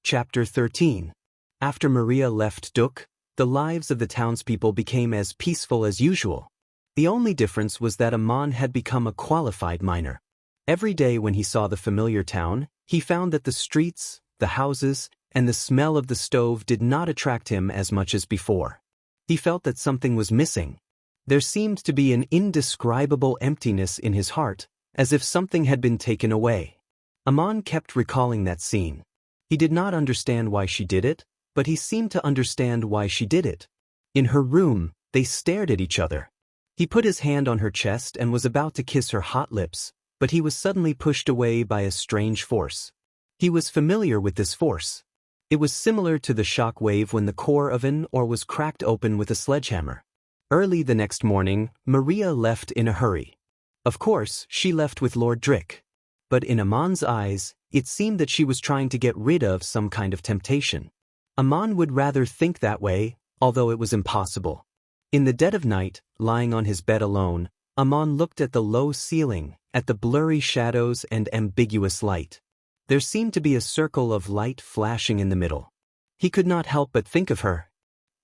Chapter 13. After Maria left Duk, the lives of the townspeople became as peaceful as usual. The only difference was that Aman had become a qualified miner. Every day when he saw the familiar town, he found that the streets, the houses, and the smell of the stove did not attract him as much as before. He felt that something was missing. There seemed to be an indescribable emptiness in his heart, as if something had been taken away. Aman kept recalling that scene. He did not understand why she did it, but he seemed to understand why she did it. In her room, they stared at each other. He put his hand on her chest and was about to kiss her hot lips, but he was suddenly pushed away by a strange force. He was familiar with this force. It was similar to the shock wave when the core of an ore was cracked open with a sledgehammer. Early the next morning, Maria left in a hurry. Of course, she left with Lord Drick. But in Aman's eyes, it seemed that she was trying to get rid of some kind of temptation. Aman would rather think that way, although it was impossible. In the dead of night, lying on his bed alone, Aman looked at the low ceiling, at the blurry shadows and ambiguous light. There seemed to be a circle of light flashing in the middle. He could not help but think of her.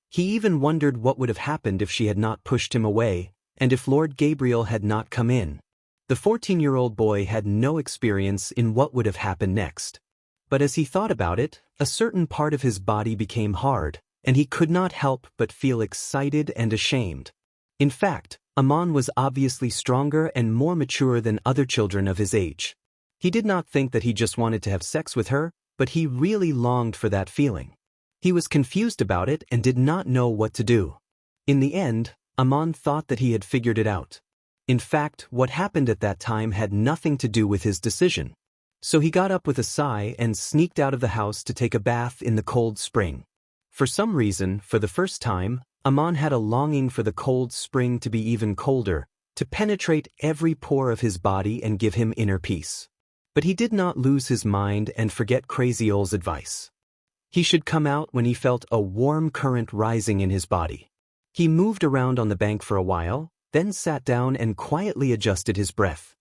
He even wondered what would have happened if she had not pushed him away, and if Lord Gabriel had not come in. The 14-year-old boy had no experience in what would have happened next. But as he thought about it, a certain part of his body became hard, and he could not help but feel excited and ashamed. In fact, Aman was obviously stronger and more mature than other children of his age. He did not think that he just wanted to have sex with her, but he really longed for that feeling. He was confused about it and did not know what to do. In the end, Aman thought that he had figured it out. In fact, what happened at that time had nothing to do with his decision. So he got up with a sigh and sneaked out of the house to take a bath in the cold spring. For some reason, for the first time, Aman had a longing for the cold spring to be even colder, to penetrate every pore of his body and give him inner peace. But he did not lose his mind and forget Crazy Ole's advice. He should come out when he felt a warm current rising in his body. He moved around on the bank for a while, then sat down and quietly adjusted his breath.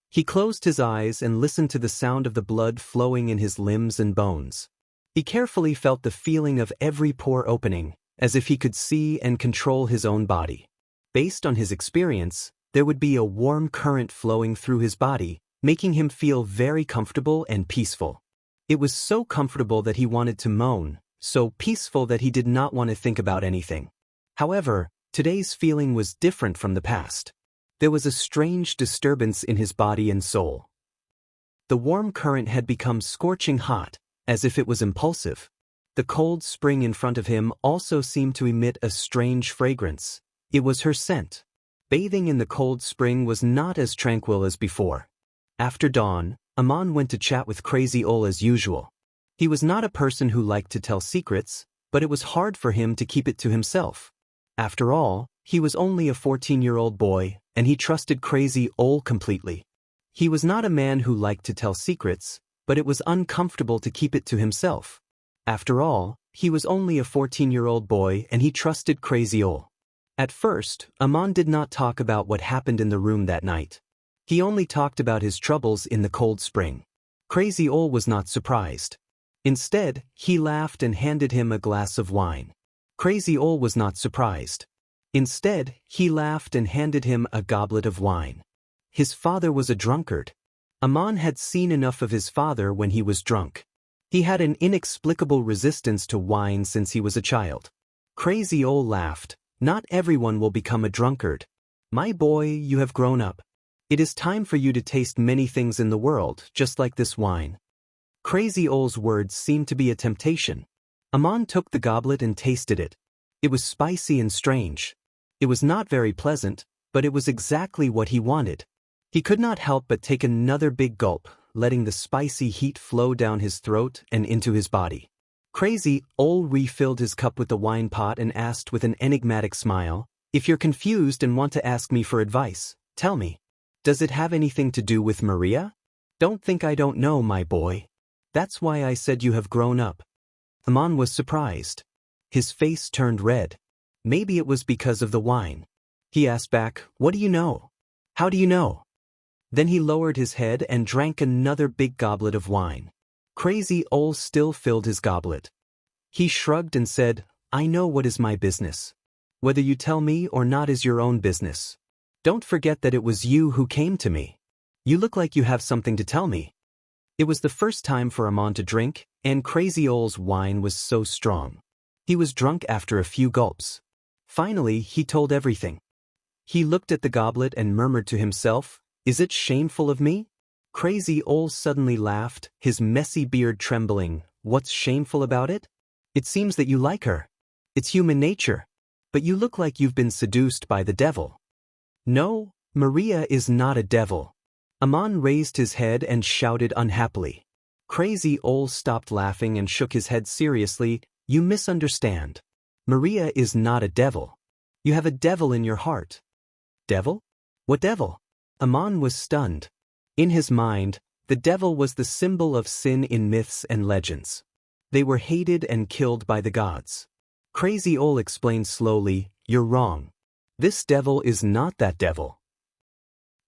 He closed his eyes and listened to the sound of the blood flowing in his limbs and bones. He carefully felt the feeling of every pore opening, as if he could see and control his own body. Based on his experience, there would be a warm current flowing through his body, making him feel very comfortable and peaceful. It was so comfortable that he wanted to moan, so peaceful that he did not want to think about anything. However, today's feeling was different from the past. There was a strange disturbance in his body and soul. The warm current had become scorching hot, as if it was impulsive. The cold spring in front of him also seemed to emit a strange fragrance. It was her scent. Bathing in the cold spring was not as tranquil as before. After dawn, Aman went to chat with Crazy Ole as usual. He was not a person who liked to tell secrets, but it was hard for him to keep it to himself. After all, he was only a 14-year-old boy, and he trusted Crazy Ole completely. He was not a man who liked to tell secrets, but it was uncomfortable to keep it to himself. After all, he was only a 14-year-old boy and he trusted Crazy Ole. At first, Aman did not talk about what happened in the room that night. He only talked about his troubles in the cold spring. Crazy Ole was not surprised. Instead, he laughed and handed him a glass of wine. Crazy Ole was not surprised. Instead, he laughed and handed him a goblet of wine. His father was a drunkard. Aman had seen enough of his father when he was drunk. He had an inexplicable resistance to wine since he was a child. Crazy Ole laughed. Not everyone will become a drunkard. My boy, you have grown up. It is time for you to taste many things in the world, just like this wine. Crazy Ole's words seemed to be a temptation. Aman took the goblet and tasted it. It was spicy and strange. It was not very pleasant, but it was exactly what he wanted. He could not help but take another big gulp, letting the spicy heat flow down his throat and into his body. Crazy Ole refilled his cup with the wine pot and asked with an enigmatic smile, "If you're confused and want to ask me for advice, tell me. Does it have anything to do with Maria? Don't think I don't know, my boy. That's why I said you have grown up." Aman was surprised. His face turned red. Maybe it was because of the wine. He asked back, "What do you know? How do you know?" Then he lowered his head and drank another big goblet of wine. Crazy Ole still filled his goblet. He shrugged and said, I know what is my business. Whether you tell me or not is your own business. Don't forget that it was you who came to me. You look like you have something to tell me. It was the first time for Amon to drink, and Crazy Ole's wine was so strong. He was drunk after a few gulps. Finally, he told everything. He looked at the goblet and murmured to himself, Is it shameful of me? Crazy Ole suddenly laughed, his messy beard trembling. What's shameful about it? It seems that you like her. It's human nature. But you look like you've been seduced by the devil. No, Maria is not a devil. Amon raised his head and shouted unhappily. Crazy Ole stopped laughing and shook his head seriously. You misunderstand. Maria is not a devil. You have a devil in your heart. Devil? What devil? Amon was stunned. In his mind, the devil was the symbol of sin in myths and legends. They were hated and killed by the gods. Crazy Ole explained slowly, You're wrong. This devil is not that devil.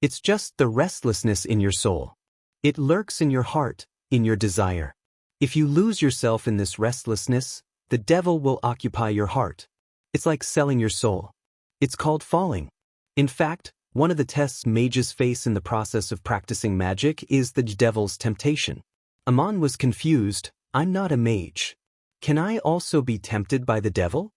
It's just the restlessness in your soul. It lurks in your heart, in your desire. If you lose yourself in this restlessness, the devil will occupy your heart. It's like selling your soul. It's called falling. In fact, one of the tests mages face in the process of practicing magic is the devil's temptation. Amon was confused. I'm not a mage. Can I also be tempted by the devil?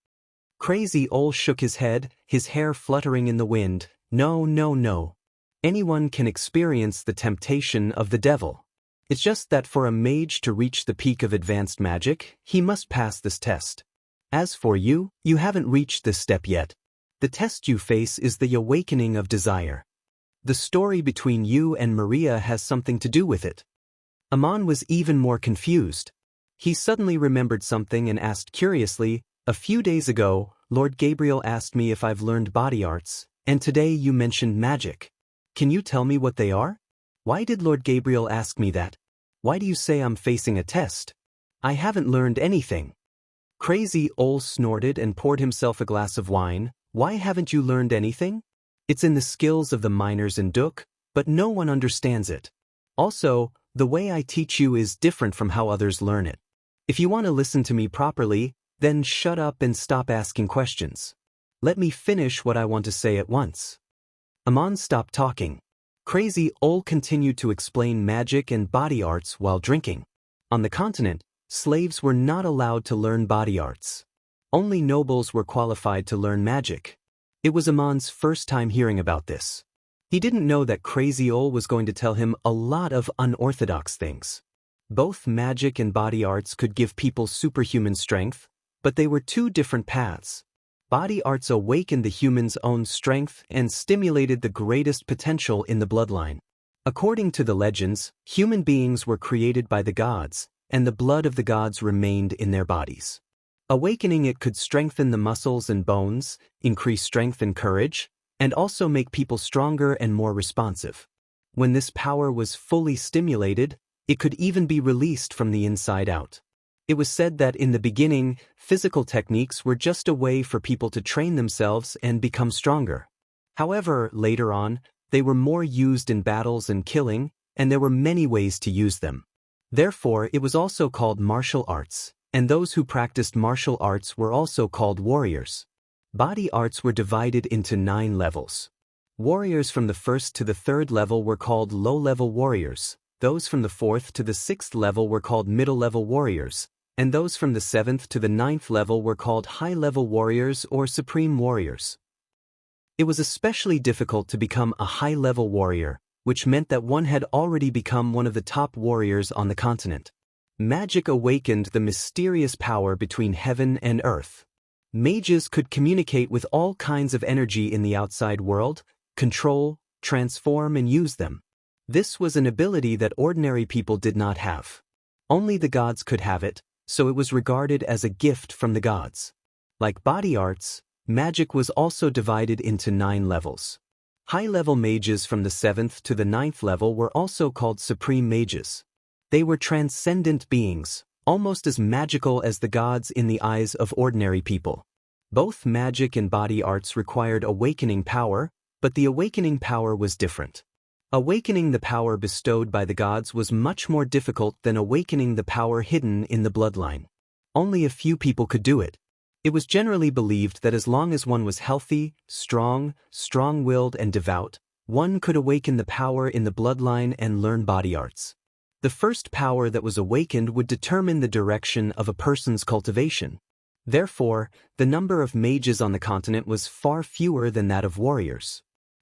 Crazy Ole shook his head, his hair fluttering in the wind. No, no, no. Anyone can experience the temptation of the devil. It's just that for a mage to reach the peak of advanced magic, he must pass this test. As for you, you haven't reached this step yet. The test you face is the awakening of desire. The story between you and Maria has something to do with it. Amon was even more confused. He suddenly remembered something and asked curiously, A few days ago, Lord Gabriel asked me if I've learned body arts, and today you mentioned magic. Can you tell me what they are? Why did Lord Gabriel ask me that? Why do you say I'm facing a test? I haven't learned anything. Crazy Ole snorted and poured himself a glass of wine. Why haven't you learned anything? It's in the skills of the miners in Duk, but no one understands it. Also, the way I teach you is different from how others learn it. If you want to listen to me properly, then shut up and stop asking questions. Let me finish what I want to say at once. Amon stopped talking. Crazy Ole continued to explain magic and body arts while drinking. On the continent, slaves were not allowed to learn body arts. Only nobles were qualified to learn magic. It was Amon's first time hearing about this. He didn't know that Crazy Ole was going to tell him a lot of unorthodox things. Both magic and body arts could give people superhuman strength, but they were two different paths. Body arts awakened the human's own strength and stimulated the greatest potential in the bloodline. According to the legends, human beings were created by the gods, and the blood of the gods remained in their bodies. Awakening it could strengthen the muscles and bones, increase strength and courage, and also make people stronger and more responsive. When this power was fully stimulated, it could even be released from the inside out. It was said that in the beginning, physical techniques were just a way for people to train themselves and become stronger. However, later on, they were more used in battles and killing, and there were many ways to use them. Therefore, it was also called martial arts, and those who practiced martial arts were also called warriors. Body arts were divided into 9 levels. Warriors from the 1st to the 3rd level were called low-level warriors, those from the 4th to the 6th level were called middle-level warriors, and those from the 7th to the 9th level were called high-level warriors or supreme warriors. It was especially difficult to become a high-level warrior, which meant that one had already become one of the top warriors on the continent. Magic awakened the mysterious power between heaven and earth. Mages could communicate with all kinds of energy in the outside world, control, transform, and use them. This was an ability that ordinary people did not have. Only the gods could have it, so it was regarded as a gift from the gods. Like body arts, magic was also divided into 9 levels. High-level mages from the 7th to the 9th level were also called supreme mages. They were transcendent beings, almost as magical as the gods in the eyes of ordinary people. Both magic and body arts required awakening power, but the awakening power was different. Awakening the power bestowed by the gods was much more difficult than awakening the power hidden in the bloodline. Only a few people could do it. It was generally believed that as long as one was healthy, strong-willed and devout, one could awaken the power in the bloodline and learn body arts. The first power that was awakened would determine the direction of a person's cultivation. Therefore, the number of mages on the continent was far fewer than that of warriors.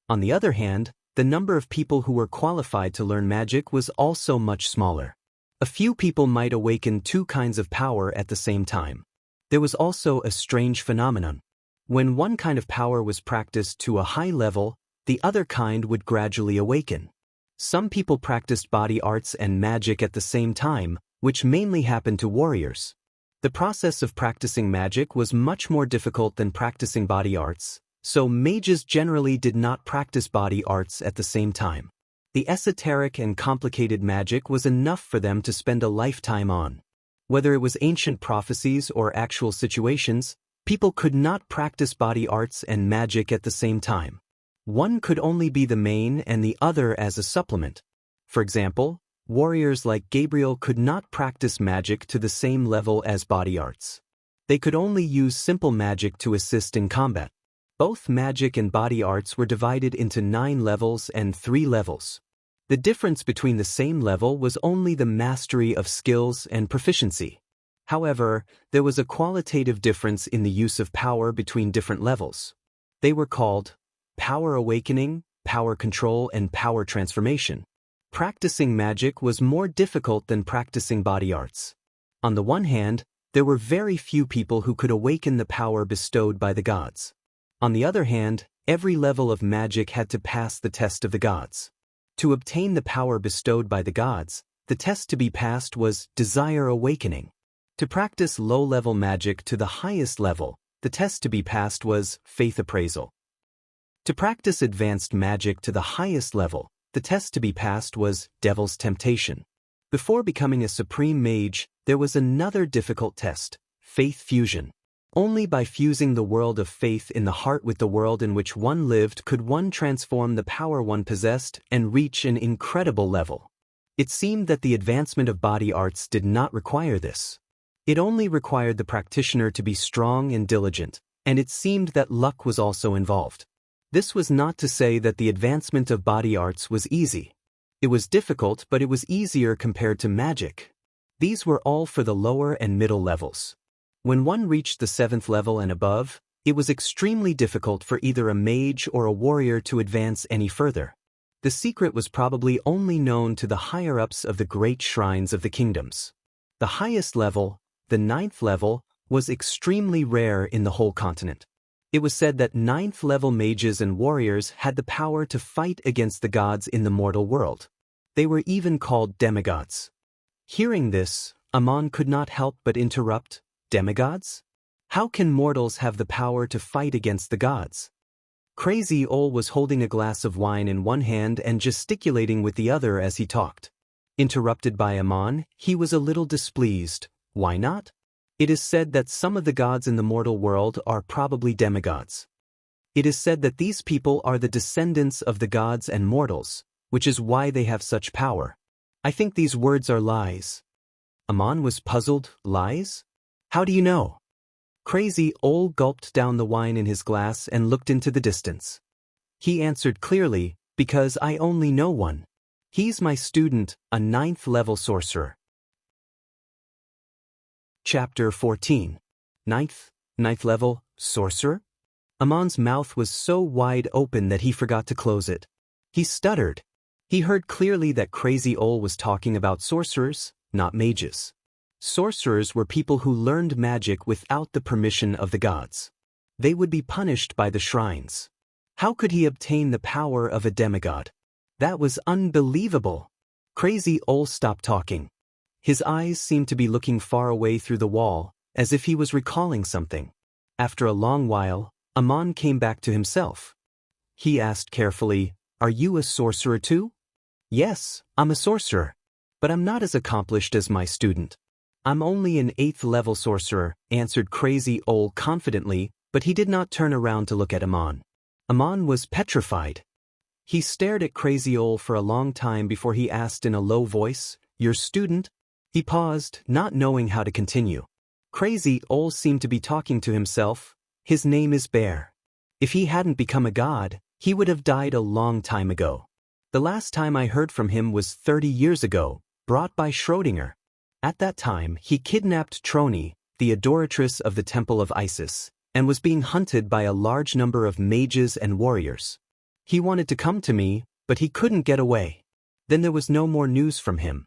On the other hand, the number of people who were qualified to learn magic was also much smaller. A few people might awaken two kinds of power at the same time. There was also a strange phenomenon. When one kind of power was practiced to a high level, the other kind would gradually awaken. Some people practiced body arts and magic at the same time, which mainly happened to warriors. The process of practicing magic was much more difficult than practicing body arts, so mages generally did not practice body arts at the same time. The esoteric and complicated magic was enough for them to spend a lifetime on. Whether it was ancient prophecies or actual situations, people could not practice body arts and magic at the same time. One could only be the main and the other as a supplement. For example, warriors like Gabriel could not practice magic to the same level as body arts. They could only use simple magic to assist in combat. Both magic and body arts were divided into 9 levels and 3 levels. The difference between the same level was only the mastery of skills and proficiency. However, there was a qualitative difference in the use of power between different levels. They were called power awakening, power control, and power transformation. Practicing magic was more difficult than practicing body arts. On the one hand, there were very few people who could awaken the power bestowed by the gods. On the other hand, every level of magic had to pass the test of the gods. To obtain the power bestowed by the gods, the test to be passed was desire awakening. To practice low-level magic to the highest level, the test to be passed was faith appraisal. To practice advanced magic to the highest level, the test to be passed was devil's temptation. Before becoming a supreme mage, there was another difficult test, faith fusion. Only by fusing the world of faith in the heart with the world in which one lived could one transform the power one possessed and reach an incredible level. It seemed that the advancement of body arts did not require this. It only required the practitioner to be strong and diligent, and it seemed that luck was also involved. This was not to say that the advancement of body arts was easy. It was difficult, but it was easier compared to magic. These were all for the lower and middle levels. When one reached the 7th level and above, it was extremely difficult for either a mage or a warrior to advance any further. The secret was probably only known to the higher-ups of the great shrines of the kingdoms. The highest level, the 9th level, was extremely rare in the whole continent. It was said that 9th-level mages and warriors had the power to fight against the gods in the mortal world. They were even called demigods. Hearing this, Amon could not help but interrupt. Demigods? How can mortals have the power to fight against the gods? Crazy Ol was holding a glass of wine in one hand and gesticulating with the other as he talked. Interrupted by Amon, he was a little displeased. Why not? It is said that some of the gods in the mortal world are probably demigods. It is said that these people are the descendants of the gods and mortals, which is why they have such power. I think these words are lies. Amon was puzzled. Lies? How do you know? Crazy Ol gulped down the wine in his glass and looked into the distance. He answered clearly, because I only know one. He's my student, a 9th-level sorcerer. Chapter 14. 9th level, sorcerer? Amon's mouth was so wide open that he forgot to close it. He stuttered. He heard clearly that Crazy Ol was talking about sorcerers, not mages. Sorcerers were people who learned magic without the permission of the gods. They would be punished by the shrines. How could he obtain the power of a demigod? That was unbelievable. Crazy Ol stopped talking. His eyes seemed to be looking far away through the wall, as if he was recalling something. After a long while, Amon came back to himself. He asked carefully, "Are you a sorcerer too?" "Yes, I'm a sorcerer. But I'm not as accomplished as my student. I'm only an 8th-level sorcerer," answered Crazy Ol confidently, but he did not turn around to look at Amon. Amon was petrified. He stared at Crazy Ol for a long time before he asked in a low voice, "Your student?" He paused, not knowing how to continue. Crazy Ol seemed to be talking to himself. "His name is Bear. If he hadn't become a god, he would have died a long time ago. The last time I heard from him was 30 years ago, brought by Schrödinger. At that time, he kidnapped Troni, the adoratress of the Temple of Isis, and was being hunted by a large number of mages and warriors. He wanted to come to me, but he couldn't get away. Then there was no more news from him."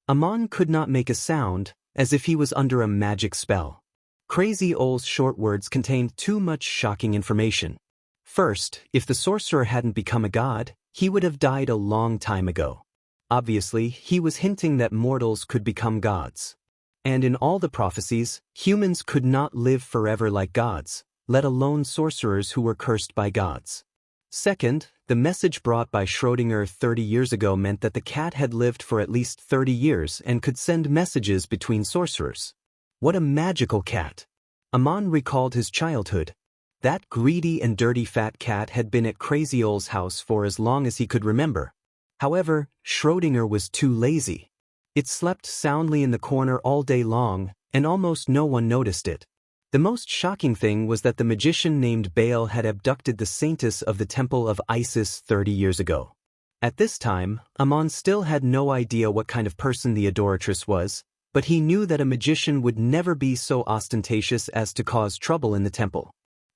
Amon could not make a sound, as if he was under a magic spell. Crazy Ol's short words contained too much shocking information. First, if the sorcerer hadn't become a god, he would have died a long time ago. Obviously, he was hinting that mortals could become gods. And in all the prophecies, humans could not live forever like gods, let alone sorcerers who were cursed by gods. Second, the message brought by Schrödinger 30 years ago meant that the cat had lived for at least 30 years and could send messages between sorcerers. What a magical cat! Amon recalled his childhood. That greedy and dirty fat cat had been at Crazy Ol's house for as long as he could remember. However, Schrödinger was too lazy. It slept soundly in the corner all day long, and almost no one noticed it. The most shocking thing was that the magician named Baal had abducted the saintess of the Temple of Isis 30 years ago. At this time, Amon still had no idea what kind of person the adoratress was, but he knew that a magician would never be so ostentatious as to cause trouble in the temple.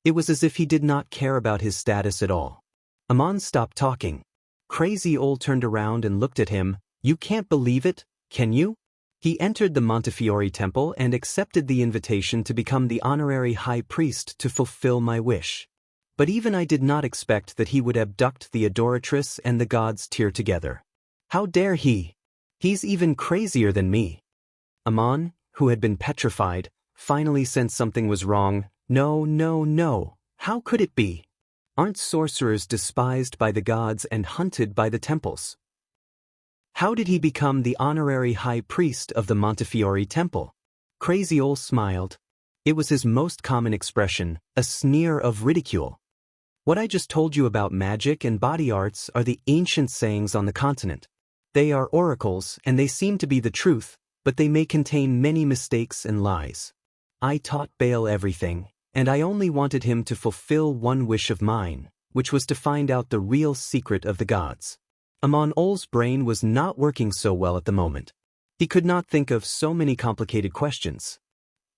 It was as if he did not care about his status at all. Amon stopped talking. Crazy Ol turned around and looked at him. "You can't believe it, can you?" He entered the Montefiore temple and accepted the invitation to become the honorary high priest to fulfill my wish. But even I did not expect that he would abduct the adoratress and the gods tear together. How dare he? He's even crazier than me. Amon, who had been petrified, finally sensed something was wrong. No, no, no. How could it be? Aren't sorcerers despised by the gods and hunted by the temples? How did he become the honorary high priest of the Montefiore temple? Crazy Ol smiled. It was his most common expression, a sneer of ridicule. What I just told you about magic and body arts are the ancient sayings on the continent. They are oracles and they seem to be the truth, but they may contain many mistakes and lies. I taught Baal everything, and I only wanted him to fulfill one wish of mine, which was to find out the real secret of the gods. Amon Ol's brain was not working so well at the moment. He could not think of so many complicated questions.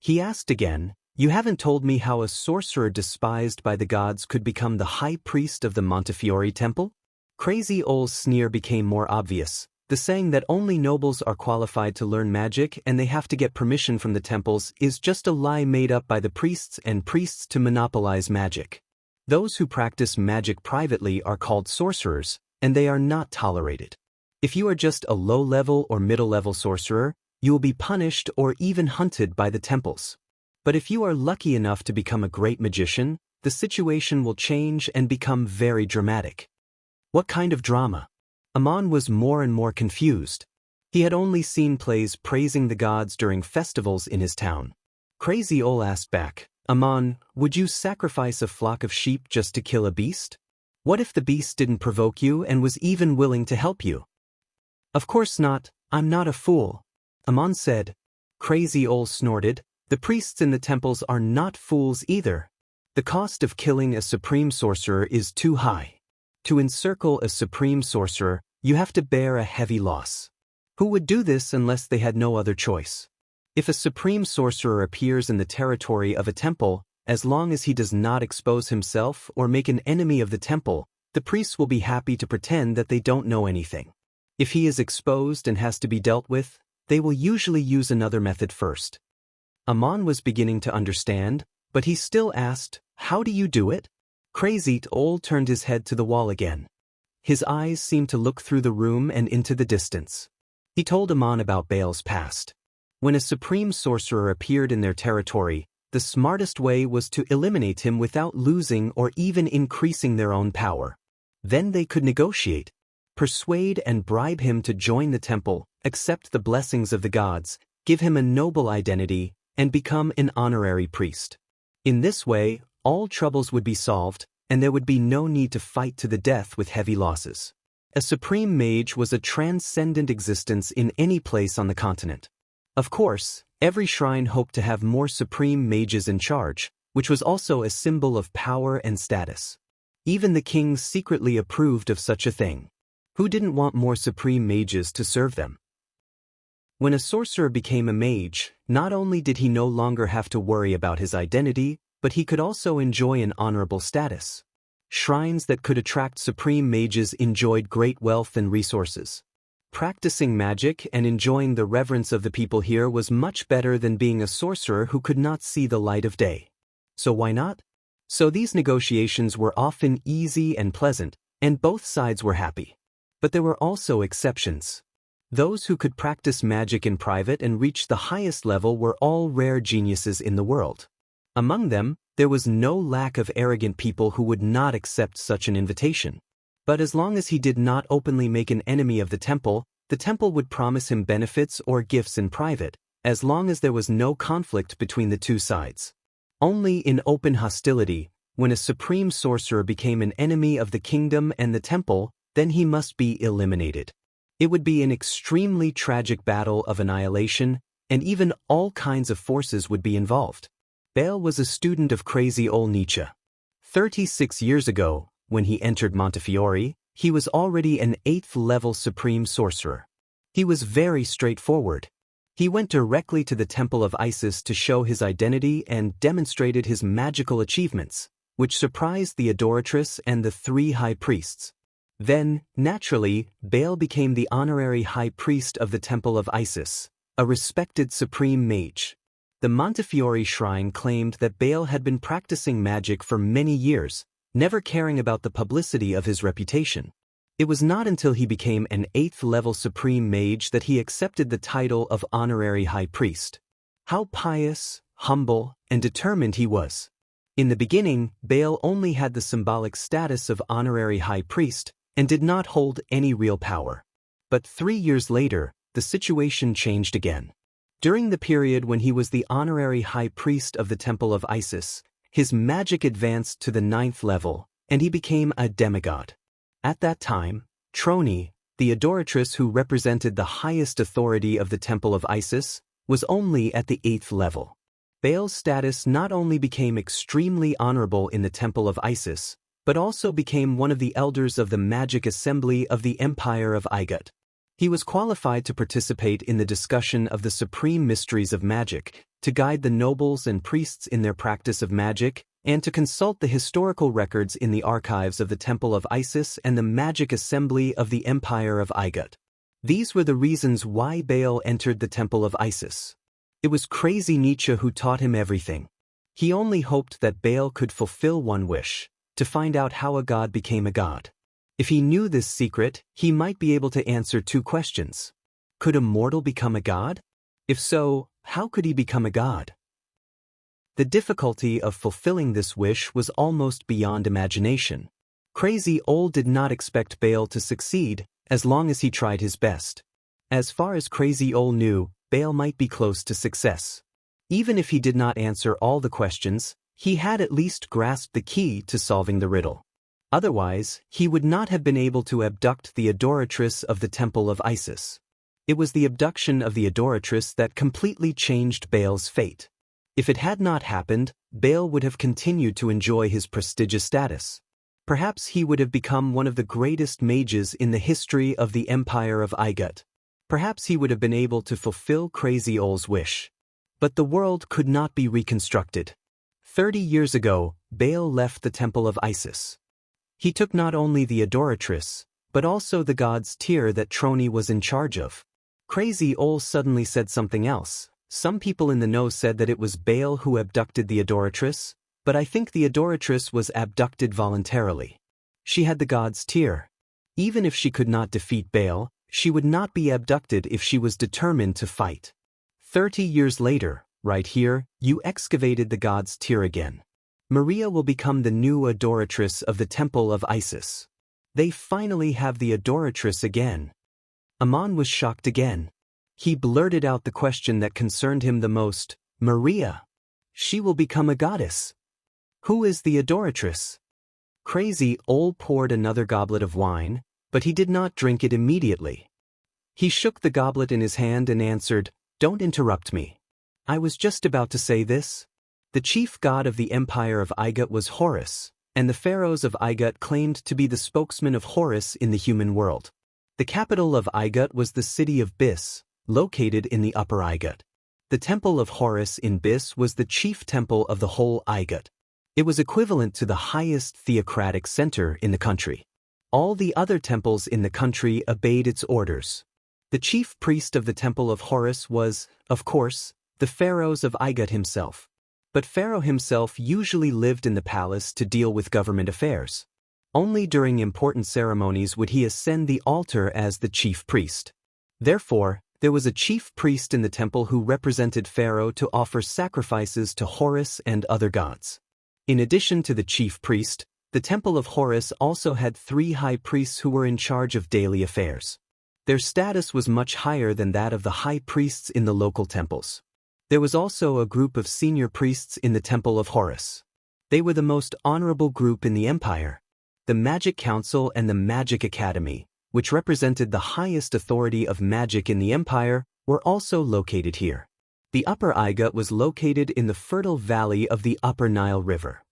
He asked again, "You haven't told me how a sorcerer despised by the gods could become the high priest of the Montefiore temple?" Crazy Ol's sneer became more obvious. The saying that only nobles are qualified to learn magic and they have to get permission from the temples is just a lie made up by the priests and priests to monopolize magic. Those who practice magic privately are called sorcerers, and they are not tolerated. If you are just a low-level or middle-level sorcerer, you will be punished or even hunted by the temples. But if you are lucky enough to become a great magician, the situation will change and become very dramatic. What kind of drama? Amon was more and more confused. He had only seen plays praising the gods during festivals in his town. Crazy Ol asked back, "Amon, would you sacrifice a flock of sheep just to kill a beast? What if the beast didn't provoke you and was even willing to help you?" "Of course not, I'm not a fool," Amon said. Crazy Ol snorted, "The priests in the temples are not fools either. The cost of killing a supreme sorcerer is too high. To encircle a supreme sorcerer, you have to bear a heavy loss. Who would do this unless they had no other choice? If a supreme sorcerer appears in the territory of a temple, as long as he does not expose himself or make an enemy of the temple, the priests will be happy to pretend that they don't know anything. If he is exposed and has to be dealt with, they will usually use another method first." Amon was beginning to understand, but he still asked, "How do you do it?" Crazy Ol turned his head to the wall again. His eyes seemed to look through the room and into the distance. He told Amon about Baal's past. When a supreme sorcerer appeared in their territory, the smartest way was to eliminate him without losing or even increasing their own power. Then they could negotiate, persuade and bribe him to join the temple, accept the blessings of the gods, give him a noble identity, and become an honorary priest. In this way, all troubles would be solved, and there would be no need to fight to the death with heavy losses. A supreme mage was a transcendent existence in any place on the continent. Of course, every shrine hoped to have more supreme mages in charge, which was also a symbol of power and status. Even the kings secretly approved of such a thing. Who didn't want more supreme mages to serve them? When a sorcerer became a mage, not only did he no longer have to worry about his identity, but he could also enjoy an honorable status. Shrines that could attract supreme mages enjoyed great wealth and resources. Practicing magic and enjoying the reverence of the people here was much better than being a sorcerer who could not see the light of day. So why not? So these negotiations were often easy and pleasant, and both sides were happy. But there were also exceptions. Those who could practice magic in private and reach the highest level were all rare geniuses in the world. Among them, there was no lack of arrogant people who would not accept such an invitation. But as long as he did not openly make an enemy of the temple would promise him benefits or gifts in private, as long as there was no conflict between the two sides. Only in open hostility, when a supreme sorcerer became an enemy of the kingdom and the temple, then he must be eliminated. It would be an extremely tragic battle of annihilation, and even all kinds of forces would be involved. Baal was a student of crazy old Nietzsche. 36 years ago, when he entered Montefiore, he was already an 8th-level supreme sorcerer. He was very straightforward. He went directly to the temple of Isis to show his identity and demonstrated his magical achievements, which surprised the adoratress and the 3 high priests. Then, naturally, Baal became the honorary high priest of the temple of Isis, a respected supreme mage. The Montefiore shrine claimed that Baal had been practicing magic for many years, never caring about the publicity of his reputation. It was not until he became an 8th-level supreme mage that he accepted the title of honorary high priest. How pious, humble, and determined he was. In the beginning, Baal only had the symbolic status of honorary high priest and did not hold any real power. But 3 years later, the situation changed again. During the period when he was the honorary high priest of the temple of Isis, his magic advanced to the 9th level, and he became a demigod. At that time, Troni, the adoratress who represented the highest authority of the temple of Isis, was only at the 8th level. Baal's status not only became extremely honorable in the temple of Isis, but also became one of the elders of the magic assembly of the Empire of Igut. He was qualified to participate in the discussion of the supreme mysteries of magic, to guide the nobles and priests in their practice of magic, and to consult the historical records in the archives of the Temple of Isis and the magic assembly of the Empire of Igut. These were the reasons why Baal entered the Temple of Isis. It was crazy Nietzsche who taught him everything. He only hoped that Baal could fulfill one wish, to find out how a god became a god. If he knew this secret, he might be able to answer 2 questions. Could a mortal become a god? If so, how could he become a god? The difficulty of fulfilling this wish was almost beyond imagination. Crazy Old did not expect Baal to succeed, as long as he tried his best. As far as Crazy Old knew, Baal might be close to success. Even if he did not answer all the questions, he had at least grasped the key to solving the riddle. Otherwise, he would not have been able to abduct the adoratress of the Temple of Isis. It was the abduction of the adoratress that completely changed Baal's fate. If it had not happened, Baal would have continued to enjoy his prestigious status. Perhaps he would have become one of the greatest mages in the history of the Empire of Igut. Perhaps he would have been able to fulfill Crazy Old's wish. But the world could not be reconstructed. 30 years ago, Baal left the Temple of Isis. He took not only the adoratress, but also the god's tier that Troni was in charge of. Crazy Old suddenly said something else. Some people in the know said that it was Baal who abducted the adoratress, but I think the adoratress was abducted voluntarily. She had the god's tier. Even if she could not defeat Baal, she would not be abducted if she was determined to fight. 30 years later, right here, you excavated the god's tier again. Maria will become the new adoratress of the Temple of Isis. They finally have the adoratress again. Amon was shocked again. He blurted out the question that concerned him the most. Maria. She will become a goddess. Who is the adoratress? Crazy Ol poured another goblet of wine, but he did not drink it immediately. He shook the goblet in his hand and answered, "Don't interrupt me. I was just about to say this." The chief god of the empire of Igut was Horus, and the pharaohs of Igut claimed to be the spokesman of Horus in the human world. The capital of Igut was the city of Bis, located in the Upper Igut. The temple of Horus in Bis was the chief temple of the whole Igut. It was equivalent to the highest theocratic center in the country. All the other temples in the country obeyed its orders. The chief priest of the temple of Horus was, of course, the pharaohs of Igut himself. But Pharaoh himself usually lived in the palace to deal with government affairs. Only during important ceremonies would he ascend the altar as the chief priest. Therefore, there was a chief priest in the temple who represented Pharaoh to offer sacrifices to Horus and other gods. In addition to the chief priest, the temple of Horus also had 3 high priests who were in charge of daily affairs. Their status was much higher than that of the high priests in the local temples. There was also a group of senior priests in the temple of Horus. They were the most honorable group in the empire. The Magic Council and the Magic Academy, which represented the highest authority of magic in the empire, were also located here. The Upper Igut was located in the fertile valley of the Upper Nile River.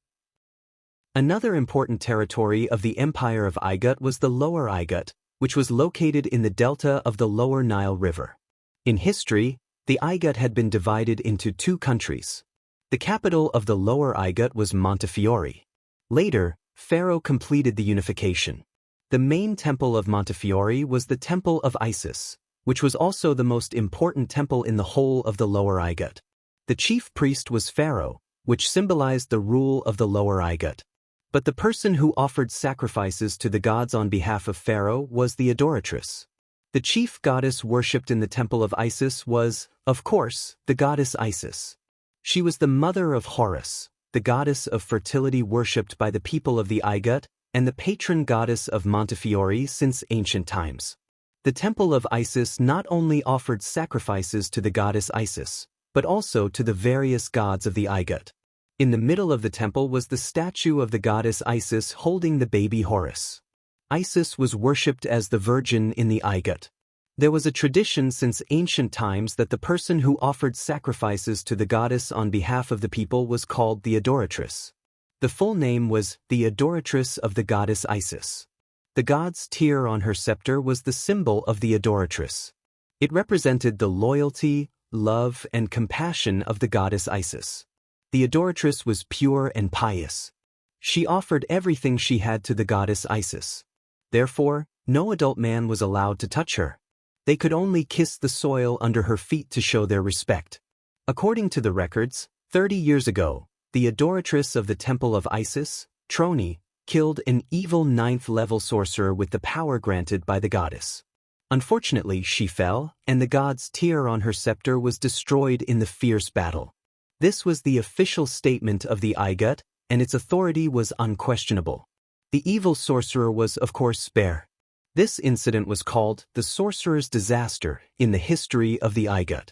Another important territory of the empire of Igut was the Lower Igut, which was located in the delta of the Lower Nile River. In history, the Igut had been divided into 2 countries. The capital of the Lower Igut was Montefiore. Later, Pharaoh completed the unification. The main temple of Montefiore was the Temple of Isis, which was also the most important temple in the whole of the Lower Igut. The chief priest was Pharaoh, which symbolized the rule of the Lower Igut. But the person who offered sacrifices to the gods on behalf of Pharaoh was the adoratress. The chief goddess worshipped in the temple of Isis was, of course, the goddess Isis. She was the mother of Horus, the goddess of fertility worshipped by the people of the Igut, and the patron goddess of Montefiore since ancient times. The temple of Isis not only offered sacrifices to the goddess Isis, but also to the various gods of the Igut. In the middle of the temple was the statue of the goddess Isis holding the baby Horus. Isis was worshipped as the Virgin in the Igut. There was a tradition since ancient times that the person who offered sacrifices to the goddess on behalf of the people was called the adoratress. The full name was the adoratress of the goddess Isis. The god's tear on her scepter was the symbol of the adoratress. It represented the loyalty, love, and compassion of the goddess Isis. The adoratress was pure and pious. She offered everything she had to the goddess Isis. Therefore, no adult man was allowed to touch her. They could only kiss the soil under her feet to show their respect. According to the records, 30 years ago, the adoratress of the temple of Isis, Troni, killed an evil 9th-level sorcerer with the power granted by the goddess. Unfortunately, she fell, and the god's tear on her scepter was destroyed in the fierce battle. This was the official statement of the Igut, and its authority was unquestionable. The evil sorcerer was, of course, Bear. This incident was called the Sorcerer's Disaster in the history of the Igut.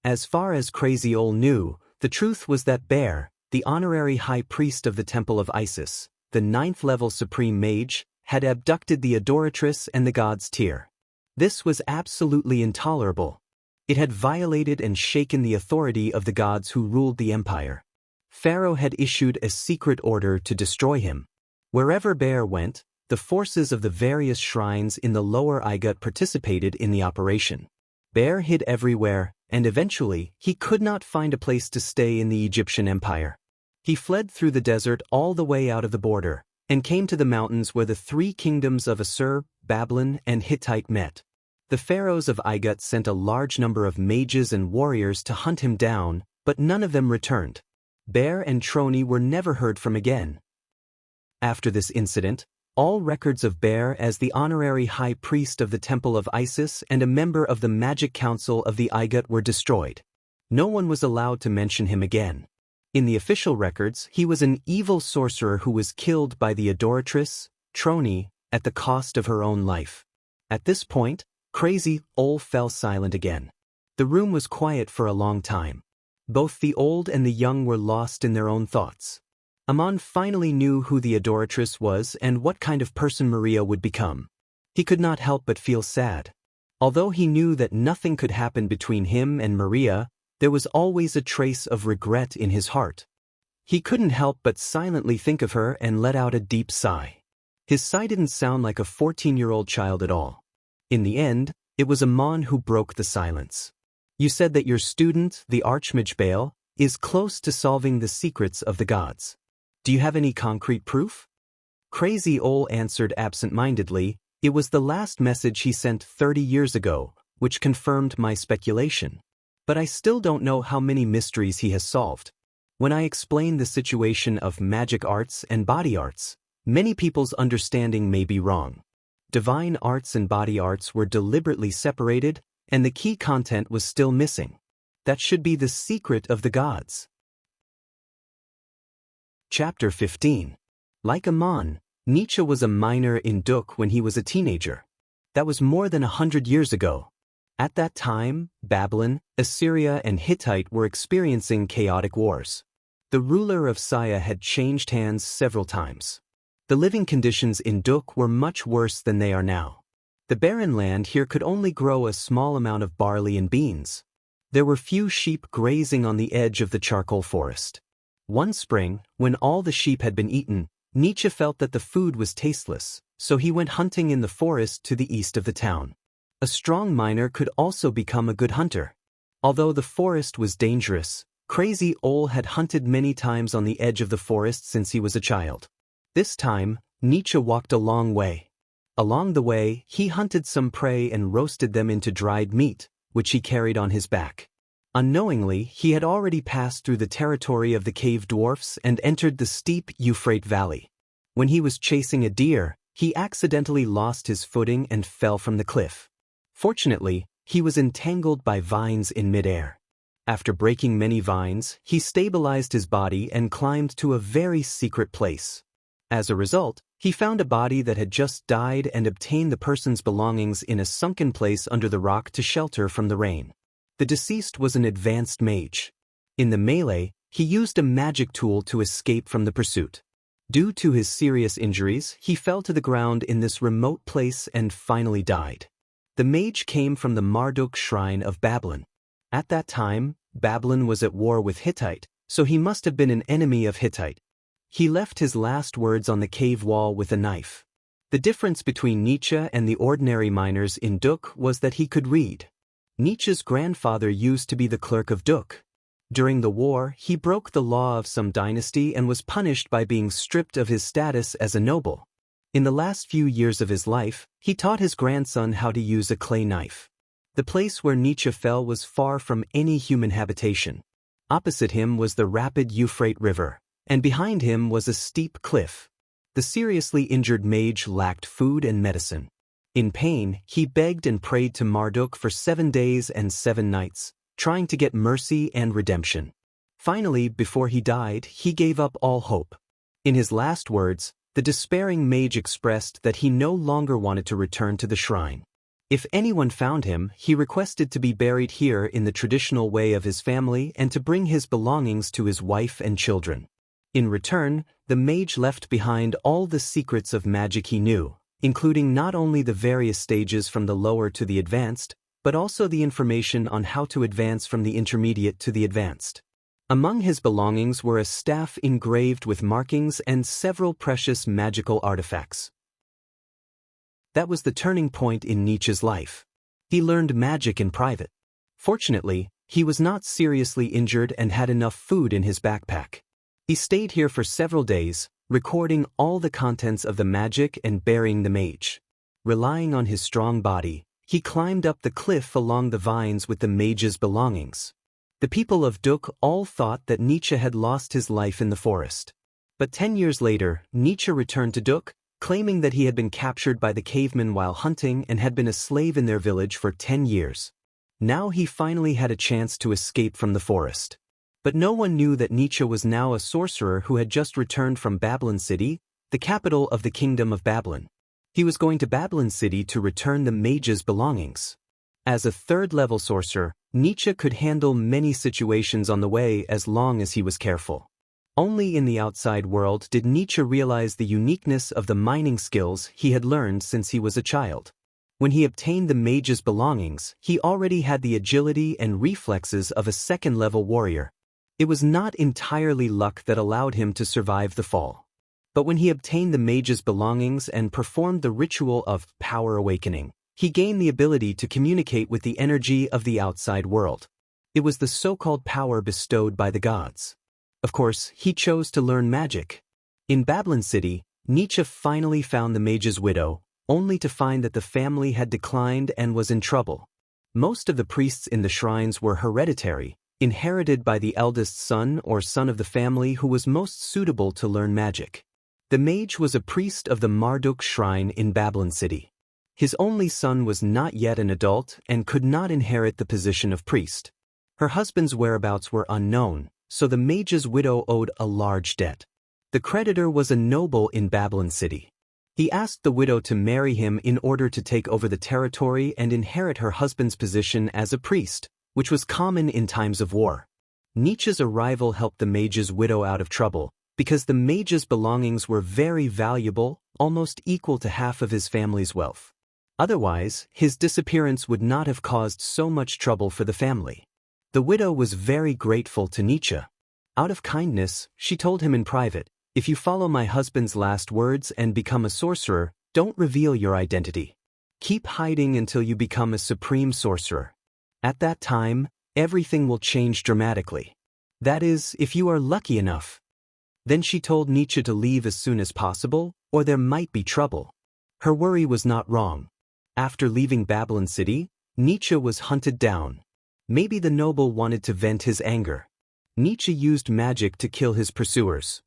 As far as Crazy Ol knew, the truth was that Bear, the honorary high priest of the Temple of Isis, the 9th-level supreme mage, had abducted the adoratress and the god's tear. This was absolutely intolerable. It had violated and shaken the authority of the gods who ruled the empire. Pharaoh had issued a secret order to destroy him. Wherever Bear went, the forces of the various shrines in the Lower Igut participated in the operation. Bear hid everywhere, and eventually, he could not find a place to stay in the Egyptian empire. He fled through the desert all the way out of the border, and came to the mountains where the 3 kingdoms of Assur, Babylon, and Hittite met. The pharaohs of Igut sent a large number of mages and warriors to hunt him down, but none of them returned. Bear and Troni were never heard from again. After this incident, all records of Bear as the honorary high priest of the Temple of Isis and a member of the Magic Council of the Igut were destroyed. No one was allowed to mention him again. In the official records, he was an evil sorcerer who was killed by the adoratress, Troni, at the cost of her own life. At this point, Crazy Ol fell silent again. The room was quiet for a long time. Both the old and the young were lost in their own thoughts. Amon finally knew who the adoratress was and what kind of person Maria would become. He could not help but feel sad. Although he knew that nothing could happen between him and Maria, there was always a trace of regret in his heart. He couldn't help but silently think of her and let out a deep sigh. His sigh didn't sound like a 14-year-old child at all. In the end, it was Amon who broke the silence. You said that your student, the Archmage Baal, is close to solving the secrets of the gods. Do you have any concrete proof? Crazy Ol answered absent-mindedly, it was the last message he sent 30 years ago, which confirmed my speculation. But I still don't know how many mysteries he has solved. When I explain the situation of magic arts and body arts, many people's understanding may be wrong. Divine arts and body arts were deliberately separated, and the key content was still missing. That should be the secret of the gods. Chapter 15. Like Amon, Nietzsche was a miner in Duk when he was a teenager. That was more than 100 years ago. At that time, Babylon, Assyria, and Hittite were experiencing chaotic wars. The ruler of Saya had changed hands several times. The living conditions in Duk were much worse than they are now. The barren land here could only grow a small amount of barley and beans. There were few sheep grazing on the edge of the charcoal forest. One spring, when all the sheep had been eaten, Nietzsche felt that the food was tasteless, so he went hunting in the forest to the east of the town. A strong miner could also become a good hunter. Although the forest was dangerous, Crazy Ol had hunted many times on the edge of the forest since he was a child. This time, Nietzsche walked a long way. Along the way, he hunted some prey and roasted them into dried meat, which he carried on his back. Unknowingly, he had already passed through the territory of the cave dwarfs and entered the steep Euphrates Valley. When he was chasing a deer, he accidentally lost his footing and fell from the cliff. Fortunately, he was entangled by vines in midair. After breaking many vines, he stabilized his body and climbed to a very secret place. As a result, he found a body that had just died and obtained the person's belongings in a sunken place under the rock to shelter from the rain. The deceased was an advanced mage. In the melee, he used a magic tool to escape from the pursuit. Due to his serious injuries, he fell to the ground in this remote place and finally died. The mage came from the Marduk shrine of Babylon. At that time, Babylon was at war with Hittite, so he must have been an enemy of Hittite. He left his last words on the cave wall with a knife. The difference between Nietzsche and the ordinary miners in Duk was that he could read. Nietzsche's grandfather used to be the clerk of Duk. During the war, he broke the law of some dynasty and was punished by being stripped of his status as a noble. In the last few years of his life, he taught his grandson how to use a clay knife. The place where Nietzsche fell was far from any human habitation. Opposite him was the rapid Euphrates River, and behind him was a steep cliff. The seriously injured mage lacked food and medicine. In pain, he begged and prayed to Marduk for 7 days and 7 nights, trying to get mercy and redemption. Finally, before he died, he gave up all hope. In his last words, the despairing mage expressed that he no longer wanted to return to the shrine. If anyone found him, he requested to be buried here in the traditional way of his family and to bring his belongings to his wife and children. In return, the mage left behind all the secrets of magic he knew, including not only the various stages from the lower to the advanced, but also the information on how to advance from the intermediate to the advanced. Among his belongings were a staff engraved with markings and several precious magical artifacts. That was the turning point in Nietzsche's life. He learned magic in private. Fortunately, he was not seriously injured and had enough food in his backpack. He stayed here for several days, recording all the contents of the magic and burying the mage. Relying on his strong body, he climbed up the cliff along the vines with the mage's belongings. The people of Duk all thought that Nietzsche had lost his life in the forest. But 10 years later, Nietzsche returned to Duk, claiming that he had been captured by the cavemen while hunting and had been a slave in their village for 10 years. Now he finally had a chance to escape from the forest. But no one knew that Nietzsche was now a sorcerer who had just returned from Babylon City, the capital of the Kingdom of Babylon. He was going to Babylon City to return the mage's belongings. As a third-level sorcerer, Nietzsche could handle many situations on the way as long as he was careful. Only in the outside world did Nietzsche realize the uniqueness of the mining skills he had learned since he was a child. When he obtained the mage's belongings, he already had the agility and reflexes of a second-level warrior. It was not entirely luck that allowed him to survive the fall. But when he obtained the mage's belongings and performed the ritual of power awakening, he gained the ability to communicate with the energy of the outside world. It was the so-called power bestowed by the gods. Of course, he chose to learn magic. In Babylon City, Nietzsche finally found the mage's widow, only to find that the family had declined and was in trouble. Most of the priests in the shrines were hereditary, inherited by the eldest son or son of the family who was most suitable to learn magic. The mage was a priest of the Marduk shrine in Babylon City. His only son was not yet an adult and could not inherit the position of priest. Her husband's whereabouts were unknown, so the mage's widow owed a large debt. The creditor was a noble in Babylon City. He asked the widow to marry him in order to take over the territory and inherit her husband's position as a priest, which was common in times of war. Nietzsche's arrival helped the mage's widow out of trouble, because the mage's belongings were very valuable, almost equal to half of his family's wealth. Otherwise, his disappearance would not have caused so much trouble for the family. The widow was very grateful to Nietzsche. Out of kindness, she told him in private, "If you follow my husband's last words and become a sorcerer, don't reveal your identity. Keep hiding until you become a supreme sorcerer. At that time, everything will change dramatically. That is, if you are lucky enough." Then she told Nietzsche to leave as soon as possible, or there might be trouble. Her worry was not wrong. After leaving Babylon City, Nietzsche was hunted down. Maybe the noble wanted to vent his anger. Nietzsche used magic to kill his pursuers.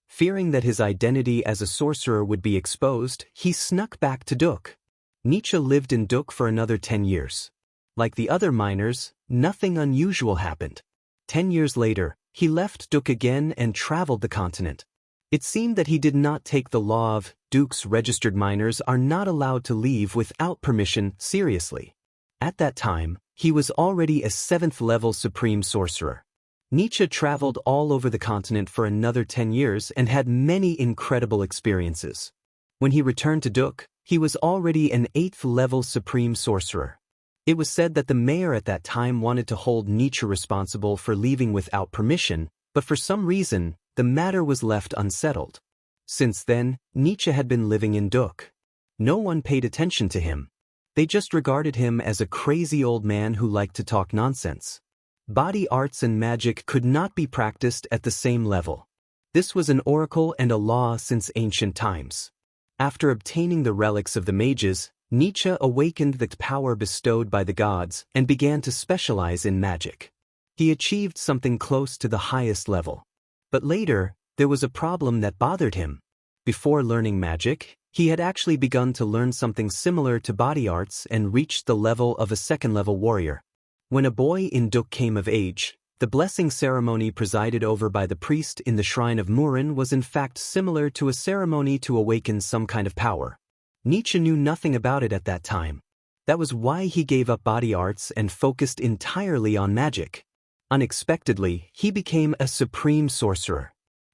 Fearing that his identity as a sorcerer would be exposed, he snuck back to Duk. Nietzsche lived in Duk for another 10 years. Like the other miners, nothing unusual happened. 10 years later, he left Duk again and traveled the continent. It seemed that he did not take the law of Duk's registered miners are not allowed to leave without permission seriously. At that time, he was already a 7th-level supreme sorcerer. Nietzsche traveled all over the continent for another 10 years and had many incredible experiences. When he returned to Duk, he was already an 8th-level supreme sorcerer. It was said that the mayor at that time wanted to hold Nietzsche responsible for leaving without permission, but for some reason, the matter was left unsettled. Since then, Nietzsche had been living in Duk. No one paid attention to him. They just regarded him as a crazy old man who liked to talk nonsense. Body arts and magic could not be practiced at the same level. This was an oracle and a law since ancient times. After obtaining the relics of the mages, Nietzsche awakened the power bestowed by the gods and began to specialize in magic. He achieved something close to the highest level. But later, there was a problem that bothered him. Before learning magic, he had actually begun to learn something similar to body arts and reached the level of a 2nd-level warrior. When a boy in Duk came of age, the blessing ceremony presided over by the priest in the shrine of Murin was in fact similar to a ceremony to awaken some kind of power. Nietzsche knew nothing about it at that time. That was why he gave up body arts and focused entirely on magic. Unexpectedly, he became a supreme sorcerer.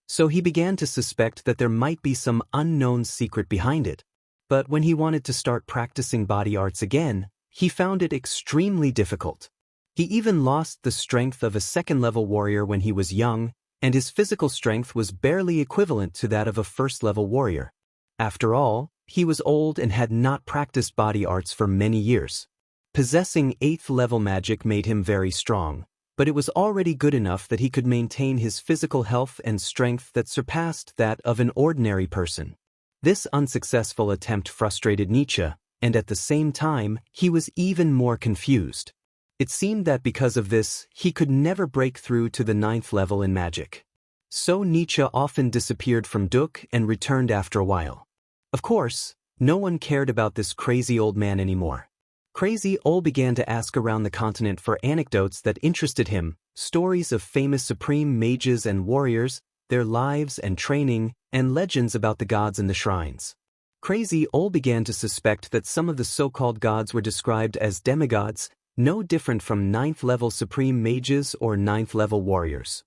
So he began to suspect that there might be some unknown secret behind it. But when he wanted to start practicing body arts again, he found it extremely difficult. He even lost the strength of a 2nd-level warrior when he was young, and his physical strength was barely equivalent to that of a 1st-level warrior. After all, he was old and had not practiced body arts for many years. Possessing 8th-level magic made him very strong, but it was already good enough that he could maintain his physical health and strength that surpassed that of an ordinary person. This unsuccessful attempt frustrated Nietzsche, and at the same time, he was even more confused. It seemed that because of this, he could never break through to the 9th level in magic. So Nietzsche often disappeared from Duk and returned after a while. Of course, no one cared about this crazy old man anymore. Crazy Ol began to ask around the continent for anecdotes that interested him, stories of famous supreme mages and warriors, their lives and training, and legends about the gods in the shrines. Crazy Ol began to suspect that some of the so-called gods were described as demigods, no different from 9th-level supreme mages or 9th-level warriors.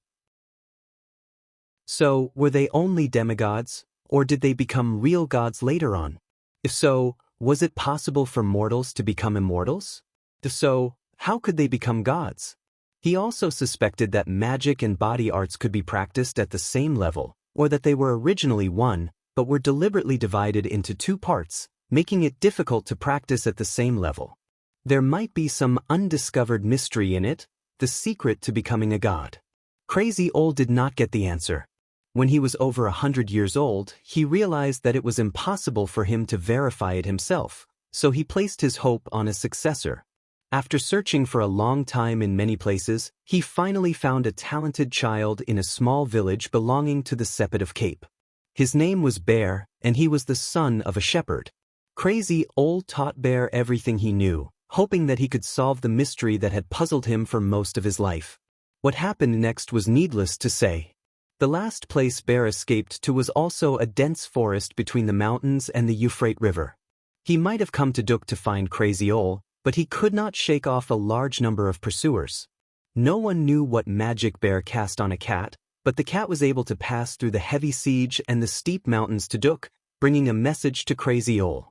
So, were they only demigods, or did they become real gods later on? If so, was it possible for mortals to become immortals? If so, how could they become gods? He also suspected that magic and body arts could be practiced at the same level, or that they were originally one, but were deliberately divided into two parts, making it difficult to practice at the same level. There might be some undiscovered mystery in it, the secret to becoming a god. Crazy Old did not get the answer. When he was over 100 years old, he realized that it was impossible for him to verify it himself, so he placed his hope on a successor. After searching for a long time in many places, he finally found a talented child in a small village belonging to the Sepet of Cape. His name was Bear, and he was the son of a shepherd. Crazy Old taught Bear everything he knew, hoping that he could solve the mystery that had puzzled him for most of his life. What happened next was needless to say. The last place Bear escaped to was also a dense forest between the mountains and the Euphrates River. He might have come to Duk to find Crazy Old, but he could not shake off a large number of pursuers. No one knew what magic Bear cast on a cat, but the cat was able to pass through the heavy siege and the steep mountains to Duk, bringing a message to Crazy Old.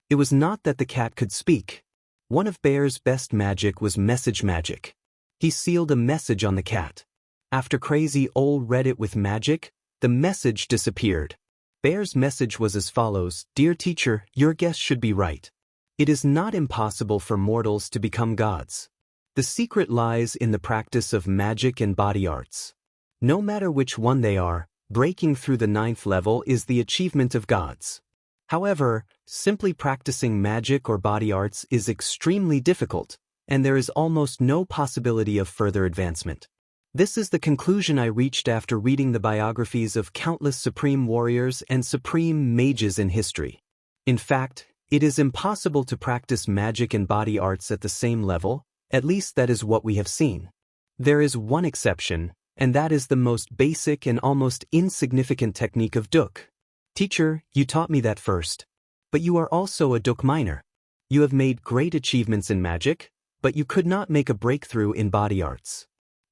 It was not that the cat could speak. One of Bear's best magic was message magic. He sealed a message on the cat. After Crazy Old read it with magic, the message disappeared. Bear's message was as follows: "Dear teacher, your guess should be right. It is not impossible for mortals to become gods. The secret lies in the practice of magic and body arts. No matter which one they are, breaking through the 9th level is the achievement of gods. However, simply practicing magic or body arts is extremely difficult, and there is almost no possibility of further advancement. This is the conclusion I reached after reading the biographies of countless supreme warriors and supreme mages in history. In fact, it is impossible to practice magic and body arts at the same level, at least that is what we have seen. There is one exception, and that is the most basic and almost insignificant technique of Duk. Teacher, you taught me that first. But you are also a Duk miner. You have made great achievements in magic, but you could not make a breakthrough in body arts.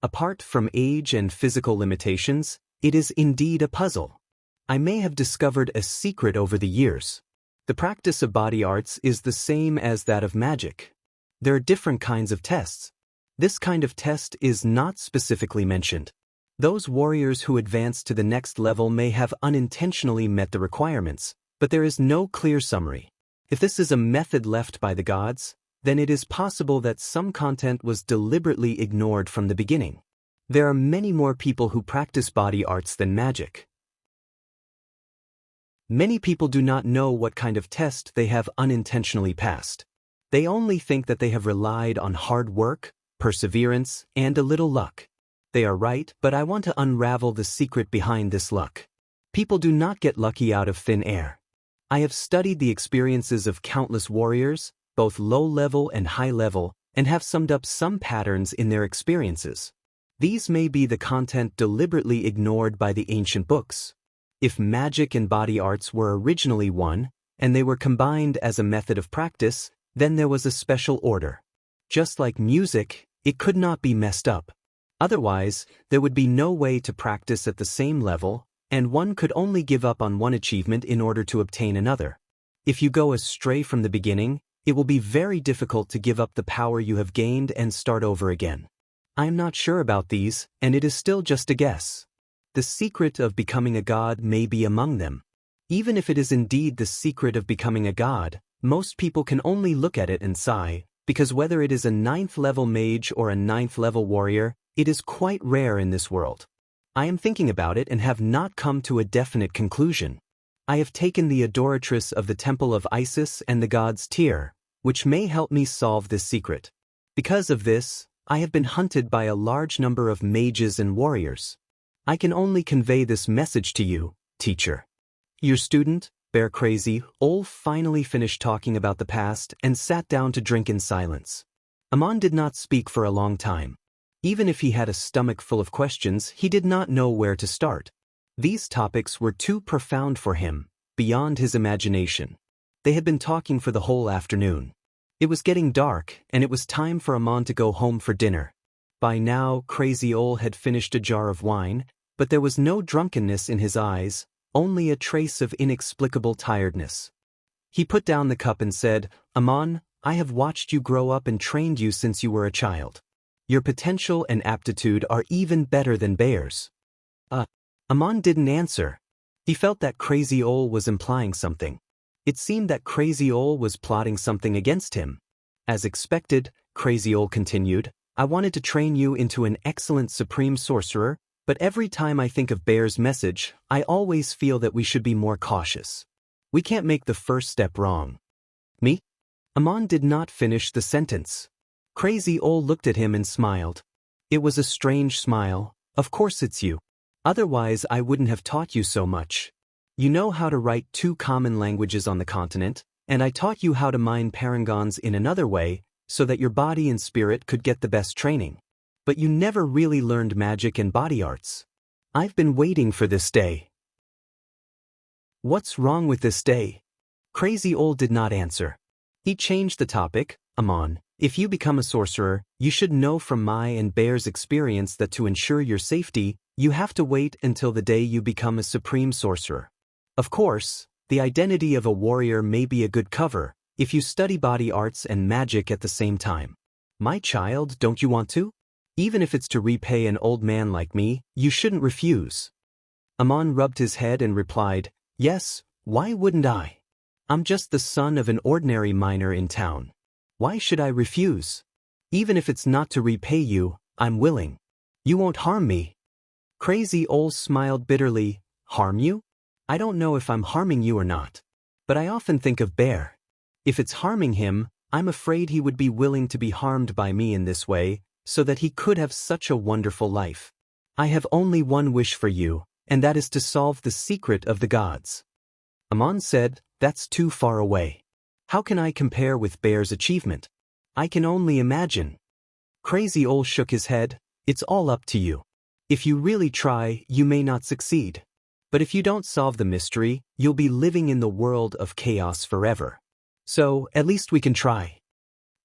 Apart from age and physical limitations, it is indeed a puzzle. I may have discovered a secret over the years. The practice of body arts is the same as that of magic. There are different kinds of tests. This kind of test is not specifically mentioned. Those warriors who advance to the next level may have unintentionally met the requirements, but there is no clear summary. If this is a method left by the gods, then it is possible that some content was deliberately ignored from the beginning. There are many more people who practice body arts than magic. Many people do not know what kind of test they have unintentionally passed. They only think that they have relied on hard work, perseverance, and a little luck. They are right, but I want to unravel the secret behind this luck. People do not get lucky out of thin air. I have studied the experiences of countless warriors, both low-level and high-level, and have summed up some patterns in their experiences. These may be the content deliberately ignored by the ancient books. If magic and body arts were originally one, and they were combined as a method of practice, then there was a special order. Just like music, it could not be messed up. Otherwise, there would be no way to practice at the same level, and one could only give up on one achievement in order to obtain another. If you go astray from the beginning, it will be very difficult to give up the power you have gained and start over again. I am not sure about these, and it is still just a guess. The secret of becoming a god may be among them. Even if it is indeed the secret of becoming a god, most people can only look at it and sigh, because whether it is a 9th level mage or a 9th level warrior, it is quite rare in this world. I am thinking about it and have not come to a definite conclusion. I have taken the adoratress of the temple of Isis and the gods Tyr, which may help me solve this secret. Because of this, I have been hunted by a large number of mages and warriors. I can only convey this message to you, teacher. Your student, Bear Crazy Old, finally finished talking about the past and sat down to drink in silence. Amon did not speak for a long time. Even if he had a stomach full of questions, he did not know where to start. These topics were too profound for him, beyond his imagination. They had been talking for the whole afternoon. It was getting dark, and it was time for Amon to go home for dinner. By now, Crazy Old had finished a jar of wine, but there was no drunkenness in his eyes, only a trace of inexplicable tiredness. He put down the cup and said, "Amon, I have watched you grow up and trained you since you were a child. Your potential and aptitude are even better than Bear's." Amon didn't answer. He felt that Crazy Ol was implying something. It seemed that Crazy Ol was plotting something against him. As expected, Crazy Ol continued, "I wanted to train you into an excellent supreme sorcerer, but every time I think of Bear's message, I always feel that we should be more cautious. We can't make the first step wrong." "Me?" Amon did not finish the sentence. Crazy Ol looked at him and smiled. It was a strange smile. "Of course it's you. Otherwise I wouldn't have taught you so much. You know how to write 2 common languages on the continent, and I taught you how to mine parangons in another way, so that your body and spirit could get the best training. But you never really learned magic and body arts. I've been waiting for this day." "What's wrong with this day?" Crazy Ol did not answer. He changed the topic. "Amon, if you become a sorcerer, you should know from my and Bear's experience that to ensure your safety, you have to wait until the day you become a supreme sorcerer. Of course, the identity of a warrior may be a good cover, if you study body arts and magic at the same time. My child, don't you want to? Even if it's to repay an old man like me, you shouldn't refuse." Amon rubbed his head and replied, "Yes, why wouldn't I? I'm just the son of an ordinary miner in town. Why should I refuse? Even if it's not to repay you, I'm willing. You won't harm me." Crazy Ol smiled bitterly. "Harm you? I don't know if I'm harming you or not. But I often think of Bear. If it's harming him, I'm afraid he would be willing to be harmed by me in this way, so that he could have such a wonderful life. I have only one wish for you, and that is to solve the secret of the gods." Amon said, "That's too far away. How can I compare with Bear's achievement? I can only imagine." Crazy Ol shook his head. "It's all up to you. If you really try, you may not succeed. But if you don't solve the mystery, you'll be living in the world of chaos forever. So, at least we can try."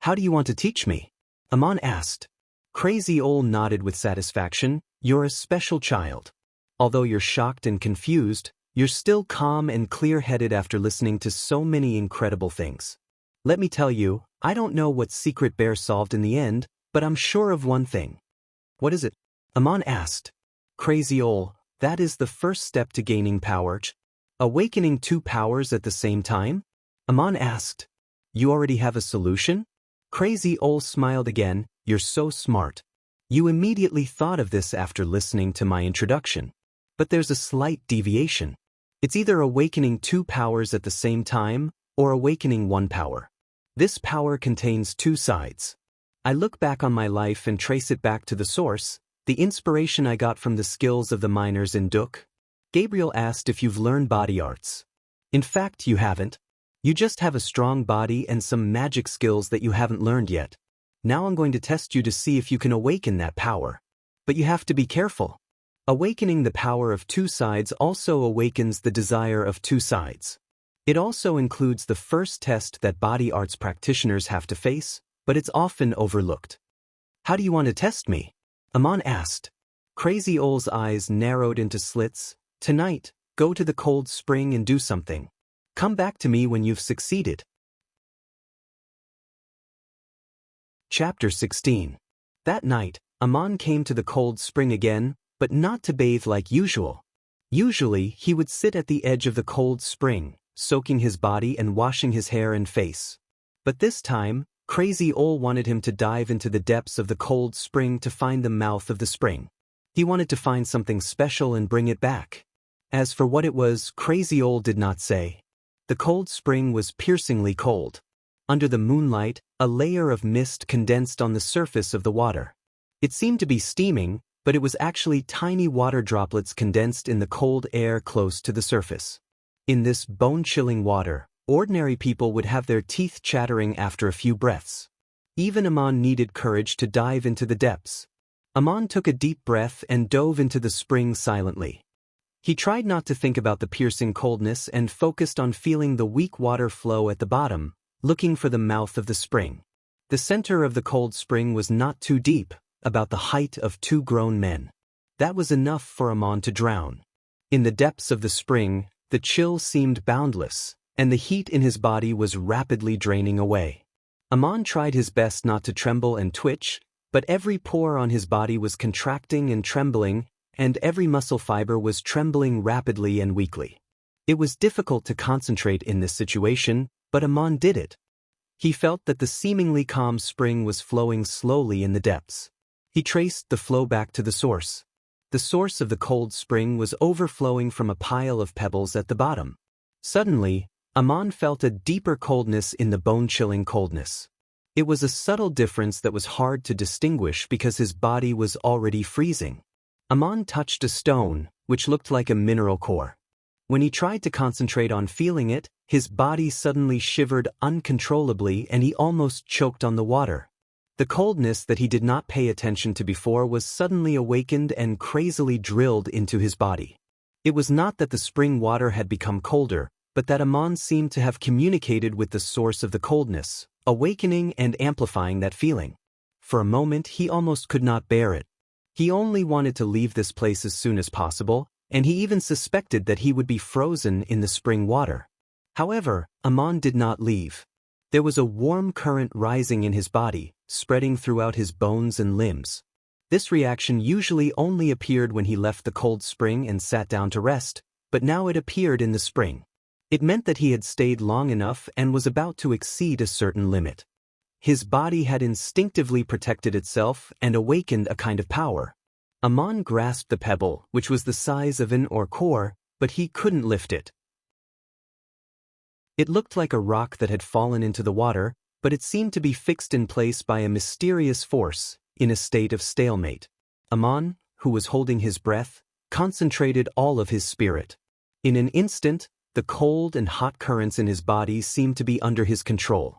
"How do you want to teach me?" Amon asked. Crazy Ol nodded with satisfaction. "You're a special child. Although you're shocked and confused, you're still calm and clear-headed after listening to so many incredible things. Let me tell you, I don't know what secret Bear solved in the end, but I'm sure of one thing." "What is it?" Amon asked. Crazy Ol, "That is the first step to gaining power." "Awakening 2 powers at the same time?" Amon asked. "You already have a solution?" Crazy Ol smiled again. "You're so smart. You immediately thought of this after listening to my introduction. But there's a slight deviation. It's either awakening 2 powers at the same time, or awakening 1 power. This power contains 2 sides. I look back on my life and trace it back to the source, the inspiration I got from the skills of the miners in Duk." Gabriel asked if you've learned body arts. "In fact, you haven't. You just have a strong body and some magic skills that you haven't learned yet. Now I'm going to test you to see if you can awaken that power. But you have to be careful. Awakening the power of 2 sides also awakens the desire of 2 sides. It also includes the first test that body arts practitioners have to face, but it's often overlooked." "How do you want to test me?" Amon asked. Crazy Ol's eyes narrowed into slits. "Tonight, go to the cold spring and do something. Come back to me when you've succeeded." Chapter 16. That night, Amon came to the cold spring again, but not to bathe like usual. Usually, he would sit at the edge of the cold spring, soaking his body and washing his hair and face. But this time, Crazy Ol wanted him to dive into the depths of the cold spring to find the mouth of the spring. He wanted to find something special and bring it back. As for what it was, Crazy Ol did not say. The cold spring was piercingly cold. Under the moonlight, a layer of mist condensed on the surface of the water. It seemed to be steaming, but it was actually tiny water droplets condensed in the cold air close to the surface. In this bone-chilling water, ordinary people would have their teeth chattering after a few breaths. Even Amon needed courage to dive into the depths. Amon took a deep breath and dove into the spring silently. He tried not to think about the piercing coldness and focused on feeling the weak water flow at the bottom, looking for the mouth of the spring. The center of the cold spring was not too deep, about the height of 2 grown men. That was enough for Amon to drown. In the depths of the spring, the chill seemed boundless, and the heat in his body was rapidly draining away. Amon tried his best not to tremble and twitch, but every pore on his body was contracting and trembling, and every muscle fiber was trembling rapidly and weakly. It was difficult to concentrate in this situation, but Amon did it. He felt that the seemingly calm spring was flowing slowly in the depths. He traced the flow back to the source. The source of the cold spring was overflowing from a pile of pebbles at the bottom. Suddenly, Amon felt a deeper coldness in the bone-chilling coldness. It was a subtle difference that was hard to distinguish because his body was already freezing. Amon touched a stone, which looked like a mineral core. When he tried to concentrate on feeling it, his body suddenly shivered uncontrollably and he almost choked on the water. The coldness that he did not pay attention to before was suddenly awakened and crazily drilled into his body. It was not that the spring water had become colder, but that Amon seemed to have communicated with the source of the coldness, awakening and amplifying that feeling. For a moment he almost could not bear it. He only wanted to leave this place as soon as possible, and he even suspected that he would be frozen in the spring water. However, Amon did not leave. There was a warm current rising in his body, spreading throughout his bones and limbs. This reaction usually only appeared when he left the cold spring and sat down to rest, but now it appeared in the spring. It meant that he had stayed long enough and was about to exceed a certain limit. His body had instinctively protected itself and awakened a kind of power. Amon grasped the pebble, which was the size of an core, but he couldn't lift it. It looked like a rock that had fallen into the water, but it seemed to be fixed in place by a mysterious force, in a state of stalemate. Amon, who was holding his breath, concentrated all of his spirit. In an instant, the cold and hot currents in his body seemed to be under his control.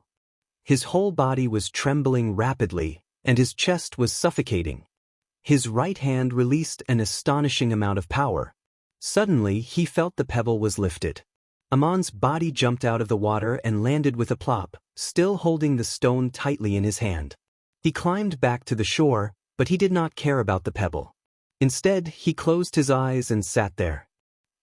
His whole body was trembling rapidly, and his chest was suffocating. His right hand released an astonishing amount of power. Suddenly, he felt the pebble was lifted. Amon's body jumped out of the water and landed with a plop, still holding the stone tightly in his hand. He climbed back to the shore, but he did not care about the pebble. Instead, he closed his eyes and sat there.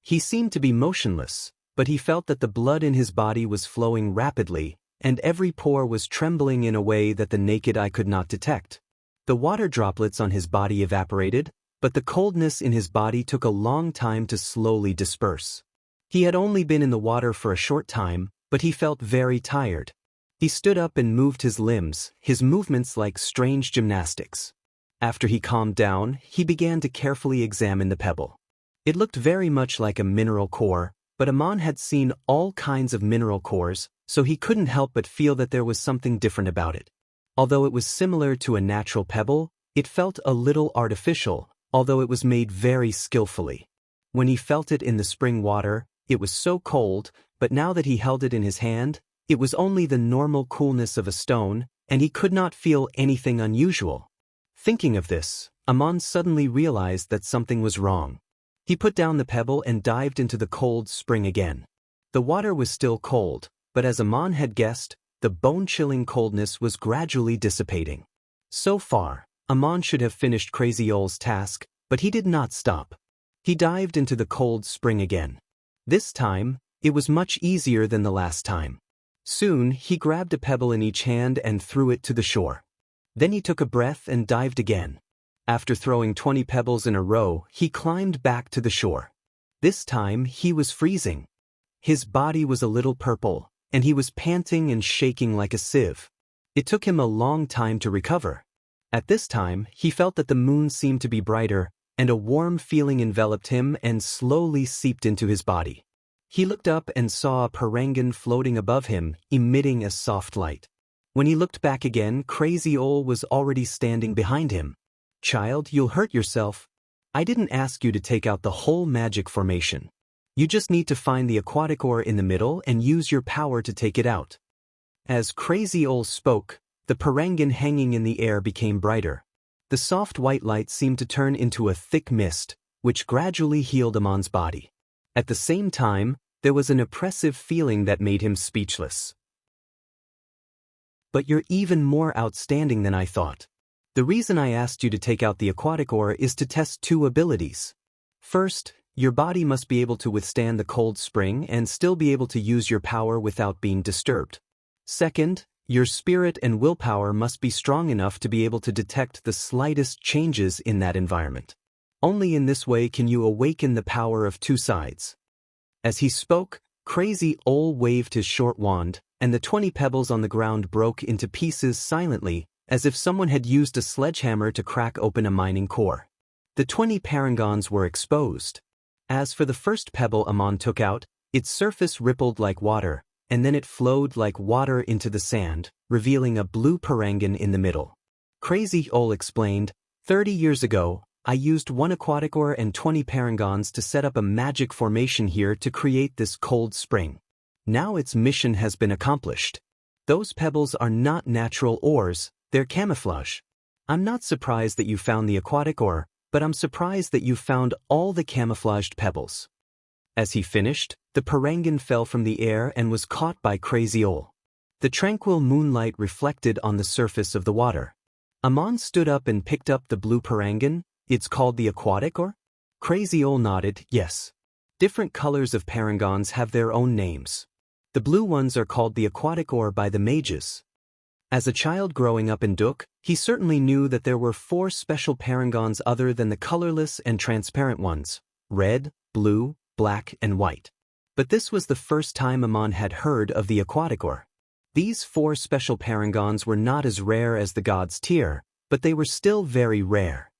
He seemed to be motionless, but he felt that the blood in his body was flowing rapidly, and every pore was trembling in a way that the naked eye could not detect. The water droplets on his body evaporated, but the coldness in his body took a long time to slowly disperse. He had only been in the water for a short time, but he felt very tired. He stood up and moved his limbs, his movements like strange gymnastics. After he calmed down, he began to carefully examine the pebble. It looked very much like a mineral core, but Amon had seen all kinds of mineral cores, so he couldn't help but feel that there was something different about it. Although it was similar to a natural pebble, it felt a little artificial, although it was made very skillfully. When he felt it in the spring water, it was so cold, but now that he held it in his hand, it was only the normal coolness of a stone, and he could not feel anything unusual. Thinking of this, Amon suddenly realized that something was wrong. He put down the pebble and dived into the cold spring again. The water was still cold, but as Amon had guessed, the bone-chilling coldness was gradually dissipating. So far, Amon should have finished Crazy Ole's task, but he did not stop. He dived into the cold spring again. This time, it was much easier than the last time. Soon, he grabbed a pebble in each hand and threw it to the shore. Then he took a breath and dived again. After throwing 20 pebbles in a row, he climbed back to the shore. This time, he was freezing. His body was a little purple, and he was panting and shaking like a sieve. It took him a long time to recover. At this time, he felt that the moon seemed to be brighter, and a warm feeling enveloped him and slowly seeped into his body. He looked up and saw a parangon floating above him, emitting a soft light. When he looked back again, Crazy Ole was already standing behind him. "Child, you'll hurt yourself. I didn't ask you to take out the whole magic formation. You just need to find the aquatic ore in the middle and use your power to take it out." As Crazy Ole spoke, the parangon hanging in the air became brighter. The soft white light seemed to turn into a thick mist, which gradually healed Amon's body. At the same time, there was an oppressive feeling that made him speechless. "But you're even more outstanding than I thought. The reason I asked you to take out the aquatic ore is to test two abilities. First, your body must be able to withstand the cold spring and still be able to use your power without being disturbed. Second, your spirit and willpower must be strong enough to be able to detect the slightest changes in that environment. Only in this way can you awaken the power of two sides. As he spoke, Crazy Ol waved his short wand, and the 20 pebbles on the ground broke into pieces silently, as if someone had used a sledgehammer to crack open a mining core. The 20 parangons were exposed. As for the first pebble Amon took out, its surface rippled like water, and then it flowed like water into the sand, revealing a blue parangon in the middle. Crazy Ol explained, 30 years ago, I used 1 aquatic ore and 20 parangons to set up a magic formation here to create this cold spring. Now its mission has been accomplished. Those pebbles are not natural ores, they're camouflage. I'm not surprised that you found the aquatic ore, but I'm surprised that you found all the camouflaged pebbles. As he finished, the parangon fell from the air and was caught by Crazy Ol. The tranquil moonlight reflected on the surface of the water. Amon stood up and picked up the blue parangon. It's called the aquatic ore? Crazy Ol nodded, yes. Different colors of parangons have their own names. The blue ones are called the aquatic ore by the mages. As a child growing up in Duk, he certainly knew that there were 4 special parangons other than the colorless and transparent ones, red, blue, black, and white. But this was the first time Amon had heard of the aquatic ore. These 4 special parangons were not as rare as the god's tier, but they were still very rare.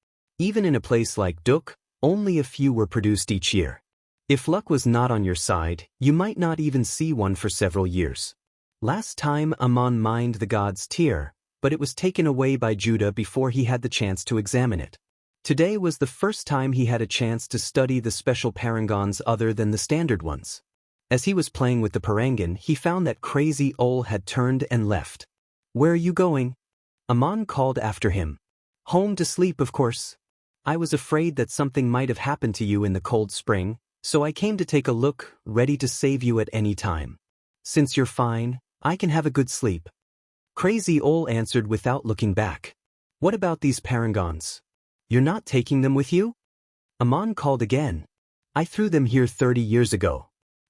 Even in a place like Duk, only a few were produced each year. If luck was not on your side, you might not even see one for several years. Last time Amon mined the god's tier, but it was taken away by Judah before he had the chance to examine it. Today was the first time he had a chance to study the special parangons other than the standard ones. As he was playing with the parangon, he found that Crazy Ol had turned and left. Where are you going? Amon called after him. Home to sleep, of course. I was afraid that something might have happened to you in the cold spring, so I came to take a look, ready to save you at any time. Since you're fine, I can have a good sleep. Crazy Ol answered without looking back. What about these parangons? You're not taking them with you? Amon called again. I threw them here 30 years ago.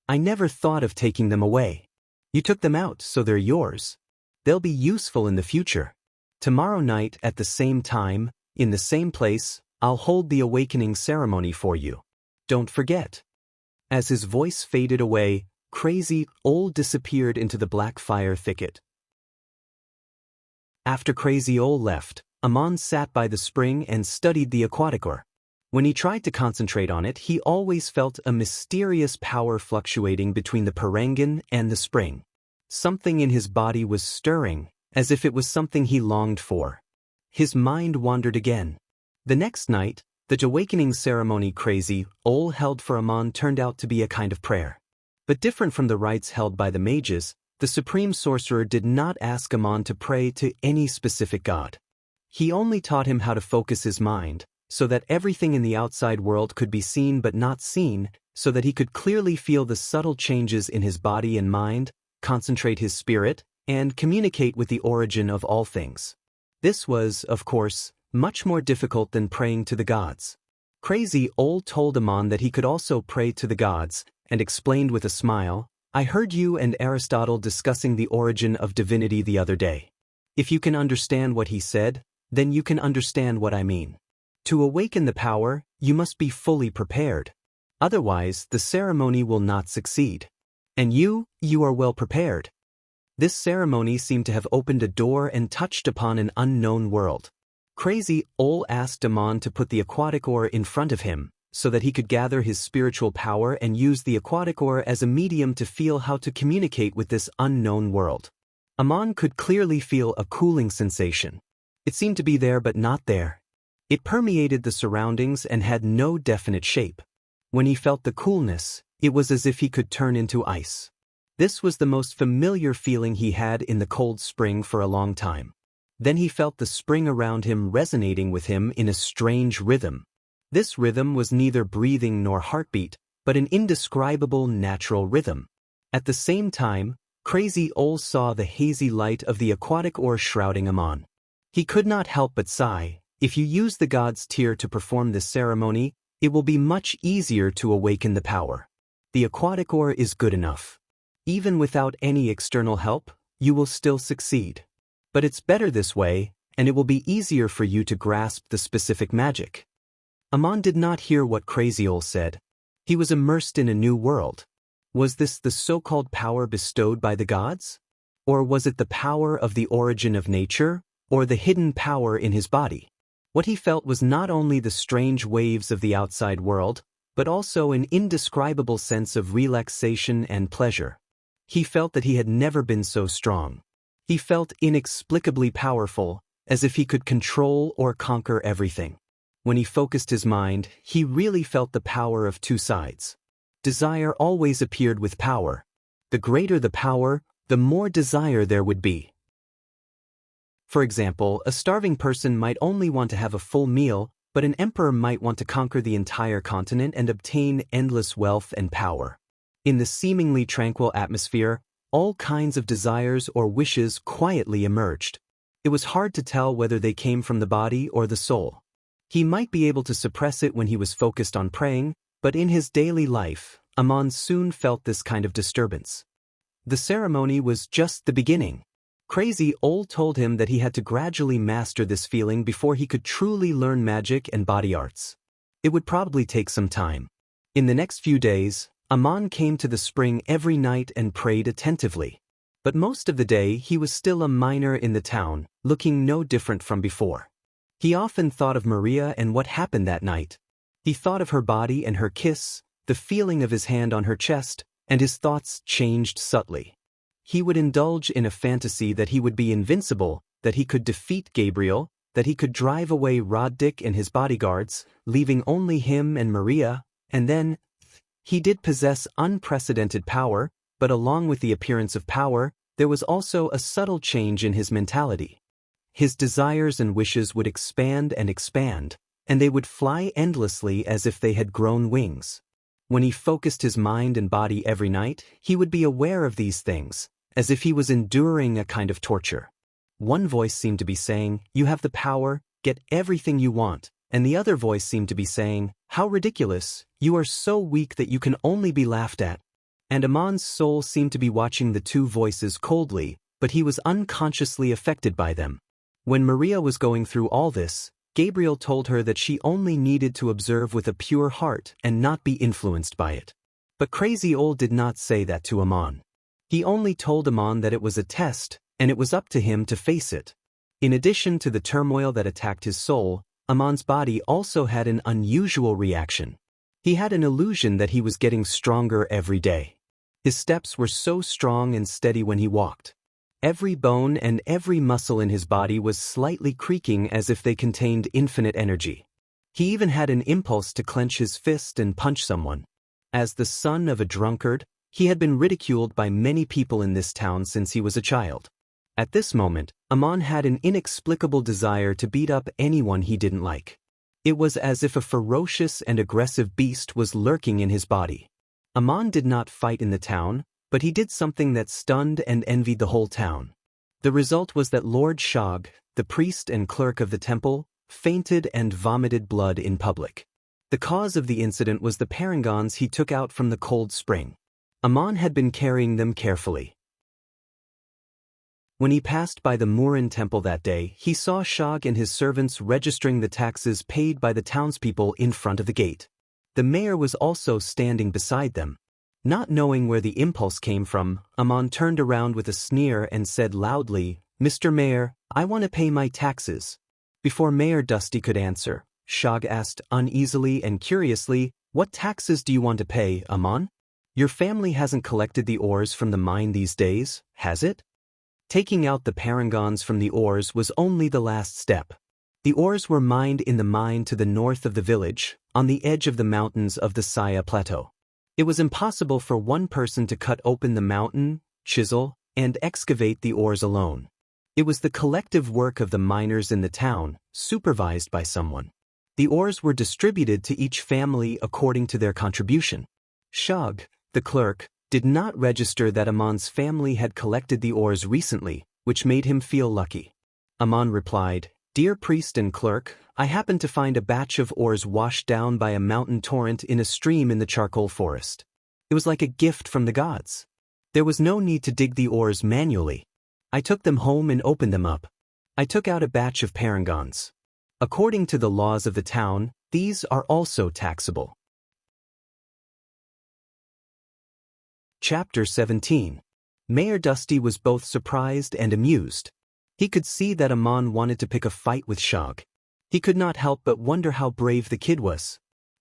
I never thought of taking them away. You took them out, so they're yours. They'll be useful in the future. Tomorrow night at the same time, in the same place, I'll hold the awakening ceremony for you. Don't forget. As his voice faded away, Crazy Ol disappeared into the black fire thicket. After Crazy Ol left, Amon sat by the spring and studied the aquatic ore. When he tried to concentrate on it, he always felt a mysterious power fluctuating between the parangon and the spring. Something in his body was stirring, as if it was something he longed for. His mind wandered again. The next night, the awakening ceremony Crazy Ol held for Amon turned out to be a kind of prayer. But different from the rites held by the mages, the supreme sorcerer did not ask Amon to pray to any specific god. He only taught him how to focus his mind, so that everything in the outside world could be seen but not seen, so that he could clearly feel the subtle changes in his body and mind, concentrate his spirit, and communicate with the origin of all things. This was, of course, much more difficult than praying to the gods. Crazy Ol told Amon that he could also pray to the gods, and explained with a smile, I heard you and Aristotle discussing the origin of divinity the other day. If you can understand what he said, then you can understand what I mean. To awaken the power, you must be fully prepared. Otherwise, the ceremony will not succeed. And you are well prepared. This ceremony seemed to have opened a door and touched upon an unknown world. Crazy Ol asked Amon to put the aquatic ore in front of him, so that he could gather his spiritual power and use the aquatic ore as a medium to feel how to communicate with this unknown world. Amon could clearly feel a cooling sensation. It seemed to be there but not there. It permeated the surroundings and had no definite shape. When he felt the coolness, it was as if he could turn into ice. This was the most familiar feeling he had in the cold spring for a long time. Then he felt the spring around him resonating with him in a strange rhythm. This rhythm was neither breathing nor heartbeat, but an indescribable natural rhythm. At the same time, Crazy Ol saw the hazy light of the aquatic ore shrouding Amon. He could not help but sigh. If you use the god's tear to perform this ceremony, it will be much easier to awaken the power. The aquatic ore is good enough. Even without any external help, you will still succeed. But it's better this way, and it will be easier for you to grasp the specific magic. Amon did not hear what Crazy Owl said. He was immersed in a new world. Was this the so-called power bestowed by the gods? Or was it the power of the origin of nature, or the hidden power in his body? What he felt was not only the strange waves of the outside world, but also an indescribable sense of relaxation and pleasure. He felt that he had never been so strong. He felt inexplicably powerful, as if he could control or conquer everything. When he focused his mind, he really felt the power of two sides. Desire always appeared with power. The greater the power, the more desire there would be. For example, a starving person might only want to have a full meal, but an emperor might want to conquer the entire continent and obtain endless wealth and power. In the seemingly tranquil atmosphere, all kinds of desires or wishes quietly emerged. It was hard to tell whether they came from the body or the soul. He might be able to suppress it when he was focused on praying, but in his daily life, Amon soon felt this kind of disturbance. The ceremony was just the beginning. Crazy Owl told him that he had to gradually master this feeling before he could truly learn magic and body arts. It would probably take some time. In the next few days, Amon came to the spring every night and prayed attentively. But most of the day he was still a miner in the town, looking no different from before. He often thought of Maria and what happened that night. He thought of her body and her kiss, the feeling of his hand on her chest, and his thoughts changed subtly. He would indulge in a fantasy that he would be invincible, that he could defeat Gabriel, that he could drive away Roddick and his bodyguards, leaving only him and Maria, and then, he did possess unprecedented power, but along with the appearance of power, there was also a subtle change in his mentality. His desires and wishes would expand, and they would fly endlessly as if they had grown wings. When he focused his mind and body every night, he would be aware of these things, as if he was enduring a kind of torture. One voice seemed to be saying, "You have the power, get everything you want," and the other voice seemed to be saying, "How ridiculous, you are so weak that you can only be laughed at." And Amon's soul seemed to be watching the two voices coldly, but he was unconsciously affected by them. When Maria was going through all this, Gabriel told her that she only needed to observe with a pure heart and not be influenced by it. But Crazy Owl did not say that to Amon. He only told Amon that it was a test, and it was up to him to face it. In addition to the turmoil that attacked his soul, Amon's body also had an unusual reaction. He had an illusion that he was getting stronger every day. His steps were so strong and steady when he walked. Every bone and every muscle in his body was slightly creaking as if they contained infinite energy. He even had an impulse to clench his fist and punch someone. As the son of a drunkard, he had been ridiculed by many people in this town since he was a child. At this moment, Amon had an inexplicable desire to beat up anyone he didn't like. It was as if a ferocious and aggressive beast was lurking in his body. Amon did not fight in the town, but he did something that stunned and envied the whole town. The result was that Lord Shog, the priest and clerk of the temple, fainted and vomited blood in public. The cause of the incident was the parangons he took out from the cold spring. Amon had been carrying them carefully. When he passed by the Murin temple that day, he saw Shog and his servants registering the taxes paid by the townspeople in front of the gate. The mayor was also standing beside them. Not knowing where the impulse came from, Amon turned around with a sneer and said loudly, "Mr. Mayor, I want to pay my taxes." Before Mayor Dusty could answer, Shog asked uneasily and curiously, "What taxes do you want to pay, Amon? Your family hasn't collected the ores from the mine these days, has it?" Taking out the parangons from the ores was only the last step. The ores were mined in the mine to the north of the village, on the edge of the mountains of the Saya Plateau. It was impossible for one person to cut open the mountain, chisel, and excavate the ores alone. It was the collective work of the miners in the town, supervised by someone. The ores were distributed to each family according to their contribution. Shog, the clerk, did not register that Amon's family had collected the ores recently, which made him feel lucky. Aman replied, "Dear priest and clerk, I happened to find a batch of ores washed down by a mountain torrent in a stream in the charcoal forest. It was like a gift from the gods. There was no need to dig the ores manually. I took them home and opened them up. I took out a batch of parangons. According to the laws of the town, these are also taxable." Chapter 17. Mayor Dusty was both surprised and amused. He could see that Aman wanted to pick a fight with Shag. He could not help but wonder how brave the kid was.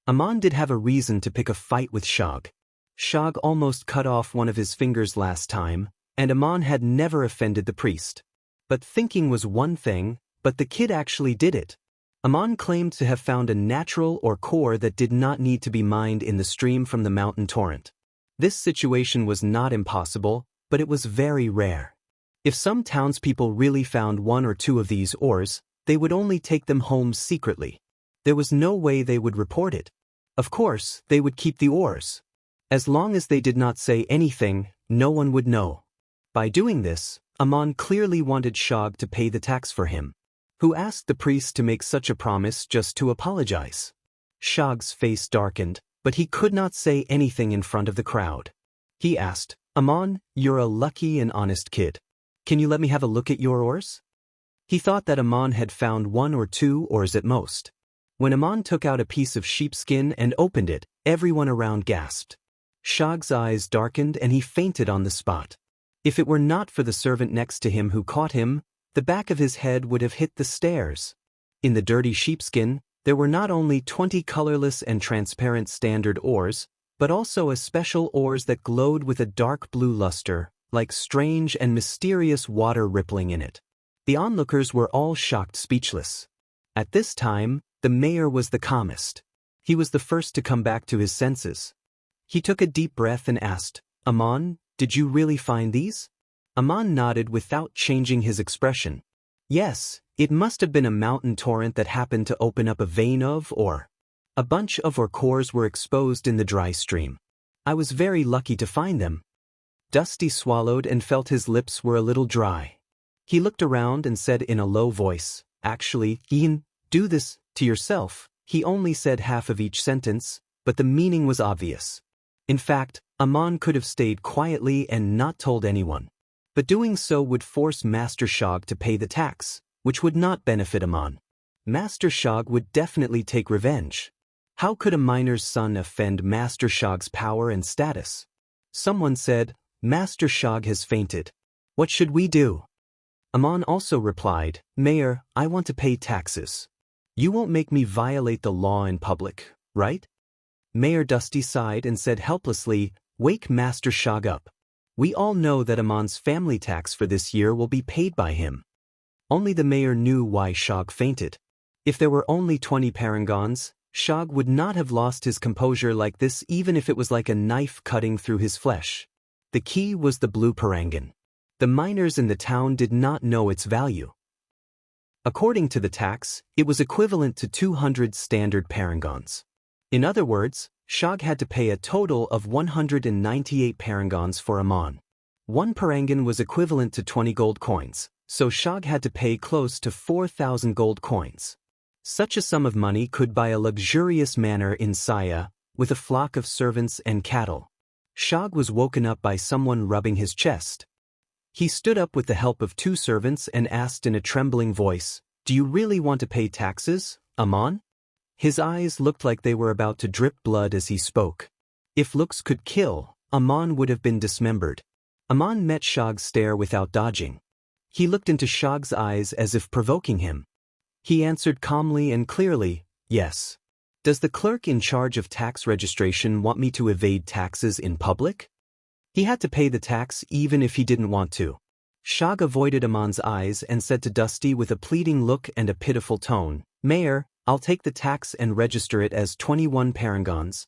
Aman did have a reason to pick a fight with Shag. Shag almost cut off one of his fingers last time, and Aman had never offended the priest. But thinking was one thing, but the kid actually did it. Aman claimed to have found a natural ore that did not need to be mined in the stream from the mountain torrent. This situation was not impossible, but it was very rare. If some townspeople really found one or two of these ores, they would only take them home secretly. There was no way they would report it. Of course, they would keep the ores. As long as they did not say anything, no one would know. By doing this, Aman clearly wanted Shag to pay the tax for him. Who asked the priest to make such a promise just to apologize? Shag's face darkened, but he could not say anything in front of the crowd. He asked, "Aman, you're a lucky and honest kid. Can you let me have a look at your ores?" He thought that Aman had found one or two ores at most. When Aman took out a piece of sheepskin and opened it, everyone around gasped. Shag's eyes darkened and he fainted on the spot. If it were not for the servant next to him who caught him, the back of his head would have hit the stairs. In the dirty sheepskin, there were not only 20 colorless and transparent standard ores, but also a special ores that glowed with a dark blue luster, like strange and mysterious water rippling in it. The onlookers were all shocked speechless. At this time, the mayor was the calmest. He was the first to come back to his senses. He took a deep breath and asked, "Aman, did you really find these?" Aman nodded without changing his expression. "Yes, it must have been a mountain torrent that happened to open up a vein of ore. A bunch of ore cores were exposed in the dry stream. I was very lucky to find them." Dusty swallowed and felt his lips were a little dry. He looked around and said in a low voice, "Actually, Ian, do this to yourself." He only said half of each sentence, but the meaning was obvious. In fact, Aman could have stayed quietly and not told anyone. But doing so would force Master Shag to pay the tax, which would not benefit Aman. Master Shag would definitely take revenge. How could a miner's son offend Master Shag's power and status? Someone said, "Master Shag has fainted. What should we do?" Aman also replied, "Mayor, I want to pay taxes. You won't make me violate the law in public, right?" Mayor Dusty sighed and said helplessly, "Wake Master Shag up. We all know that Aman's family tax for this year will be paid by him." Only the mayor knew why Shag fainted. If there were only 20 parangons, Shag would not have lost his composure like this even if it was like a knife cutting through his flesh. The key was the blue parangon. The miners in the town did not know its value. According to the tax, it was equivalent to 200 standard parangons. In other words, Shag had to pay a total of 198 parangons for Aman. One parangon was equivalent to 20 gold coins, so Shag had to pay close to 4,000 gold coins. Such a sum of money could buy a luxurious manor in Saya, with a flock of servants and cattle. Shag was woken up by someone rubbing his chest. He stood up with the help of 2 servants and asked in a trembling voice, "Do you really want to pay taxes, Aman?" His eyes looked like they were about to drip blood as he spoke. If looks could kill, Aman would have been dismembered. Aman met Shag's stare without dodging. He looked into Shag's eyes as if provoking him. He answered calmly and clearly, "Yes." "Does the clerk in charge of tax registration want me to evade taxes in public?" He had to pay the tax even if he didn't want to. Shag avoided Aman's eyes and said to Dusty with a pleading look and a pitiful tone, "Mayor, I'll take the tax and register it as 21 parangons."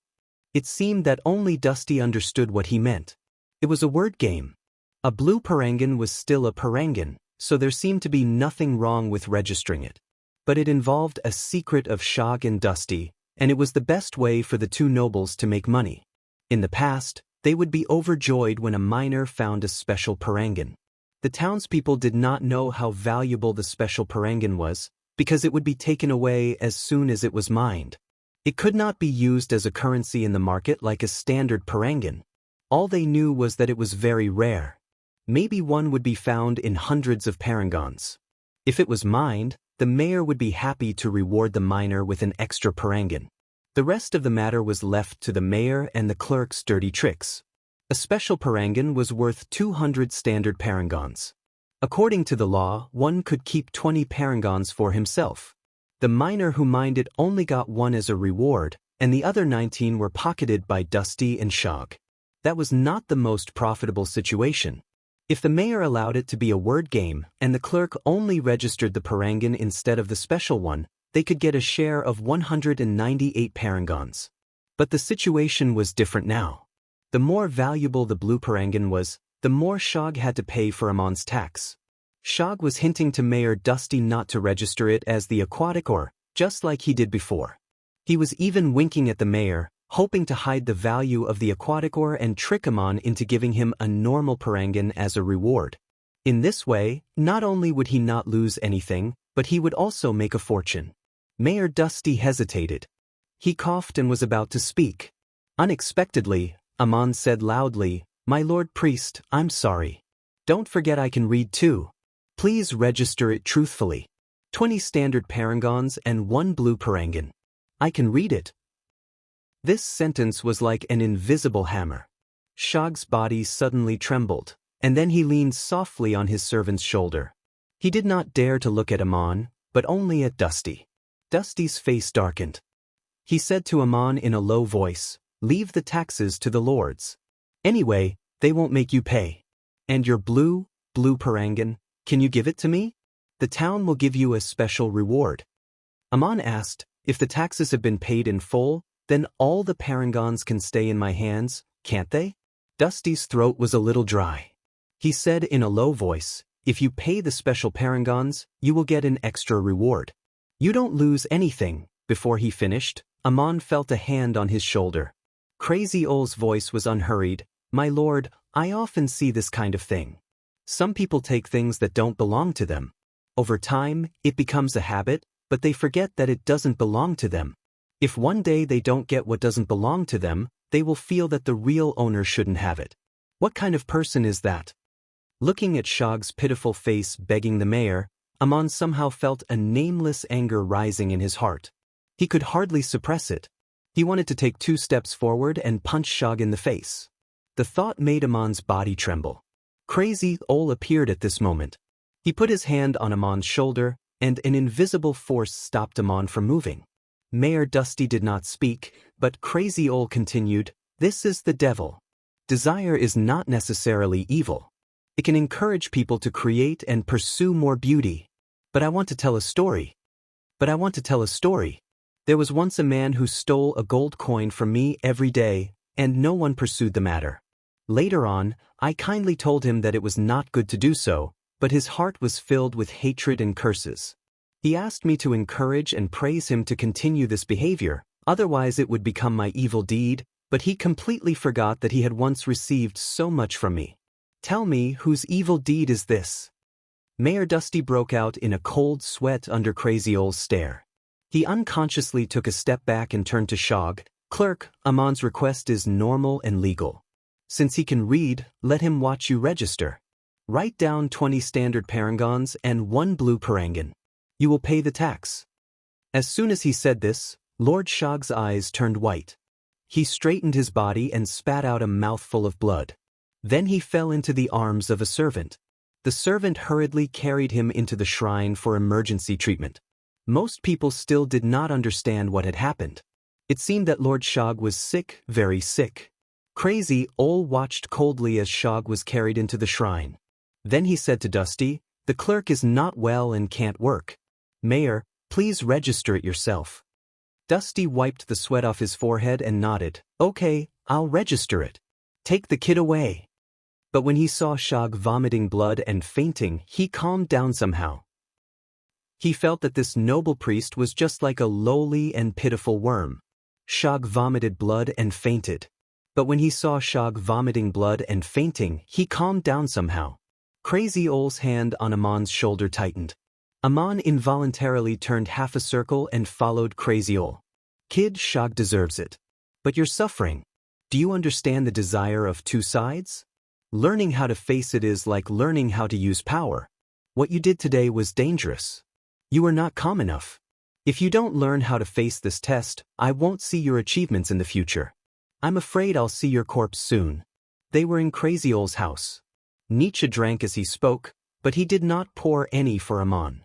It seemed that only Dusty understood what he meant. It was a word game. A blue parangon was still a parangon, so there seemed to be nothing wrong with registering it. But it involved a secret of Shag and Dusty, and it was the best way for the 2 nobles to make money. In the past, they would be overjoyed when a miner found a special parangon. The townspeople did not know how valuable the special parangan was, because it would be taken away as soon as it was mined. It could not be used as a currency in the market like a standard parangan. All they knew was that it was very rare. Maybe one would be found in hundreds of parangons. If it was mined, the mayor would be happy to reward the miner with an extra parangan. The rest of the matter was left to the mayor and the clerk's dirty tricks. A special parangan was worth 200 standard parangons. According to the law, one could keep 20 parangons for himself. The miner who mined it only got one as a reward, and the other 19 were pocketed by Dusty and Shog. That was not the most profitable situation. If the mayor allowed it to be a word game, and the clerk only registered the parangan instead of the special one, they could get a share of 198 parangons. But the situation was different now. The more valuable the blue parangan was, the more Shog had to pay for Amon's tax. Shog was hinting to Mayor Dusty not to register it as the aquatic ore, just like he did before. He was even winking at the mayor, hoping to hide the value of the aquatic ore and trick Amon into giving him a normal parangan as a reward. In this way, not only would he not lose anything, but he would also make a fortune. Mayor Dusty hesitated. He coughed and was about to speak. Unexpectedly, Amon said loudly, "My lord priest, I'm sorry. Don't forget I can read too. Please register it truthfully. 20 standard parangons and 1 blue parangan. I can read it." This sentence was like an invisible hammer. Shog's body suddenly trembled, and then he leaned softly on his servant's shoulder. He did not dare to look at Amon, but only at Dusty. Dusty's face darkened. He said to Amon in a low voice, "Leave the taxes to the lords. Anyway, they won't make you pay. And your blue parangan, can you give it to me? The town will give you a special reward." Amon asked, "If the taxes have been paid in full, then all the parangons can stay in my hands, can't they?" Dusty's throat was a little dry. He said in a low voice, "If you pay the special parangons, you will get an extra reward. You don't lose anything." Before he finished, Amon felt a hand on his shoulder. Crazy Ole's voice was unhurried. "My lord, I often see this kind of thing. Some people take things that don't belong to them. Over time, it becomes a habit, but they forget that it doesn't belong to them. If one day they don't get what doesn't belong to them, they will feel that the real owner shouldn't have it. What kind of person is that?" Looking at Shog's pitiful face begging the mayor, Amon somehow felt a nameless anger rising in his heart. He could hardly suppress it. He wanted to take 2 steps forward and punch Shog in the face. The thought made Amon's body tremble. Crazy Ole appeared at this moment. He put his hand on Amon's shoulder, and an invisible force stopped Amon from moving. Mayor Dusty did not speak, but Crazy Ole continued, "This is the devil. Desire is not necessarily evil. It can encourage people to create and pursue more beauty. But I want to tell a story. There was once a man who stole a gold coin from me every day, and no one pursued the matter. Later on, I kindly told him that it was not good to do so, but his heart was filled with hatred and curses. He asked me to encourage and praise him to continue this behavior, otherwise it would become my evil deed, but he completely forgot that he had once received so much from me. Tell me, whose evil deed is this?" Mayor Dusty broke out in a cold sweat under Crazy Ole's stare. He unconsciously took a step back and turned to Shog. "Clerk, Amon's request is normal and legal. Since he can read, let him watch you register. Write down 20 standard parangons and 1 blue parangan. You will pay the tax." As soon as he said this, Lord Shog's eyes turned white. He straightened his body and spat out a mouthful of blood. Then he fell into the arms of a servant. The servant hurriedly carried him into the shrine for emergency treatment. Most people still did not understand what had happened. It seemed that Lord Shog was sick, very sick. Crazy Ole watched coldly as Shog was carried into the shrine. Then he said to Dusty, "The clerk is not well and can't work. Mayor, please register it yourself." Dusty wiped the sweat off his forehead and nodded. "Okay, I'll register it. Take the kid away." But when he saw Shog vomiting blood and fainting, he calmed down somehow. He felt that this noble priest was just like a lowly and pitiful worm. Shog vomited blood and fainted. But when he saw Shog vomiting blood and fainting, he calmed down somehow. Crazy Ole's hand on Amon's shoulder tightened. Amon involuntarily turned half a circle and followed Crazy Ole. Kid, Shog deserves it. But you're suffering. Do you understand the desire of two sides? Learning how to face it is like learning how to use power. What you did today was dangerous. You are not calm enough. If you don't learn how to face this test, I won't see your achievements in the future. I'm afraid I'll see your corpse soon. They were in Crazy Ole's house. Nietzsche drank as he spoke, but he did not pour any for Amon.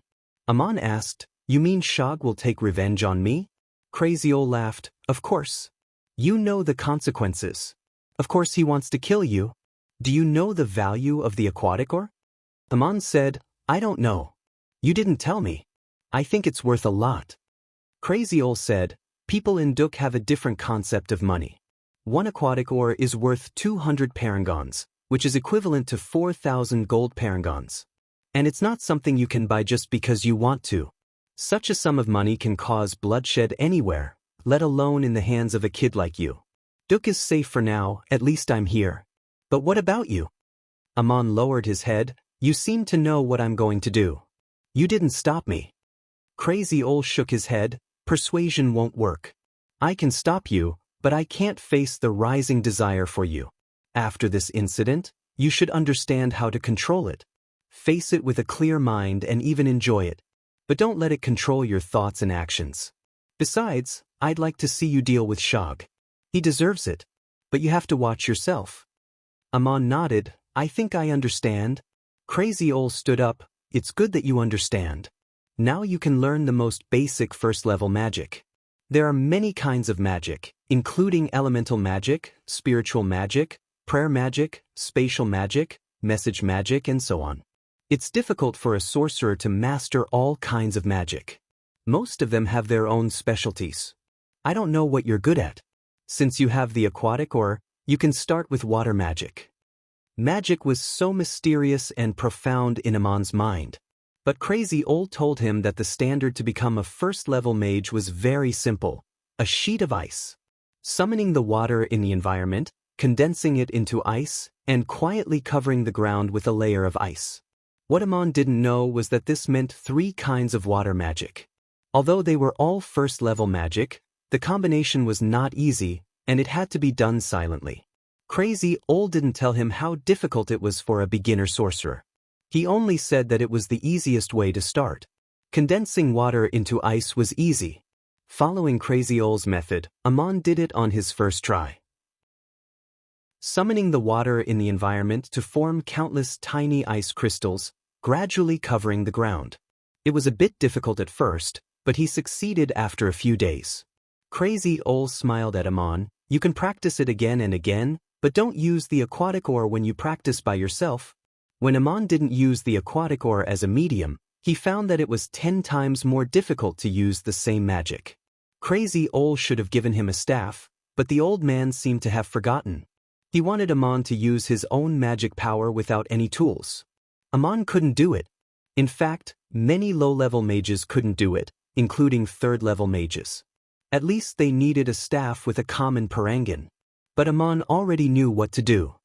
Amon asked, "You mean Shog will take revenge on me?" Crazy Ole laughed, "Of course. You know the consequences. Of course he wants to kill you. Do you know the value of the aquatic ore?" Amon said, "I don't know. You didn't tell me. I think it's worth a lot." Crazy Ole said, "People in Duk have a different concept of money. One aquatic ore is worth 200 parangons, which is equivalent to 4,000 gold parangons. And it's not something you can buy just because you want to. Such a sum of money can cause bloodshed anywhere, let alone in the hands of a kid like you. Duk is safe for now, at least I'm here. But what about you?" Amon lowered his head. "You seem to know what I'm going to do. You didn't stop me." Crazy Ole shook his head. "Persuasion won't work. I can stop you, but I can't face the rising desire for you. After this incident, you should understand how to control it. Face it with a clear mind and even enjoy it. But don't let it control your thoughts and actions. Besides, I'd like to see you deal with Shog. He deserves it. But you have to watch yourself." Amon nodded. "I think I understand." Crazy Ole stood up. "It's good that you understand. Now you can learn the most basic first-level magic. There are many kinds of magic, including elemental magic, spiritual magic, prayer magic, spatial magic, message magic, and so on. It's difficult for a sorcerer to master all kinds of magic. Most of them have their own specialties. I don't know what you're good at. Since you have the aquatic ore, you can start with water magic." Magic was so mysterious and profound in Amon's mind. But Crazy Ole told him that the standard to become a first-level mage was very simple: a sheet of ice. Summoning the water in the environment, condensing it into ice, and quietly covering the ground with a layer of ice. What Amon didn't know was that this meant 3 kinds of water magic. Although they were all first-level magic, the combination was not easy, and it had to be done silently. Crazy Ole didn't tell him how difficult it was for a beginner sorcerer. He only said that it was the easiest way to start. Condensing water into ice was easy. Following Crazy Ole's method, Amon did it on his first try. Summoning the water in the environment to form countless tiny ice crystals, gradually covering the ground. It was a bit difficult at first, but he succeeded after a few days. Crazy Ole smiled at Amon. "You can practice it again and again, but don't use the aquatic ore when you practice by yourself." When Amon didn't use the aquatic ore as a medium, he found that it was 10 times more difficult to use the same magic. Crazy Ole should have given him a staff, but the old man seemed to have forgotten. He wanted Amon to use his own magic power without any tools. Amon couldn't do it. In fact, many low-level mages couldn't do it, including third-level mages. At least they needed a staff with a common parangan. But Amon already knew what to do.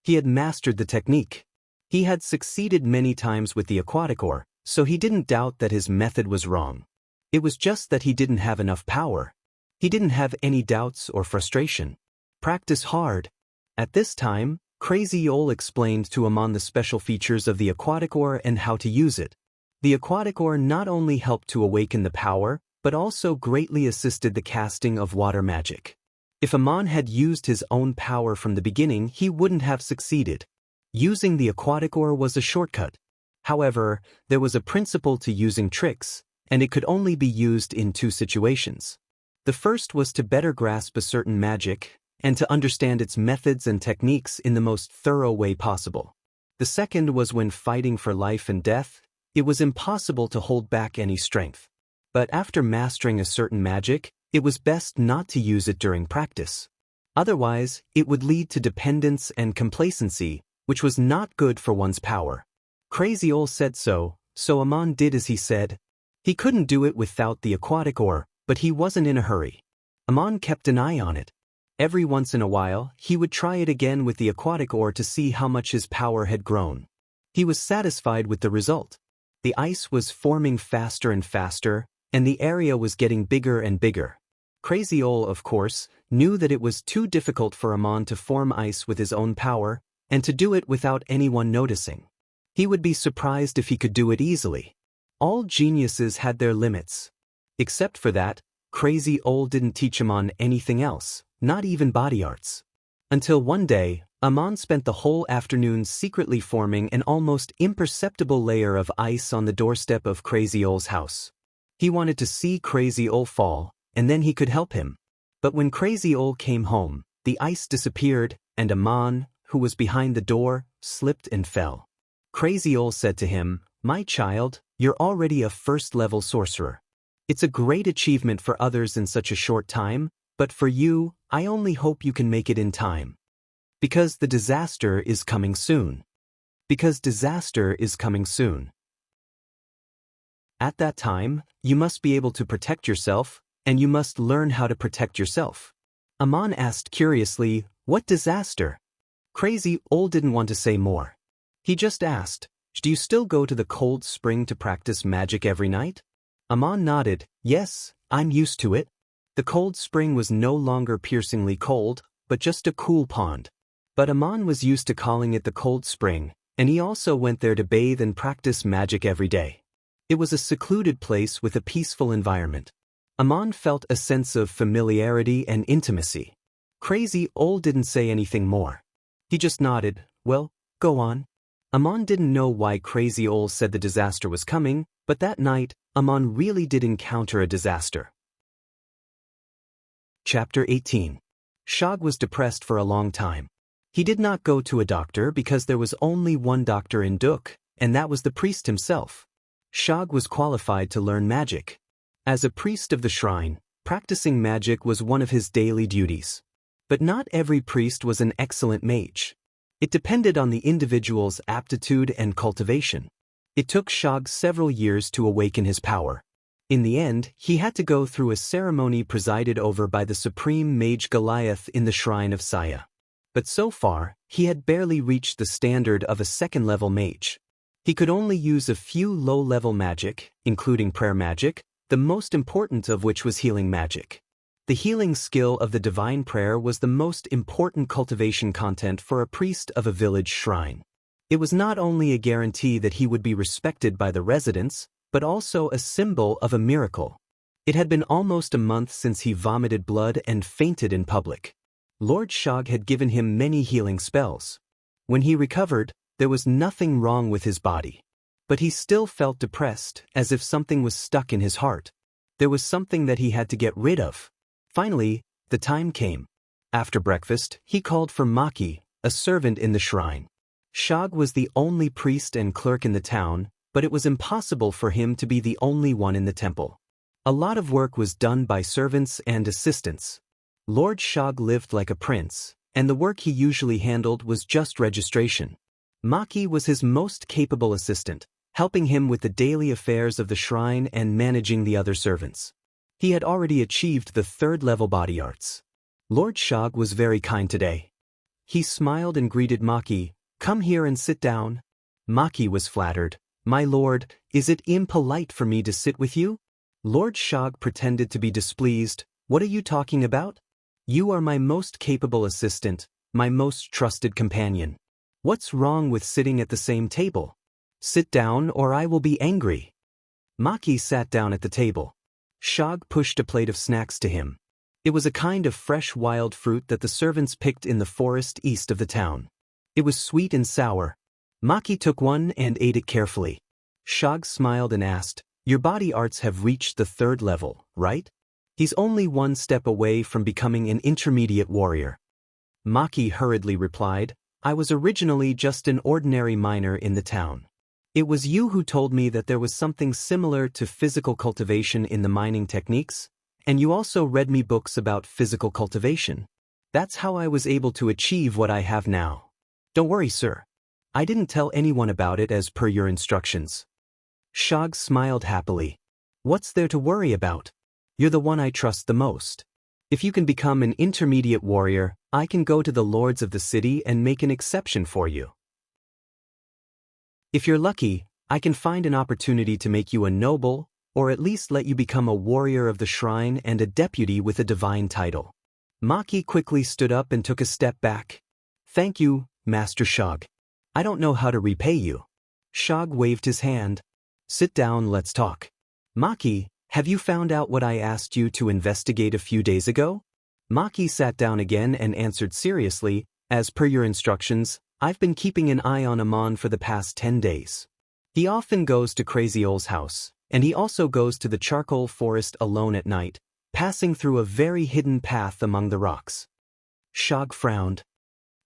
He had mastered the technique. He had succeeded many times with the aquatic ore, so he didn't doubt that his method was wrong. It was just that he didn't have enough power. He didn't have any doubts or frustration. Practice hard. At this time, Crazy Ole explained to Amon the special features of the aquatic ore and how to use it. The aquatic ore not only helped to awaken the power, but also greatly assisted the casting of water magic. If Amon had used his own power from the beginning, he wouldn't have succeeded. Using the aquatic ore was a shortcut. However, there was a principle to using tricks, and it could only be used in 2 situations. The first was to better grasp a certain magic, and to understand its methods and techniques in the most thorough way possible. The second was when fighting for life and death, it was impossible to hold back any strength. But after mastering a certain magic, it was best not to use it during practice. Otherwise, it would lead to dependence and complacency, which was not good for one's power. Crazy Ole said so, so Amon did as he said. He couldn't do it without the aquatic ore, but he wasn't in a hurry. Amon kept an eye on it. Every once in a while, he would try it again with the aquatic ore to see how much his power had grown. He was satisfied with the result. The ice was forming faster and faster, and the area was getting bigger and bigger. Crazy Ol, of course, knew that it was too difficult for Amon to form ice with his own power, and to do it without anyone noticing. He would be surprised if he could do it easily. All geniuses had their limits. Except for that, Crazy Ol didn't teach Amon anything else, not even body arts. Until one day, Amon spent the whole afternoon secretly forming an almost imperceptible layer of ice on the doorstep of Crazy Ol's house. He wanted to see Crazy Ol fall, and then he could help him. But when Crazy Ol came home, the ice disappeared, and Amon, who was behind the door, slipped and fell. Crazy Ol said to him, "My child, you're already a first-level sorcerer. It's a great achievement for others in such a short time, but for you, I only hope you can make it in time. Because the disaster is coming soon. Because disaster is coming soon. At that time, you must be able to protect yourself, and you must learn how to protect yourself." Amon asked curiously, "What disaster?" Crazy Ol didn't want to say more. He just asked, "Do you still go to the cold spring to practice magic every night?" Amon nodded, "Yes, I'm used to it." The cold spring was no longer piercingly cold, but just a cool pond. But Amon was used to calling it the cold spring, and he also went there to bathe and practice magic every day. It was a secluded place with a peaceful environment. Amon felt a sense of familiarity and intimacy. Crazy Ol didn't say anything more. He just nodded, "Well, go on." Amon didn't know why Crazy Ol said the disaster was coming, but that night, Amon really did encounter a disaster. Chapter 18. Shag was depressed for a long time. He did not go to a doctor because there was only one doctor in Duk, and that was the priest himself. Shag was qualified to learn magic. As a priest of the shrine, practicing magic was one of his daily duties. But not every priest was an excellent mage. It depended on the individual's aptitude and cultivation. It took Shag several years to awaken his power. In the end, he had to go through a ceremony presided over by the supreme mage Goliath in the shrine of Saya. But so far, he had barely reached the standard of a second-level mage. He could only use a few low-level magic, including prayer magic, the most important of which was healing magic. The healing skill of the divine prayer was the most important cultivation content for a priest of a village shrine. It was not only a guarantee that he would be respected by the residents, but also a symbol of a miracle. It had been almost a month since he vomited blood and fainted in public. Lord Shag had given him many healing spells. When he recovered, there was nothing wrong with his body. But he still felt depressed, as if something was stuck in his heart. There was something that he had to get rid of. Finally, the time came. After breakfast, he called for Maki, a servant in the shrine. Shag was the only priest and clerk in the town, but it was impossible for him to be the only one in the temple. A lot of work was done by servants and assistants. Lord Shag lived like a prince, and the work he usually handled was just registration. Maki was his most capable assistant, helping him with the daily affairs of the shrine and managing the other servants. He had already achieved the third-level body arts. Lord Shag was very kind today. He smiled and greeted Maki, "Come here and sit down." Maki was flattered. "My lord, is it impolite for me to sit with you?" Lord Shag pretended to be displeased. "What are you talking about? You are my most capable assistant, my most trusted companion. What's wrong with sitting at the same table? Sit down or I will be angry." Maki sat down at the table. Shag pushed a plate of snacks to him. It was a kind of fresh wild fruit that the servants picked in the forest east of the town. It was sweet and sour. Maki took one and ate it carefully. Shag smiled and asked, "Your body arts have reached the third level, right? He's only one step away from becoming an intermediate warrior." Maki hurriedly replied, "I was originally just an ordinary miner in the town. It was you who told me that there was something similar to physical cultivation in the mining techniques, and you also read me books about physical cultivation. That's how I was able to achieve what I have now. Don't worry, sir. I didn't tell anyone about it as per your instructions." Shag smiled happily. "What's there to worry about? You're the one I trust the most. If you can become an intermediate warrior, I can go to the lords of the city and make an exception for you." If you're lucky, I can find an opportunity to make you a noble, or at least let you become a warrior of the shrine and a deputy with a divine title. Maki quickly stood up and took a step back. Thank you, Master Shog. I don't know how to repay you. Shog waved his hand. Sit down, let's talk. Maki, have you found out what I asked you to investigate a few days ago? Maki sat down again and answered seriously, as per your instructions, I've been keeping an eye on Amon for the past 10 days. He often goes to Crazy Ole's house, and he also goes to the charcoal forest alone at night, passing through a very hidden path among the rocks. Shog frowned.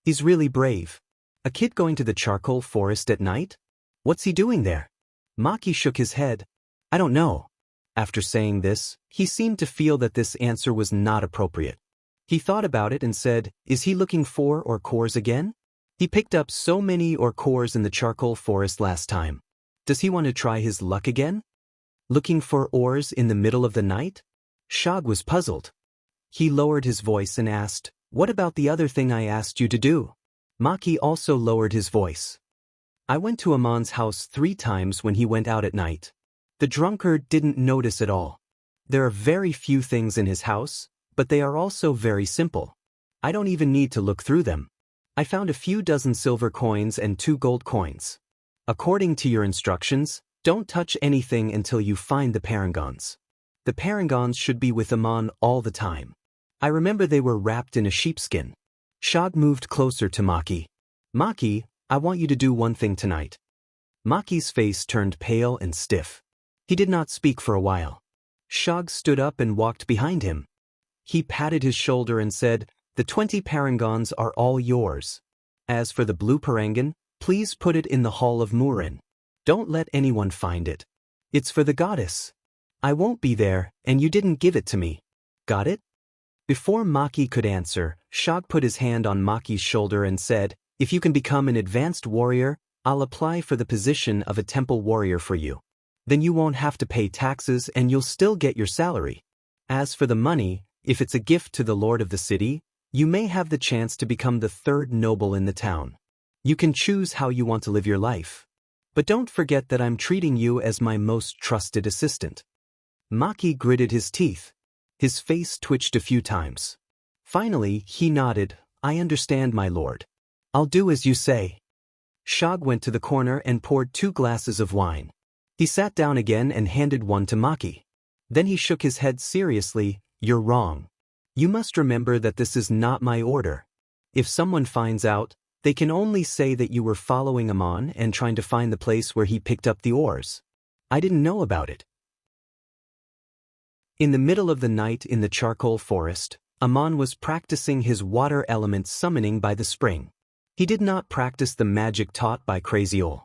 He's really brave. A kid going to the charcoal forest at night? What's he doing there? Maki shook his head. I don't know. After saying this, he seemed to feel that this answer was not appropriate. He thought about it and said, is he looking for or cores again? He picked up so many or cores in the charcoal forest last time. Does he want to try his luck again? Looking for ores in the middle of the night? Shog was puzzled. He lowered his voice and asked, what about the other thing I asked you to do? Maki also lowered his voice. I went to Amon's house 3 times when he went out at night. The drunkard didn't notice at all. There are very few things in his house, but they are also very simple. I don't even need to look through them. I found a few dozen silver coins and 2 gold coins. According to your instructions, don't touch anything until you find the parangons. The parangons should be with Amon all the time. I remember they were wrapped in a sheepskin. Shog moved closer to Maki. Maki, I want you to do one thing tonight. Maki's face turned pale and stiff. He did not speak for a while. Shog stood up and walked behind him. He patted his shoulder and said, the 20 parangons are all yours. As for the blue parangon, please put it in the Hall of Murin. Don't let anyone find it. It's for the goddess. I won't be there, and you didn't give it to me. Got it? Before Maki could answer, Shog put his hand on Maki's shoulder and said, if you can become an advanced warrior, I'll apply for the position of a temple warrior for you. Then you won't have to pay taxes and you'll still get your salary. As for the money, if it's a gift to the lord of the city, you may have the chance to become the 3rd noble in the town. You can choose how you want to live your life. But don't forget that I'm treating you as my most trusted assistant. Maki gritted his teeth. His face twitched a few times. Finally, he nodded, I understand, my lord. I'll do as you say. Shog went to the corner and poured 2 glasses of wine. He sat down again and handed one to Maki. Then he shook his head seriously, you're wrong. You must remember that this is not my order. If someone finds out, they can only say that you were following Amon and trying to find the place where he picked up the ores. I didn't know about it. In the middle of the night in the charcoal forest, Amon was practicing his water element summoning by the spring. He did not practice the magic taught by Crazy Ole.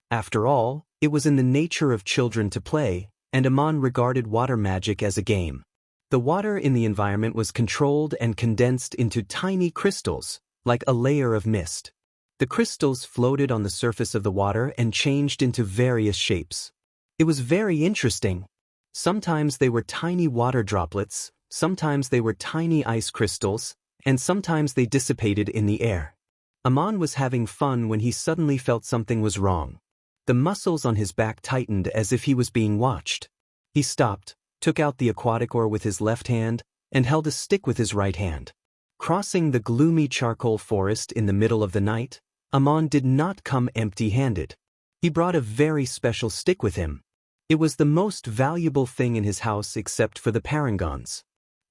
After all, it was in the nature of children to play, and Amon regarded water magic as a game. The water in the environment was controlled and condensed into tiny crystals, like a layer of mist. The crystals floated on the surface of the water and changed into various shapes. It was very interesting. Sometimes they were tiny water droplets, sometimes they were tiny ice crystals, and sometimes they dissipated in the air. Amon was having fun when he suddenly felt something was wrong. The muscles on his back tightened as if he was being watched. He stopped, took out the aquatic ore with his left hand, and held a stick with his right hand. Crossing the gloomy charcoal forest in the middle of the night, Amon did not come empty-handed. He brought a very special stick with him. It was the most valuable thing in his house except for the parangons.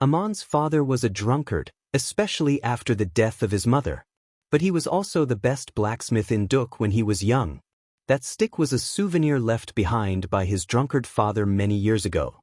Amon's father was a drunkard, especially after the death of his mother. But he was also the best blacksmith in Duk when he was young. That stick was a souvenir left behind by his drunkard father many years ago.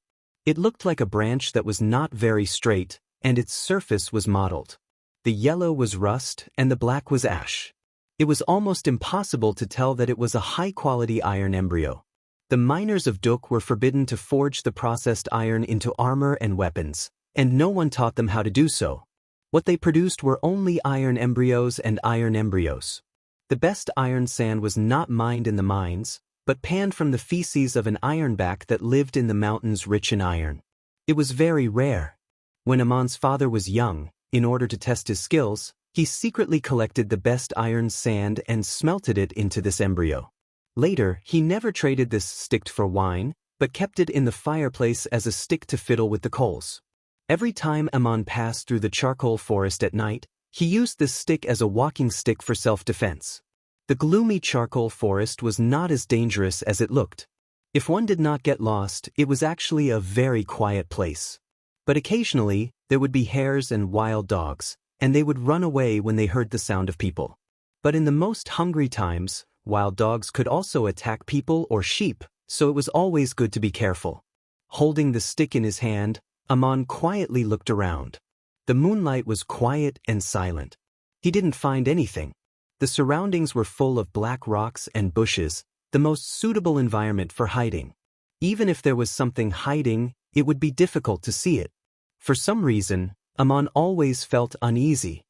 It looked like a branch that was not very straight, and its surface was mottled. The yellow was rust and the black was ash. It was almost impossible to tell that it was a high-quality iron embryo. The miners of Duk were forbidden to forge the processed iron into armor and weapons, and no one taught them how to do so. What they produced were only iron embryos and iron embryos. The best iron sand was not mined in the mines, but panned from the feces of an ironback that lived in the mountains rich in iron. It was very rare. When Amon's father was young, in order to test his skills, he secretly collected the best iron sand and smelted it into this embryo. Later, he never traded this stick for wine, but kept it in the fireplace as a stick to fiddle with the coals. Every time Amon passed through the charcoal forest at night, he used this stick as a walking stick for self-defense. The gloomy charcoal forest was not as dangerous as it looked. If one did not get lost, it was actually a very quiet place. But occasionally, there would be hares and wild dogs, and they would run away when they heard the sound of people. But in the most hungry times, wild dogs could also attack people or sheep, so it was always good to be careful. Holding the stick in his hand, Amon quietly looked around. The moonlight was quiet and silent. He didn't find anything. The surroundings were full of black rocks and bushes, the most suitable environment for hiding. Even if there was something hiding, it would be difficult to see it. For some reason, Amon always felt uneasy.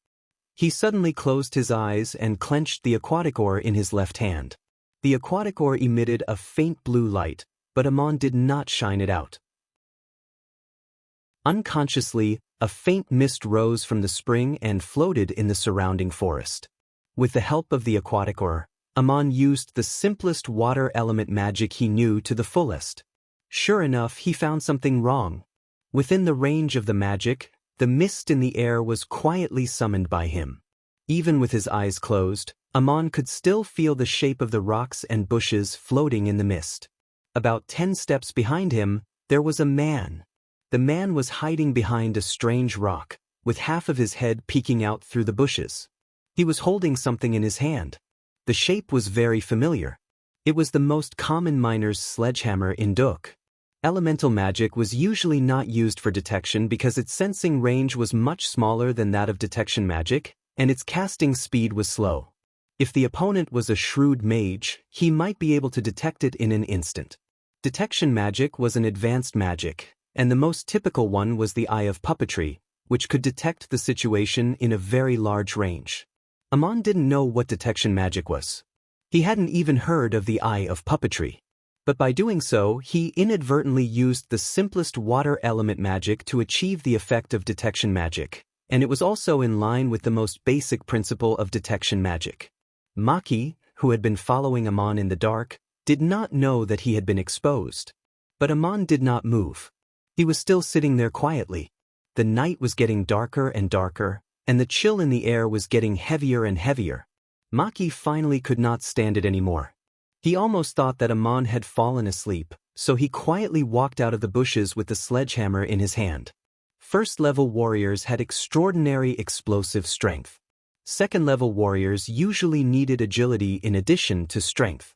He suddenly closed his eyes and clenched the aquatic oar in his left hand. The aquatic oar emitted a faint blue light, but Amon did not shine it out. Unconsciously, a faint mist rose from the spring and floated in the surrounding forest. With the help of the aquatic oar, Amon used the simplest water element magic he knew to the fullest. Sure enough, he found something wrong. Within the range of the magic, the mist in the air was quietly summoned by him. Even with his eyes closed, Amon could still feel the shape of the rocks and bushes floating in the mist. About 10 steps behind him, there was a man. The man was hiding behind a strange rock, with half of his head peeking out through the bushes. He was holding something in his hand. The shape was very familiar. It was the most common miner's sledgehammer in Duk. Elemental magic was usually not used for detection because its sensing range was much smaller than that of detection magic, and its casting speed was slow. If the opponent was a shrewd mage, he might be able to detect it in an instant. Detection magic was an advanced magic, and the most typical one was the Eye of Puppetry, which could detect the situation in a very large range. Amon didn't know what detection magic was. He hadn't even heard of the Eye of Puppetry. But by doing so, he inadvertently used the simplest water element magic to achieve the effect of detection magic, and it was also in line with the most basic principle of detection magic. Maki, who had been following Amon in the dark, did not know that he had been exposed. But Amon did not move. He was still sitting there quietly. The night was getting darker and darker, and the chill in the air was getting heavier and heavier. Maki finally could not stand it anymore. He almost thought that Amon had fallen asleep, so he quietly walked out of the bushes with the sledgehammer in his hand. First-level warriors had extraordinary explosive strength. Second-level warriors usually needed agility in addition to strength.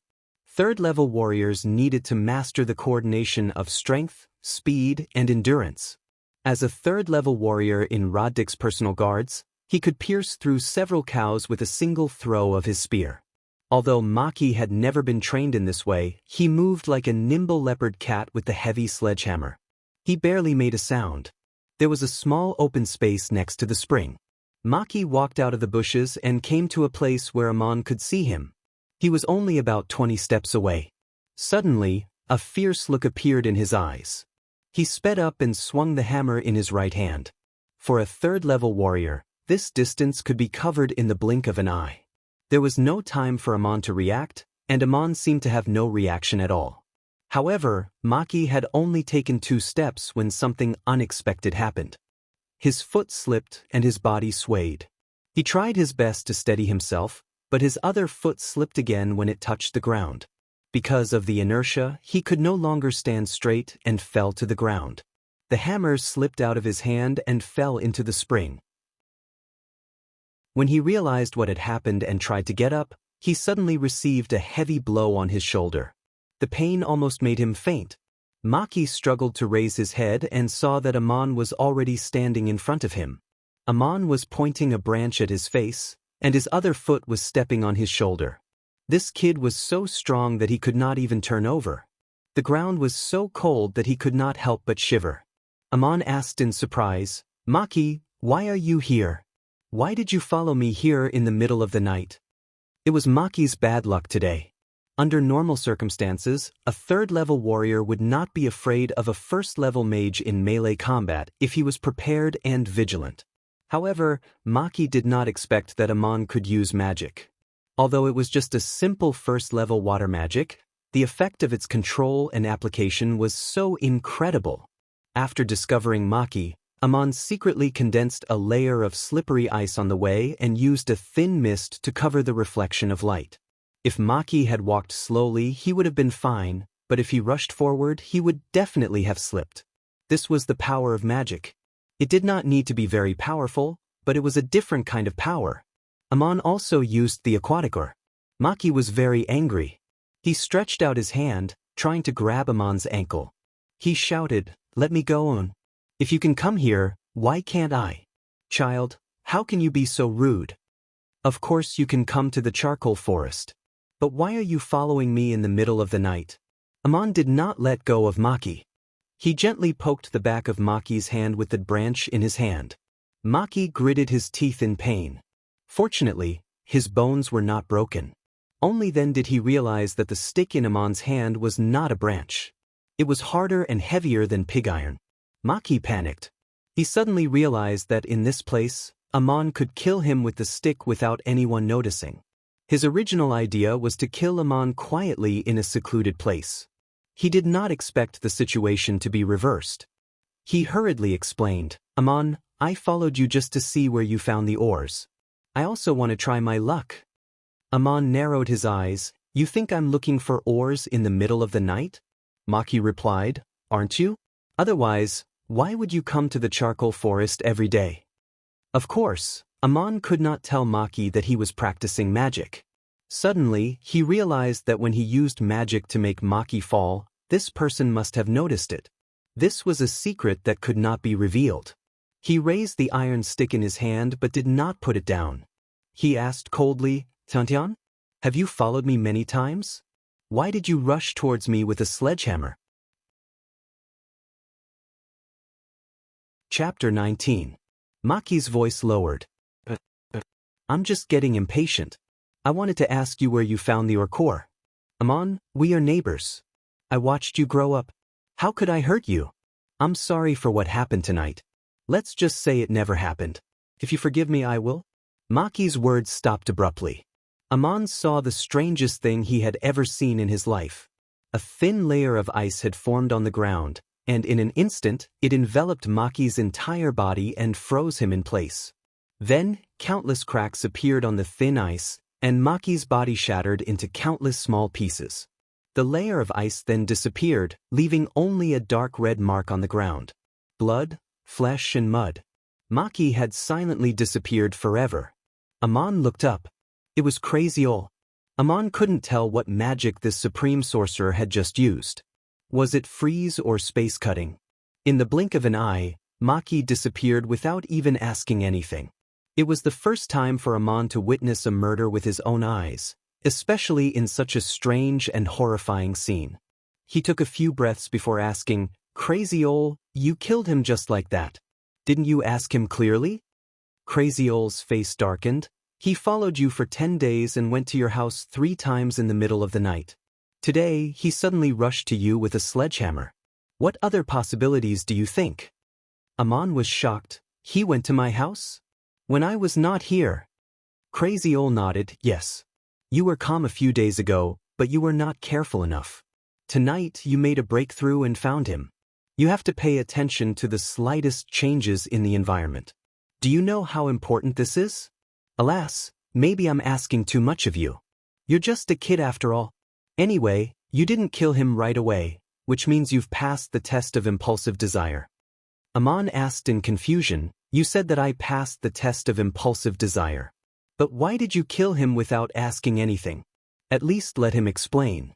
Third-level warriors needed to master the coordination of strength, speed, and endurance. As a third-level warrior in Roddick's personal guards, he could pierce through several cows with a single throw of his spear. Although Maki had never been trained in this way, he moved like a nimble leopard cat with the heavy sledgehammer. He barely made a sound. There was a small open space next to the spring. Maki walked out of the bushes and came to a place where Amon could see him. He was only about 20 steps away. Suddenly, a fierce look appeared in his eyes. He sped up and swung the hammer in his right hand. For a third-level warrior, this distance could be covered in the blink of an eye. There was no time for Amon to react, and Amon seemed to have no reaction at all. However, Maki had only taken 2 steps when something unexpected happened. His foot slipped and his body swayed. He tried his best to steady himself, but his other foot slipped again when it touched the ground. Because of the inertia, he could no longer stand straight and fell to the ground. The hammer slipped out of his hand and fell into the spring. When he realized what had happened and tried to get up, he suddenly received a heavy blow on his shoulder. The pain almost made him faint. Maki struggled to raise his head and saw that Amon was already standing in front of him. Amon was pointing a branch at his face, and his other foot was stepping on his shoulder. This kid was so strong that he could not even turn over. The ground was so cold that he could not help but shiver. Amon asked in surprise, "Maki, why are you here? Why did you follow me here in the middle of the night?" It was Maki's bad luck today. Under normal circumstances, a third-level warrior would not be afraid of a first-level mage in melee combat if he was prepared and vigilant. However, Maki did not expect that Amon could use magic. Although it was just a simple first-level water magic, the effect of its control and application was so incredible. After discovering Maki, Amon secretly condensed a layer of slippery ice on the way and used a thin mist to cover the reflection of light. If Maki had walked slowly, he would have been fine, but if he rushed forward, he would definitely have slipped. This was the power of magic. It did not need to be very powerful, but it was a different kind of power. Amon also used the aquaticor. Maki was very angry. He stretched out his hand, trying to grab Amon's ankle. He shouted, "Let me go on. If you can come here, why can't I? Child, how can you be so rude? Of course you can come to the charcoal forest. But why are you following me in the middle of the night?" Amon did not let go of Maki. He gently poked the back of Maki's hand with the branch in his hand. Maki gritted his teeth in pain. Fortunately, his bones were not broken. Only then did he realize that the stick in Amon's hand was not a branch. It was harder and heavier than pig iron. Maki panicked. He suddenly realized that in this place, Amon could kill him with the stick without anyone noticing. His original idea was to kill Amon quietly in a secluded place. He did not expect the situation to be reversed. He hurriedly explained, "Amon, I followed you just to see where you found the ores. I also want to try my luck." Amon narrowed his eyes. "You think I'm looking for ores in the middle of the night?" Maki replied, "Aren't you? Otherwise, why would you come to the charcoal forest every day?" Of course, Amon could not tell Maki that he was practicing magic. Suddenly, he realized that when he used magic to make Maki fall, this person must have noticed it. This was a secret that could not be revealed. He raised the iron stick in his hand but did not put it down. He asked coldly, "Tiantian, have you followed me many times? Why did you rush towards me with a sledgehammer?" Chapter 19. Maki's voice lowered. I'm just getting impatient. I wanted to ask you where you found the Orcor. Amon, we are neighbors. I watched you grow up. How could I hurt you? I'm sorry for what happened tonight. Let's just say it never happened. If you forgive me, I will." Maki's words stopped abruptly. Amon saw the strangest thing he had ever seen in his life. A thin layer of ice had formed on the ground, and in an instant, it enveloped Maki's entire body and froze him in place. Then, countless cracks appeared on the thin ice, and Maki's body shattered into countless small pieces. The layer of ice then disappeared, leaving only a dark red mark on the ground. Blood, flesh and mud. Maki had silently disappeared forever. Amon looked up. It was Crazy Ol. Amon couldn't tell what magic this supreme sorcerer had just used. Was it freeze or space cutting? In the blink of an eye, Maki disappeared without even asking anything. It was the first time for Amon to witness a murder with his own eyes, especially in such a strange and horrifying scene. He took a few breaths before asking, "Crazy Ol, you killed him just like that. Didn't you ask him clearly?" Crazy Ol's face darkened. "He followed you for 10 days and went to your house 3 times in the middle of the night. Today, he suddenly rushed to you with a sledgehammer. What other possibilities do you think?" Amon was shocked. "He went to my house? When I was not here?" Crazy Ol nodded, "Yes. You were calm a few days ago, but you were not careful enough. Tonight, you made a breakthrough and found him. You have to pay attention to the slightest changes in the environment. Do you know how important this is? Alas, maybe I'm asking too much of you. You're just a kid after all. Anyway, you didn't kill him right away, which means you've passed the test of impulsive desire." Amon asked in confusion, "You said that I passed the test of impulsive desire. But why did you kill him without asking anything? At least let him explain."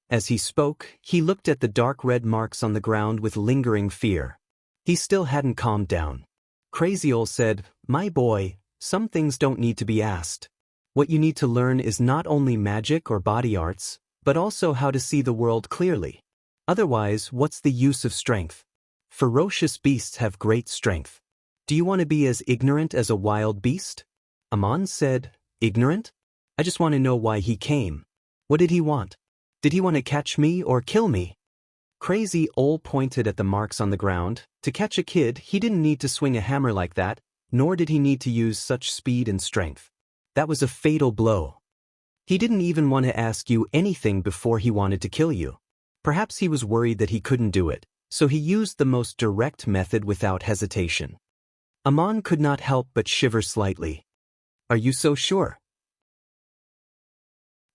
As he spoke, he looked at the dark red marks on the ground with lingering fear. He still hadn't calmed down. Crazy Ol said, "My boy, some things don't need to be asked. What you need to learn is not only magic or body arts, but also how to see the world clearly. Otherwise, what's the use of strength? Ferocious beasts have great strength. Do you want to be as ignorant as a wild beast?" Amon said, "Ignorant? I just want to know why he came. What did he want? Did he want to catch me or kill me?" Crazy Ol pointed at the marks on the ground. To catch a kid, he didn't need to swing a hammer like that, nor did he need to use such speed and strength. That was a fatal blow. He didn't even want to ask you anything before he wanted to kill you. Perhaps he was worried that he couldn't do it, so he used the most direct method without hesitation. Amon could not help but shiver slightly. Are you so sure?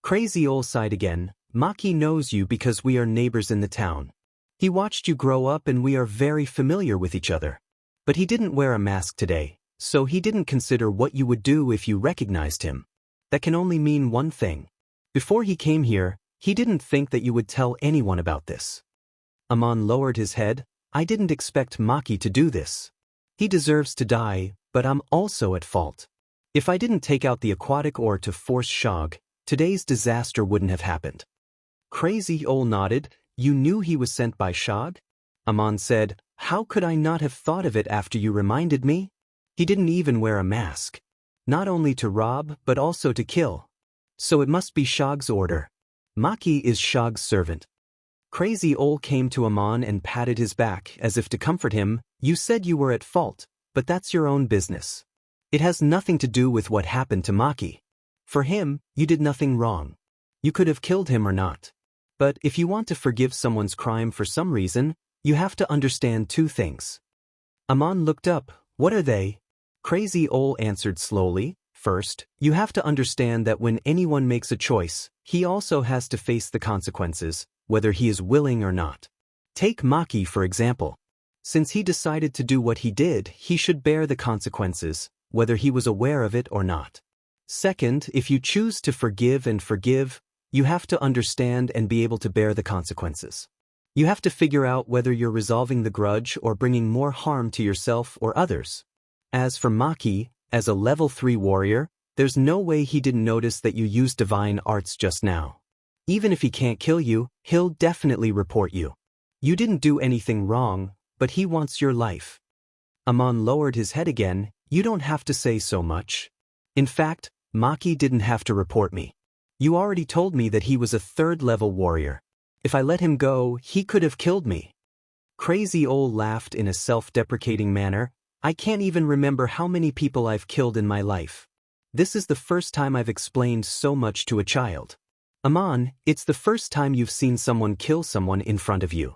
Crazy Ol sighed again. Maki knows you because we are neighbors in the town. He watched you grow up and we are very familiar with each other. But he didn't wear a mask today, so he didn't consider what you would do if you recognized him. That can only mean one thing. Before he came here, he didn't think that you would tell anyone about this. Amon lowered his head. I didn't expect Maki to do this. He deserves to die, but I'm also at fault. If I didn't take out the aquatic ore to force Shog, today's disaster wouldn't have happened. Crazy Ol nodded. You knew he was sent by Shog? Amon said, how could I not have thought of it after you reminded me? He didn't even wear a mask. Not only to rob, but also to kill. So it must be Shog's order. Maki is Shog's servant. Crazy Ol came to Amon and patted his back as if to comfort him. You said you were at fault, but that's your own business. It has nothing to do with what happened to Maki. For him, you did nothing wrong. You could have killed him or not. But if you want to forgive someone's crime for some reason, you have to understand two things. Amon looked up. What are they? Crazy Ol answered slowly. First, you have to understand that when anyone makes a choice, he also has to face the consequences, whether he is willing or not. Take Maki for example. Since he decided to do what he did, he should bear the consequences, whether he was aware of it or not. Second, if you choose to forgive and forgive, you have to understand and be able to bear the consequences. You have to figure out whether you're resolving the grudge or bringing more harm to yourself or others. As for Maki, as a level 3 warrior, there's no way he didn't notice that you used divine arts just now. Even if he can't kill you, he'll definitely report you. You didn't do anything wrong, but he wants your life. Amon lowered his head again. You don't have to say so much. In fact, Maki didn't have to report me. You already told me that he was a 3rd level warrior. If I let him go, he could have killed me. Crazy Ol laughed in a self-deprecating manner. I can't even remember how many people I've killed in my life. This is the first time I've explained so much to a child. Amon, it's the first time you've seen someone kill someone in front of you.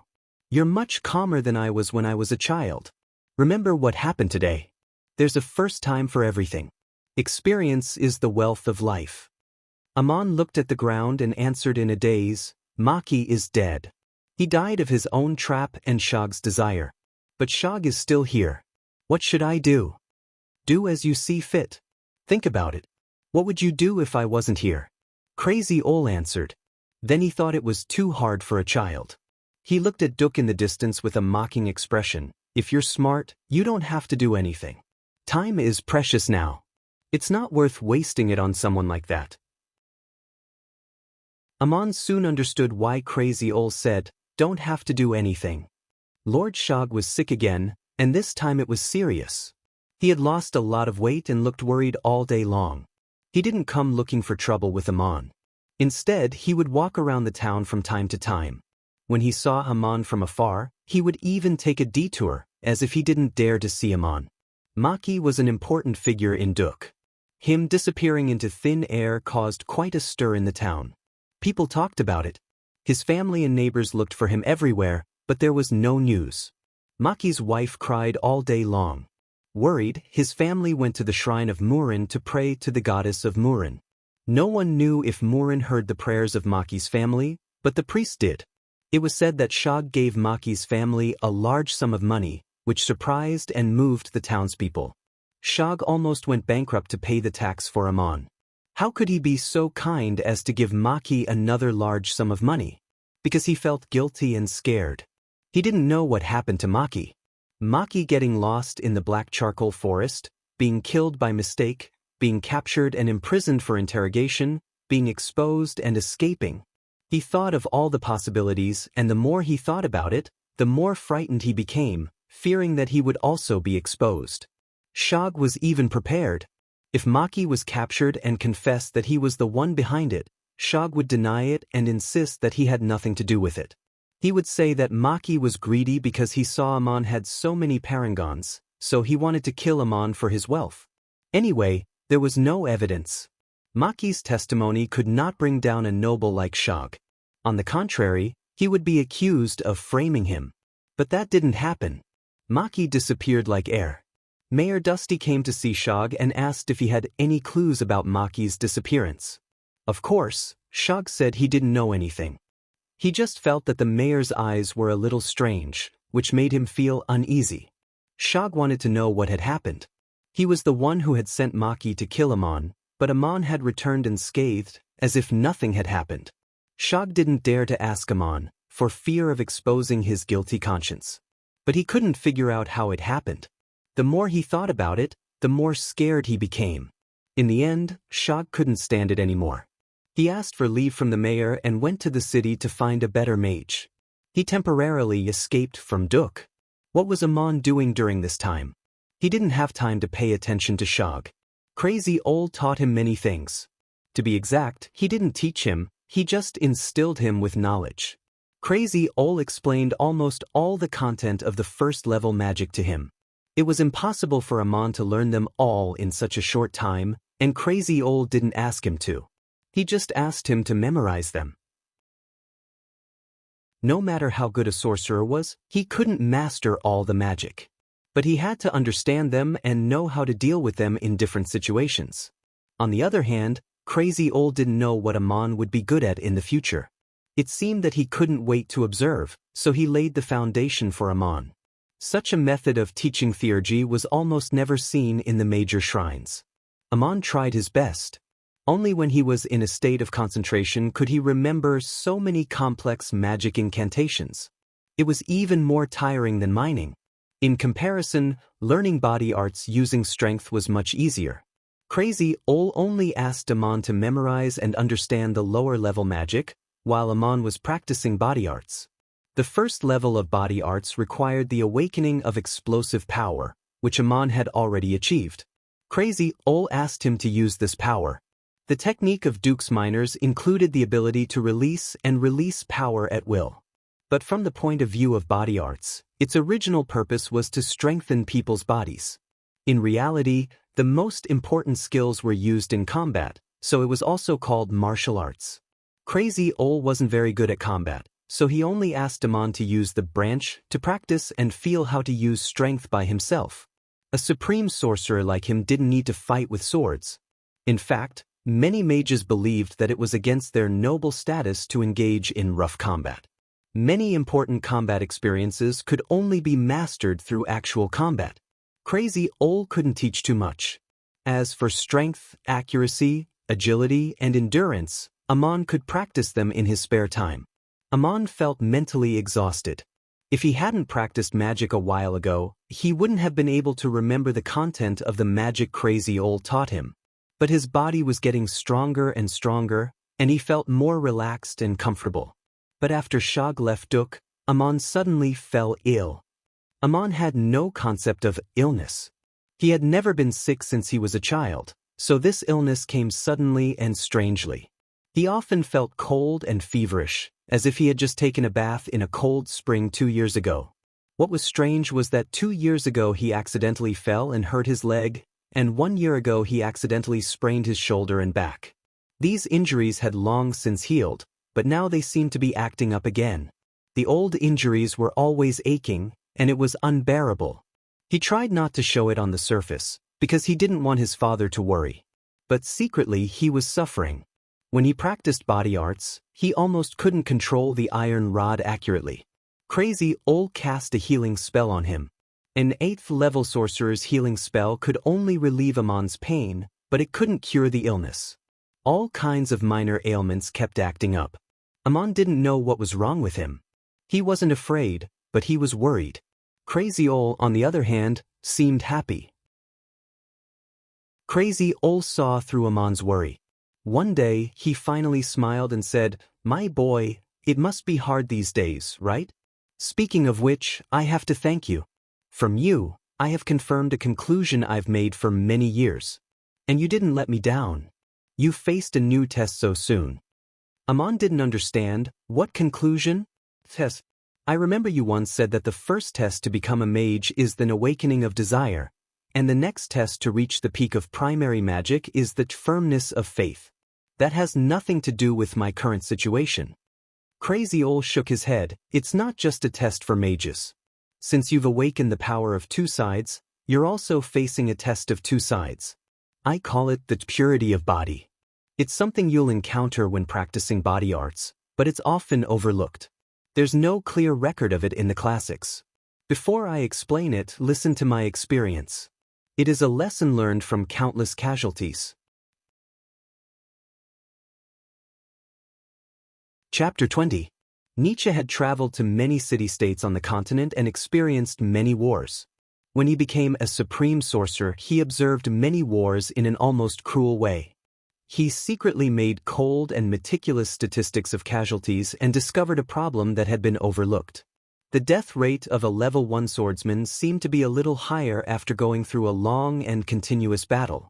You're much calmer than I was when I was a child. Remember what happened today. There's a first time for everything. Experience is the wealth of life. Amon looked at the ground and answered in a daze. Maki is dead. He died of his own trap and Shog's desire. But Shog is still here. What should I do? Do as you see fit. Think about it. What would you do if I wasn't here? Crazy Ol answered. Then he thought it was too hard for a child. He looked at Duk in the distance with a mocking expression. If you're smart, you don't have to do anything. Time is precious now. It's not worth wasting it on someone like that. Amon soon understood why Crazy Ol said, don't have to do anything. Lord Shog was sick again, and this time it was serious. He had lost a lot of weight and looked worried all day long. He didn't come looking for trouble with Amon. Instead, he would walk around the town from time to time. When he saw Amon from afar, he would even take a detour, as if he didn't dare to see Amon. Maki was an important figure in Duk. Him disappearing into thin air caused quite a stir in the town. People talked about it. His family and neighbors looked for him everywhere, but there was no news. Maki's wife cried all day long. Worried, his family went to the shrine of Murin to pray to the goddess of Murin. No one knew if Murin heard the prayers of Maki's family, but the priest did. It was said that Shog gave Maki's family a large sum of money, which surprised and moved the townspeople. Shog almost went bankrupt to pay the tax for Amon. How could he be so kind as to give Maki another large sum of money? Because he felt guilty and scared. He didn't know what happened to Maki. Maki getting lost in the black charcoal forest, being killed by mistake, being captured and imprisoned for interrogation, being exposed and escaping. He thought of all the possibilities, and the more he thought about it, the more frightened he became, fearing that he would also be exposed. Shog was even prepared. If Maki was captured and confessed that he was the one behind it, Shog would deny it and insist that he had nothing to do with it. He would say that Maki was greedy because he saw Amon had so many parangons, so he wanted to kill Amon for his wealth. Anyway, there was no evidence. Maki's testimony could not bring down a noble like Shog. On the contrary, he would be accused of framing him. But that didn't happen. Maki disappeared like air. Mayor Dusty came to see Shog and asked if he had any clues about Maki's disappearance. Of course, Shog said he didn't know anything. He just felt that the mayor's eyes were a little strange, which made him feel uneasy. Shog wanted to know what had happened. He was the one who had sent Maki to kill Amon, but Amon had returned unscathed, as if nothing had happened. Shog didn't dare to ask Amon, for fear of exposing his guilty conscience. But he couldn't figure out how it happened. The more he thought about it, the more scared he became. In the end, Shog couldn't stand it anymore. He asked for leave from the mayor and went to the city to find a better mage. He temporarily escaped from Duk. What was Amon doing during this time? He didn't have time to pay attention to Shog. Crazy Ol taught him many things. To be exact, he didn't teach him, he just instilled him with knowledge. Crazy Ol explained almost all the content of the first-level magic to him. It was impossible for Amon to learn them all in such a short time, and Crazy Ol didn't ask him to. He just asked him to memorize them. No matter how good a sorcerer was, he couldn't master all the magic. But he had to understand them and know how to deal with them in different situations. On the other hand, Crazy Ol didn't know what Amon would be good at in the future. It seemed that he couldn't wait to observe, so he laid the foundation for Amon. Such a method of teaching theurgy was almost never seen in the major shrines. Amon tried his best. Only when he was in a state of concentration could he remember so many complex magic incantations. It was even more tiring than mining. In comparison, learning body arts using strength was much easier. Crazy Ol only asked Amon to memorize and understand the lower-level magic, while Amon was practicing body arts. The first level of body arts required the awakening of explosive power, which Amon had already achieved. Crazy Ol asked him to use this power. The technique of Duke's miners included the ability to release and release power at will. But from the point of view of body arts, its original purpose was to strengthen people's bodies. In reality, the most important skills were used in combat, so it was also called martial arts. Crazy Ol wasn't very good at combat, so he only asked Amon to use the branch to practice and feel how to use strength by himself. A supreme sorcerer like him didn't need to fight with swords. In fact, many mages believed that it was against their noble status to engage in rough combat. Many important combat experiences could only be mastered through actual combat. Crazy Ol couldn't teach too much. As for strength, accuracy, agility, and endurance, Amon could practice them in his spare time. Amon felt mentally exhausted. If he hadn't practiced magic a while ago, he wouldn't have been able to remember the content of the magic Crazy Ol taught him. But his body was getting stronger and stronger, and he felt more relaxed and comfortable. But after Shog left Duk, Amon suddenly fell ill. Amon had no concept of illness. He had never been sick since he was a child, so this illness came suddenly and strangely. He often felt cold and feverish, as if he had just taken a bath in a cold spring 2 years ago. What was strange was that 2 years ago he accidentally fell and hurt his leg, and 1 year ago he accidentally sprained his shoulder and back. These injuries had long since healed, but now they seemed to be acting up again. The old injuries were always aching, and it was unbearable. He tried not to show it on the surface, because he didn't want his father to worry. But secretly he was suffering. When he practiced body arts, he almost couldn't control the iron rod accurately. Crazy Ol cast a healing spell on him. An 8th-level sorcerer's healing spell could only relieve Amon's pain, but it couldn't cure the illness. All kinds of minor ailments kept acting up. Amon didn't know what was wrong with him. He wasn't afraid, but he was worried. Crazy Ol, on the other hand, seemed happy. Crazy Ol saw through Amon's worry. One day, he finally smiled and said, "My boy, it must be hard these days, right? Speaking of which, I have to thank you. From you, I have confirmed a conclusion I've made for many years. And you didn't let me down. You faced a new test so soon." Amon didn't understand. What conclusion? Test. I remember you once said that the first test to become a mage is the awakening of desire. And the next test to reach the peak of primary magic is the firmness of faith. That has nothing to do with my current situation. Crazy Ol shook his head. It's not just a test for mages. Since you've awakened the power of two sides, you're also facing a test of two sides. I call it the purity of body. It's something you'll encounter when practicing body arts, but it's often overlooked. There's no clear record of it in the classics. Before I explain it, listen to my experience. It is a lesson learned from countless casualties. Chapter 20. Nietzsche had traveled to many city-states on the continent and experienced many wars. When he became a supreme sorcerer, he observed many wars in an almost cruel way. He secretly made cold and meticulous statistics of casualties and discovered a problem that had been overlooked. The death rate of a level 1 swordsman seemed to be a little higher after going through a long and continuous battle.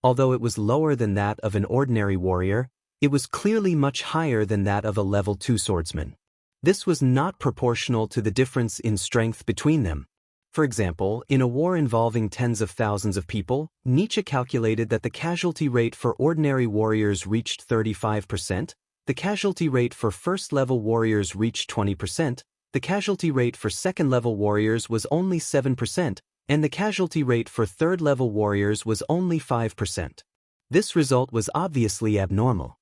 Although it was lower than that of an ordinary warrior, it was clearly much higher than that of a level 2 swordsman. This was not proportional to the difference in strength between them. For example, in a war involving tens of thousands of people, Nietzsche calculated that the casualty rate for ordinary warriors reached 35%, the casualty rate for first-level warriors reached 20%, the casualty rate for second-level warriors was only 7%, and the casualty rate for third-level warriors was only 5%. This result was obviously abnormal.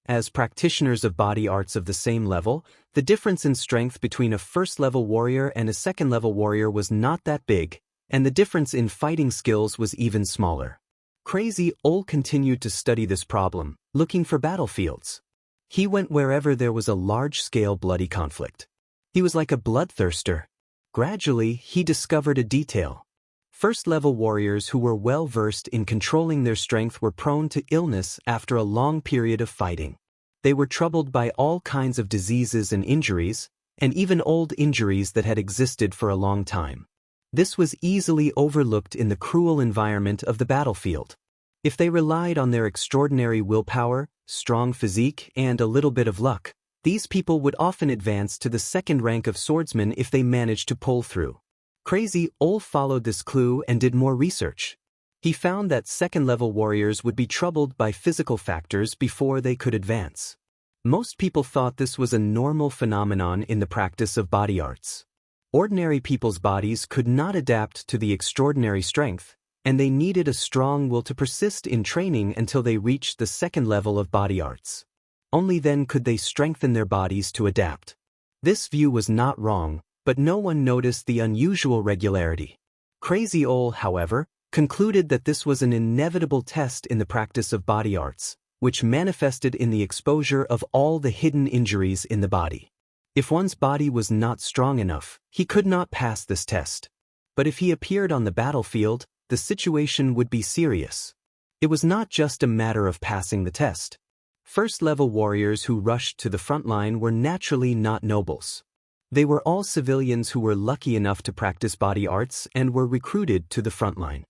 As practitioners of body arts of the same level, the difference in strength between a first-level warrior and a second-level warrior was not that big, and the difference in fighting skills was even smaller. Crazy Ol continued to study this problem, looking for battlefields. He went wherever there was a large-scale bloody conflict. He was like a bloodthirster. Gradually, he discovered a detail. First-level warriors who were well-versed in controlling their strength were prone to illness after a long period of fighting. They were troubled by all kinds of diseases and injuries, and even old injuries that had existed for a long time. This was easily overlooked in the cruel environment of the battlefield. If they relied on their extraordinary willpower, strong physique, and a little bit of luck, these people would often advance to the second rank of swordsmen if they managed to pull through. Crazy Ol followed this clue and did more research. He found that second-level warriors would be troubled by physical factors before they could advance. Most people thought this was a normal phenomenon in the practice of body arts. Ordinary people's bodies could not adapt to the extraordinary strength, and they needed a strong will to persist in training until they reached the second level of body arts. Only then could they strengthen their bodies to adapt. This view was not wrong, but no one noticed the unusual regularity. Crazy Ol, however, concluded that this was an inevitable test in the practice of body arts, which manifested in the exposure of all the hidden injuries in the body. If one's body was not strong enough, he could not pass this test. But if he appeared on the battlefield, the situation would be serious. It was not just a matter of passing the test. First-level warriors who rushed to the front line were naturally not nobles. They were all civilians who were lucky enough to practice body arts and were recruited to the front line.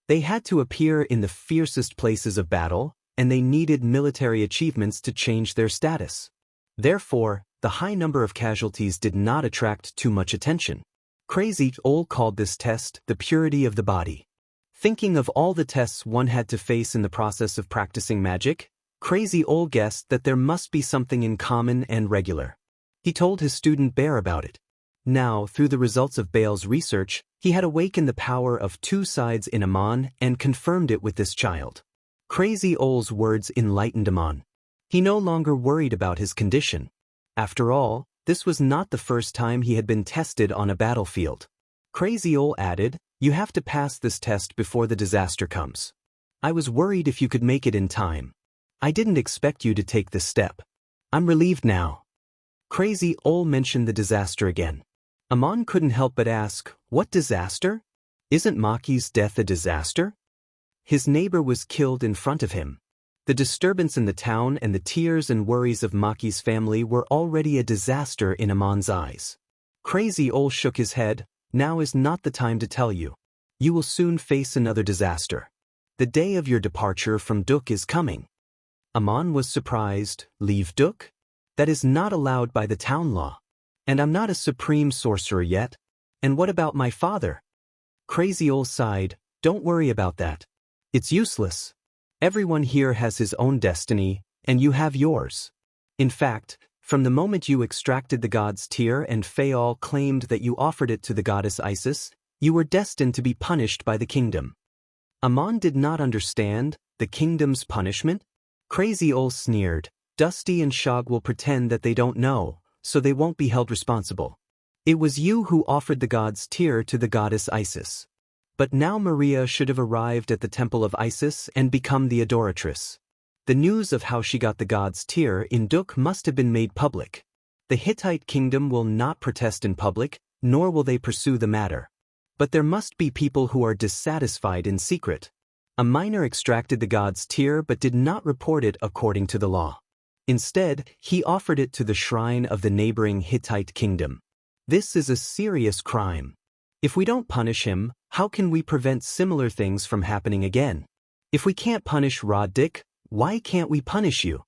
They had to appear in the fiercest places of battle, and they needed military achievements to change their status. Therefore, the high number of casualties did not attract too much attention. Crazy Ol called this test the purity of the body. Thinking of all the tests one had to face in the process of practicing magic, Crazy Ol guessed that there must be something in common and regular. He told his student Bear about it. Now, through the results of Bale's research, he had awakened the power of two sides in Amon and confirmed it with this child. Crazy Ol's words enlightened Amon. He no longer worried about his condition. After all, this was not the first time he had been tested on a battlefield. Crazy Ol added, "You have to pass this test before the disaster comes. I was worried if you could make it in time. I didn't expect you to take this step. I'm relieved now." Crazy Ol mentioned the disaster again. Amon couldn't help but ask, "What disaster? Isn't Maki's death a disaster?" His neighbor was killed in front of him. The disturbance in the town and the tears and worries of Maki's family were already a disaster in Amon's eyes. Crazy Ol shook his head. "Now is not the time to tell you. You will soon face another disaster. The day of your departure from Duk is coming." Amon was surprised. "Leave Duk? That is not allowed by the town law. And I'm not a supreme sorcerer yet. And what about my father?" Crazy Ol sighed, don't worry about that. It's useless. Everyone here has his own destiny, and you have yours. In fact, from the moment you extracted the god's tear and Fayal claimed that you offered it to the goddess Isis, you were destined to be punished by the kingdom. Amon did not understand the kingdom's punishment. Crazy Ol sneered, Dusty and Shog will pretend that they don't know, so they won't be held responsible. It was you who offered the god's tear to the goddess Isis. But now Maria should have arrived at the temple of Isis and become the adoratress. The news of how she got the god's tear in Duk must have been made public. The Hittite kingdom will not protest in public, nor will they pursue the matter. But there must be people who are dissatisfied in secret. A miner extracted the god's tear but did not report it according to the law. Instead, he offered it to the shrine of the neighboring Hittite kingdom. This is a serious crime. If we don't punish him, how can we prevent similar things from happening again? If we can't punish Roddik, why can't we punish you?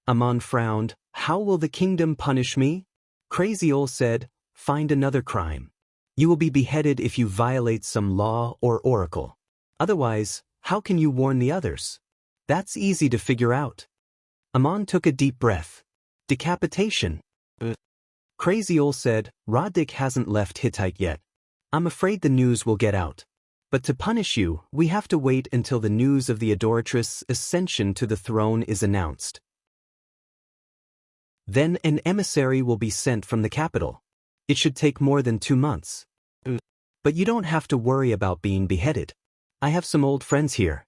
Amon frowned, how will the kingdom punish me? Crazy Ol said, find another crime. You will be beheaded if you violate some law or oracle. Otherwise, how can you warn the others? That's easy to figure out. Amon took a deep breath. Decapitation. Crazy Ol said, Roddik hasn't left Hittite yet. I'm afraid the news will get out. But to punish you, we have to wait until the news of the adoratress' ascension to the throne is announced. Then an emissary will be sent from the capital. It should take more than 2 months. But you don't have to worry about being beheaded. I have some old friends here.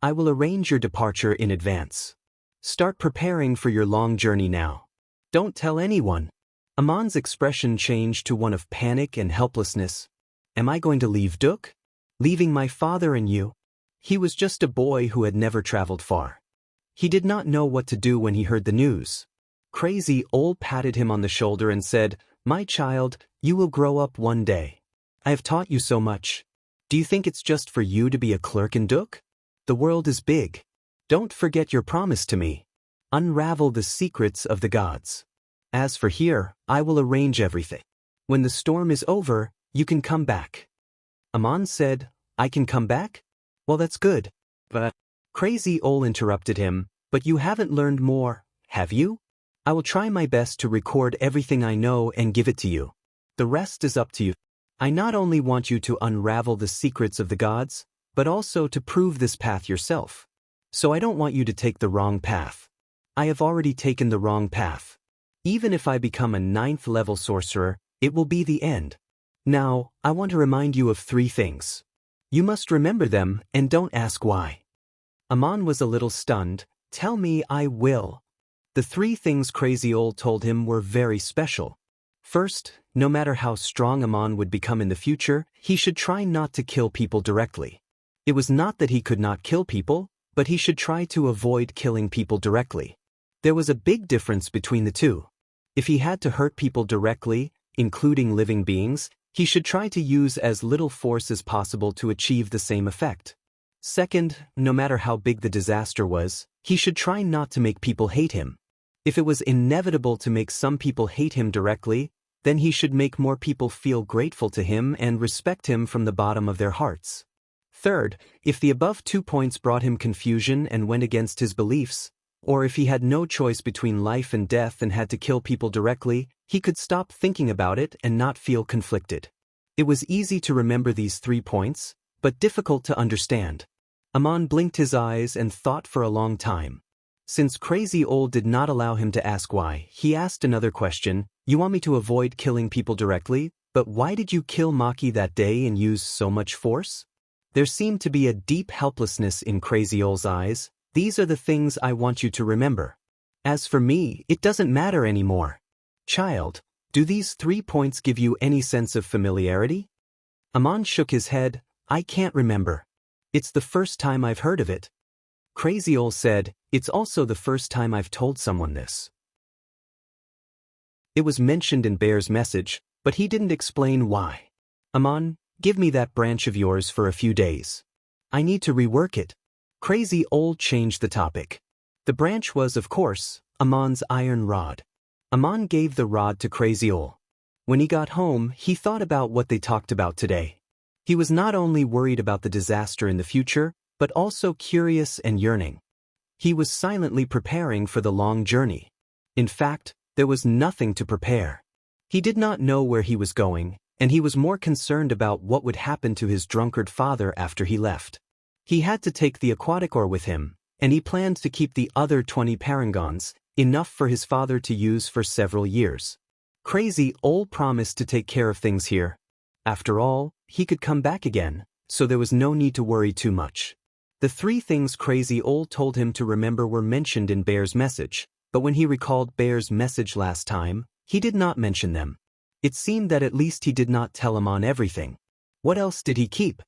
I will arrange your departure in advance. Start preparing for your long journey now. Don't tell anyone. Amon's expression changed to one of panic and helplessness. Am I going to leave Duk? Leaving my father and you? He was just a boy who had never traveled far. He did not know what to do when he heard the news. Crazy Ol patted him on the shoulder and said, My child, you will grow up one day. I have taught you so much. Do you think it's just for you to be a clerk in Duk? The world is big. Don't forget your promise to me. Unravel the secrets of the gods. As for here, I will arrange everything. When the storm is over, you can come back. Amon said, I can come back? Well, that's good. But Crazy Ol interrupted him, but you haven't learned more, have you? I will try my best to record everything I know and give it to you. The rest is up to you. I not only want you to unravel the secrets of the gods, but also to prove this path yourself. So I don't want you to take the wrong path. I have already taken the wrong path. Even if I become a 9th-level sorcerer, it will be the end. Now, I want to remind you of 3 things. You must remember them and don't ask why. Amon was a little stunned. Tell me I will. The 3 things Crazy Ol told him were very special. First, no matter how strong Amon would become in the future, he should try not to kill people directly. It was not that he could not kill people, but he should try to avoid killing people directly. There was a big difference between the two. If he had to hurt people directly, including living beings, he should try to use as little force as possible to achieve the same effect. Second, no matter how big the disaster was, he should try not to make people hate him. If it was inevitable to make some people hate him directly, then he should make more people feel grateful to him and respect him from the bottom of their hearts. Third, if the above 2 points brought him confusion and went against his beliefs, or if he had no choice between life and death and had to kill people directly, he could stop thinking about it and not feel conflicted. It was easy to remember these 3 points, but difficult to understand. Amon blinked his eyes and thought for a long time. Since Crazy Ol did not allow him to ask why, he asked another question. You want me to avoid killing people directly, but why did you kill Maki that day and use so much force? There seemed to be a deep helplessness in Crazy Ol's eyes. These are the things I want you to remember. As for me, it doesn't matter anymore. Child, do these 3 points give you any sense of familiarity? Amon shook his head. I can't remember. It's the first time I've heard of it. Crazy Ol said, it's also the first time I've told someone this. It was mentioned in Bear's message, but he didn't explain why. Amon, give me that branch of yours for a few days. I need to rework it. Crazy Ol changed the topic. The branch was, of course, Amon's iron rod. Amon gave the rod to Crazy Ol. When he got home, he thought about what they talked about today. He was not only worried about the disaster in the future, but also curious and yearning. He was silently preparing for the long journey. In fact, there was nothing to prepare. He did not know where he was going, and he was more concerned about what would happen to his drunkard father after he left. He had to take the aquatic oar with him, and he planned to keep the other 20 parangons, enough for his father to use for several years. Crazy Ol promised to take care of things here. After all, he could come back again, so there was no need to worry too much. The 3 things Crazy Ol told him to remember were mentioned in Bear's message, but when he recalled Bear's message last time, he did not mention them. It seemed that at least he did not tell Amon everything. What else did he keep?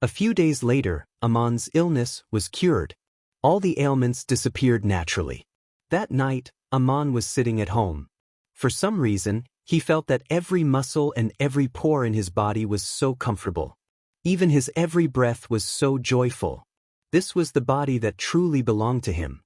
A few days later, Amon's illness was cured. All the ailments disappeared naturally. That night, Amon was sitting at home. For some reason, he felt that every muscle and every pore in his body was so comfortable. Even his every breath was so joyful. This was the body that truly belonged to him.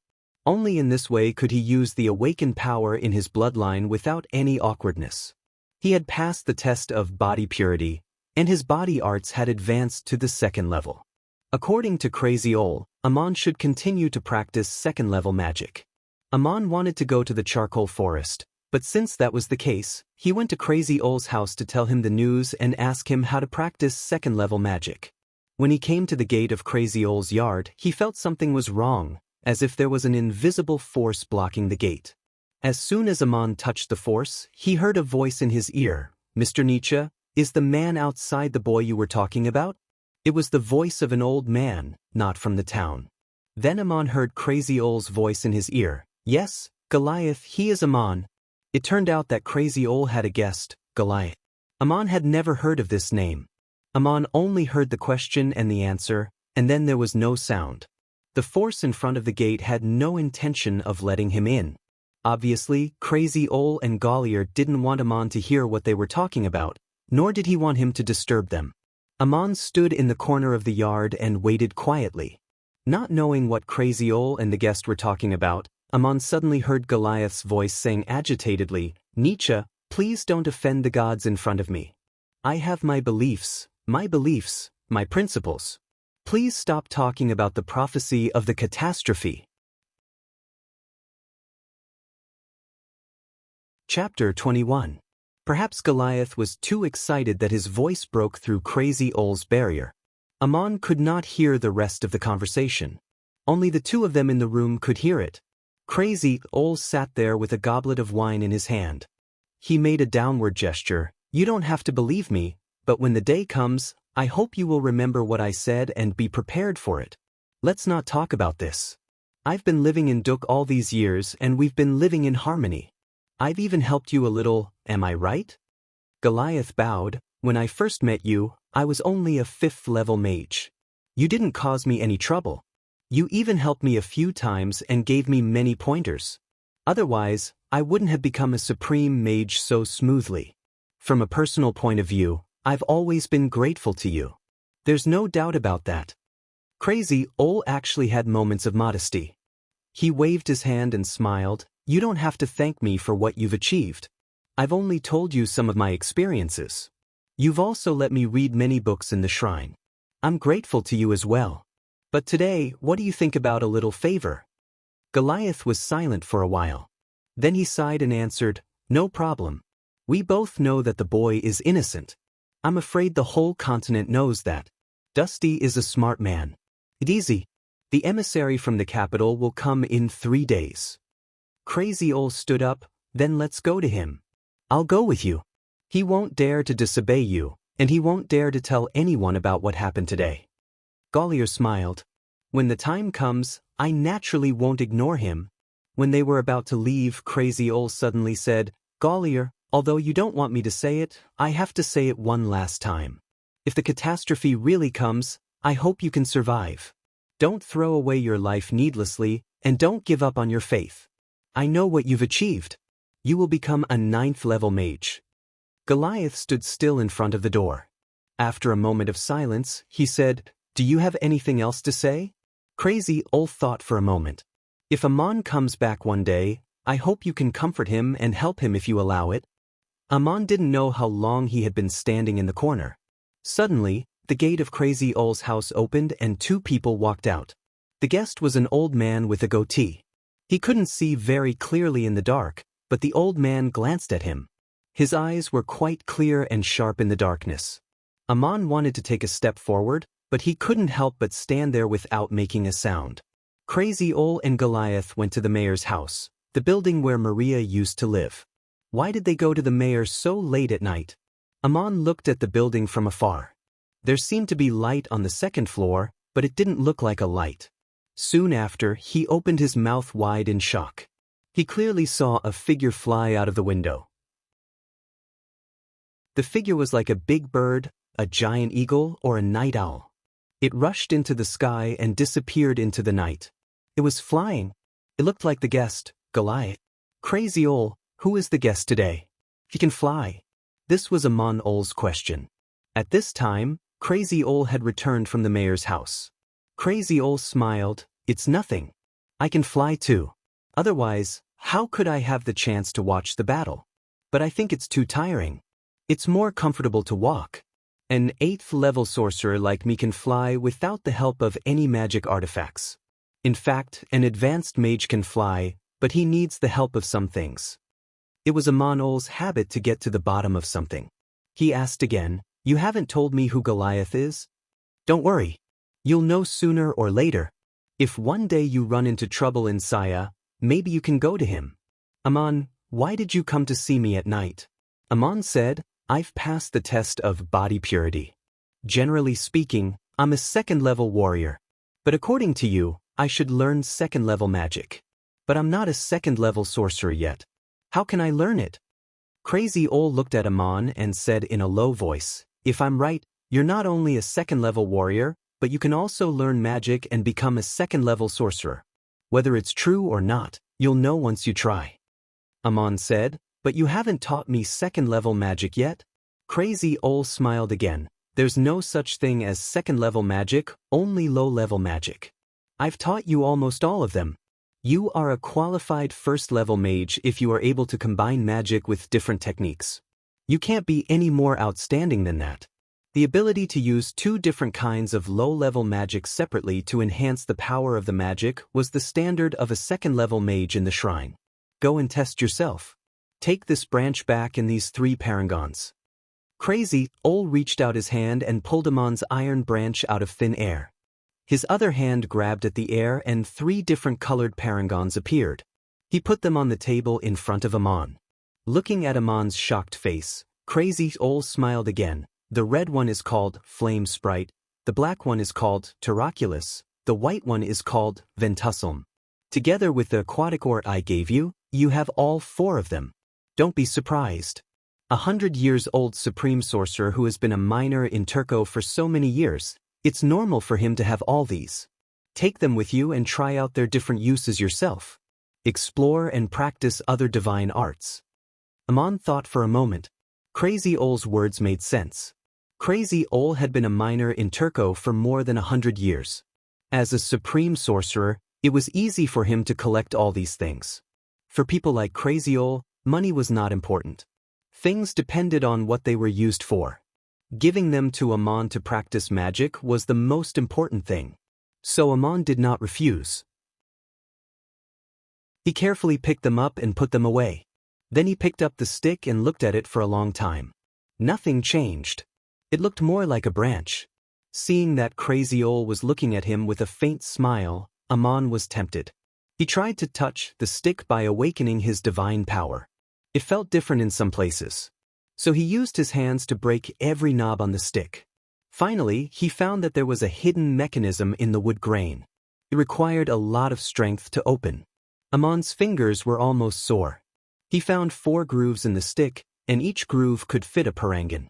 Only in this way could he use the awakened power in his bloodline without any awkwardness. He had passed the test of body purity, and his body arts had advanced to the 2nd level. According to Crazy Ol, Amon should continue to practice 2nd-level magic. Amon wanted to go to the charcoal forest, but since that was the case, he went to Crazy Ol's house to tell him the news and ask him how to practice 2nd-level magic. When he came to the gate of Crazy Ol's yard, he felt something was wrong, as if there was an invisible force blocking the gate. As soon as Amon touched the force, he heard a voice in his ear. "Mr. Nietzsche, is the man outside the boy you were talking about?" It was the voice of an old man, not from the town. Then Amon heard Crazy Ol's voice in his ear. "Yes, Goliath, he is Amon." It turned out that Crazy Ol had a guest, Goliath. Amon had never heard of this name. Amon only heard the question and the answer, and then there was no sound. The force in front of the gate had no intention of letting him in. Obviously, Crazy Ol and Goliath didn't want Amon to hear what they were talking about, nor did he want him to disturb them. Amon stood in the corner of the yard and waited quietly. Not knowing what Crazy Ol and the guest were talking about, Amon suddenly heard Goliath's voice saying agitatedly, "Nietzsche, please don't offend the gods in front of me. I have my beliefs, my principles. Please stop talking about the prophecy of the catastrophe." Chapter 21. Perhaps Goliath was too excited that his voice broke through Crazy Ol's barrier. Amon could not hear the rest of the conversation. Only the 2 of them in the room could hear it. Crazy Ol sat there with a goblet of wine in his hand. He made a downward gesture. "You don't have to believe me, but when the day comes, I hope you will remember what I said and be prepared for it. Let's not talk about this. I've been living in Duk all these years and we've been living in harmony. I've even helped you a little, am I right?" Goliath bowed. "When I first met you, I was only a 5th-level mage. You didn't cause me any trouble. You even helped me a few times and gave me many pointers. Otherwise, I wouldn't have become a supreme mage so smoothly. From a personal point of view, I've always been grateful to you. There's no doubt about that." Crazy Ol actually had moments of modesty. He waved his hand and smiled. "You don't have to thank me for what you've achieved. I've only told you some of my experiences. You've also let me read many books in the shrine. I'm grateful to you as well. But today, what do you think about a little favor?" Goliath was silent for a while. Then he sighed and answered, "No problem. We both know that the boy is innocent. I'm afraid the whole continent knows that. Dusty is a smart man. It's easy. The emissary from the capital will come in 3 days." Crazy Ol stood up. "Then let's go to him. I'll go with you. He won't dare to disobey you, and he won't dare to tell anyone about what happened today." Goliath smiled. "When the time comes, I naturally won't ignore him." When they were about to leave, Crazy Ol suddenly said, "Goliath, although you don't want me to say it, I have to say it one last time. If the catastrophe really comes, I hope you can survive. Don't throw away your life needlessly, and don't give up on your faith. I know what you've achieved. You will become a 9th-level mage." Goliath stood still in front of the door. After a moment of silence, he said, "Do you have anything else to say?" Crazy Ol thought for a moment. "If Amon comes back one day, I hope you can comfort him and help him if you allow it." Amon didn't know how long he had been standing in the corner. Suddenly, The gate of Crazy Old's house opened and two people walked out. The guest was an old man with a goatee. He couldn't see very clearly in the dark, but the old man glanced at him. His eyes were quite clear and sharp in the darkness. Aman wanted to take a step forward, but he couldn't help but stand there without making a sound. Crazy Old and Goliath went to the mayor's house, the building where Maria used to live. Why did they go to the mayor so late at night? Aman looked at the building from afar. There seemed to be light on the second floor, but it didn't look like a light. Soon after, he opened his mouth wide in shock. He clearly saw a figure fly out of the window. The figure was like a big bird, a giant eagle, or a night owl. It rushed into the sky and disappeared into the night. It was flying. It looked like the guest, Goliath. Crazy Old, who is the guest today? He can fly. This was Aman Ol's question. At this time, Crazy Old had returned from the mayor's house. Crazy Old smiled. It's nothing. I can fly too. Otherwise, how could I have the chance to watch the battle? But I think it's too tiring. It's more comfortable to walk. An 8th level sorcerer like me can fly without the help of any magic artifacts. In fact, an advanced mage can fly, but he needs the help of some things. It was Aman Ol's habit to get to the bottom of something. He asked again, "You haven't told me who Goliath is?" "Don't worry. You'll know sooner or later. If one day you run into trouble in Saya, maybe you can go to him." "Aman, why did you come to see me at night?" Aman said, "I've passed the test of body purity. Generally speaking, I'm a 2nd level warrior. But according to you, I should learn 2nd level magic. But I'm not a 2nd level sorcerer yet. How can I learn it?" Crazy Old looked at Aman and said in a low voice, "If I'm right, you're not only a 2nd level warrior, but you can also learn magic and become a 2nd level sorcerer. Whether it's true or not, you'll know once you try." Aman said, "But you haven't taught me 2nd level magic yet?" Crazy Old smiled again. "There's no such thing as 2nd level magic, only low level magic. I've taught you almost all of them. You are a qualified 1st level mage if you are able to combine magic with different techniques. You can't be any more outstanding than that. The ability to use 2 different kinds of low-level magic separately to enhance the power of the magic was the standard of a 2nd level mage in the shrine. Go and test yourself. Take this branch back and these 3 parangons." Crazy Old reached out his hand and pulled Aman's iron branch out of thin air. His other hand grabbed at the air and 3 different colored parangons appeared. He put them on the table in front of Aman. Looking at Aman's shocked face, Crazy Old smiled again. "The red one is called Flame Sprite, the black one is called Terraculus, the white one is called Ventussum. Together with the aquatic ort I gave you, you have all 4 of them. Don't be surprised. 100-year-old supreme sorcerer who has been a miner in Turco for so many years, it's normal for him to have all these. Take them with you and try out their different uses yourself. Explore and practice other divine arts." Aman thought for a moment. Crazy Old's words made sense. Crazy Old had been a miner in Turco for more than 100 years. As a supreme sorcerer, it was easy for him to collect all these things. For people like Crazy Old, money was not important. Things depended on what they were used for. Giving them to Aman to practice magic was the most important thing. So Aman did not refuse. He carefully picked them up and put them away. Then he picked up the stick and looked at it for a long time. Nothing changed. It looked more like a branch. Seeing that Crazy Old was looking at him with a faint smile, Aman was tempted. He tried to touch the stick by awakening his divine power. It felt different in some places. So he used his hands to break every knob on the stick. Finally, he found that there was a hidden mechanism in the wood grain. It required a lot of strength to open. Aman's fingers were almost sore. He found 4 grooves in the stick, and each groove could fit a parangan.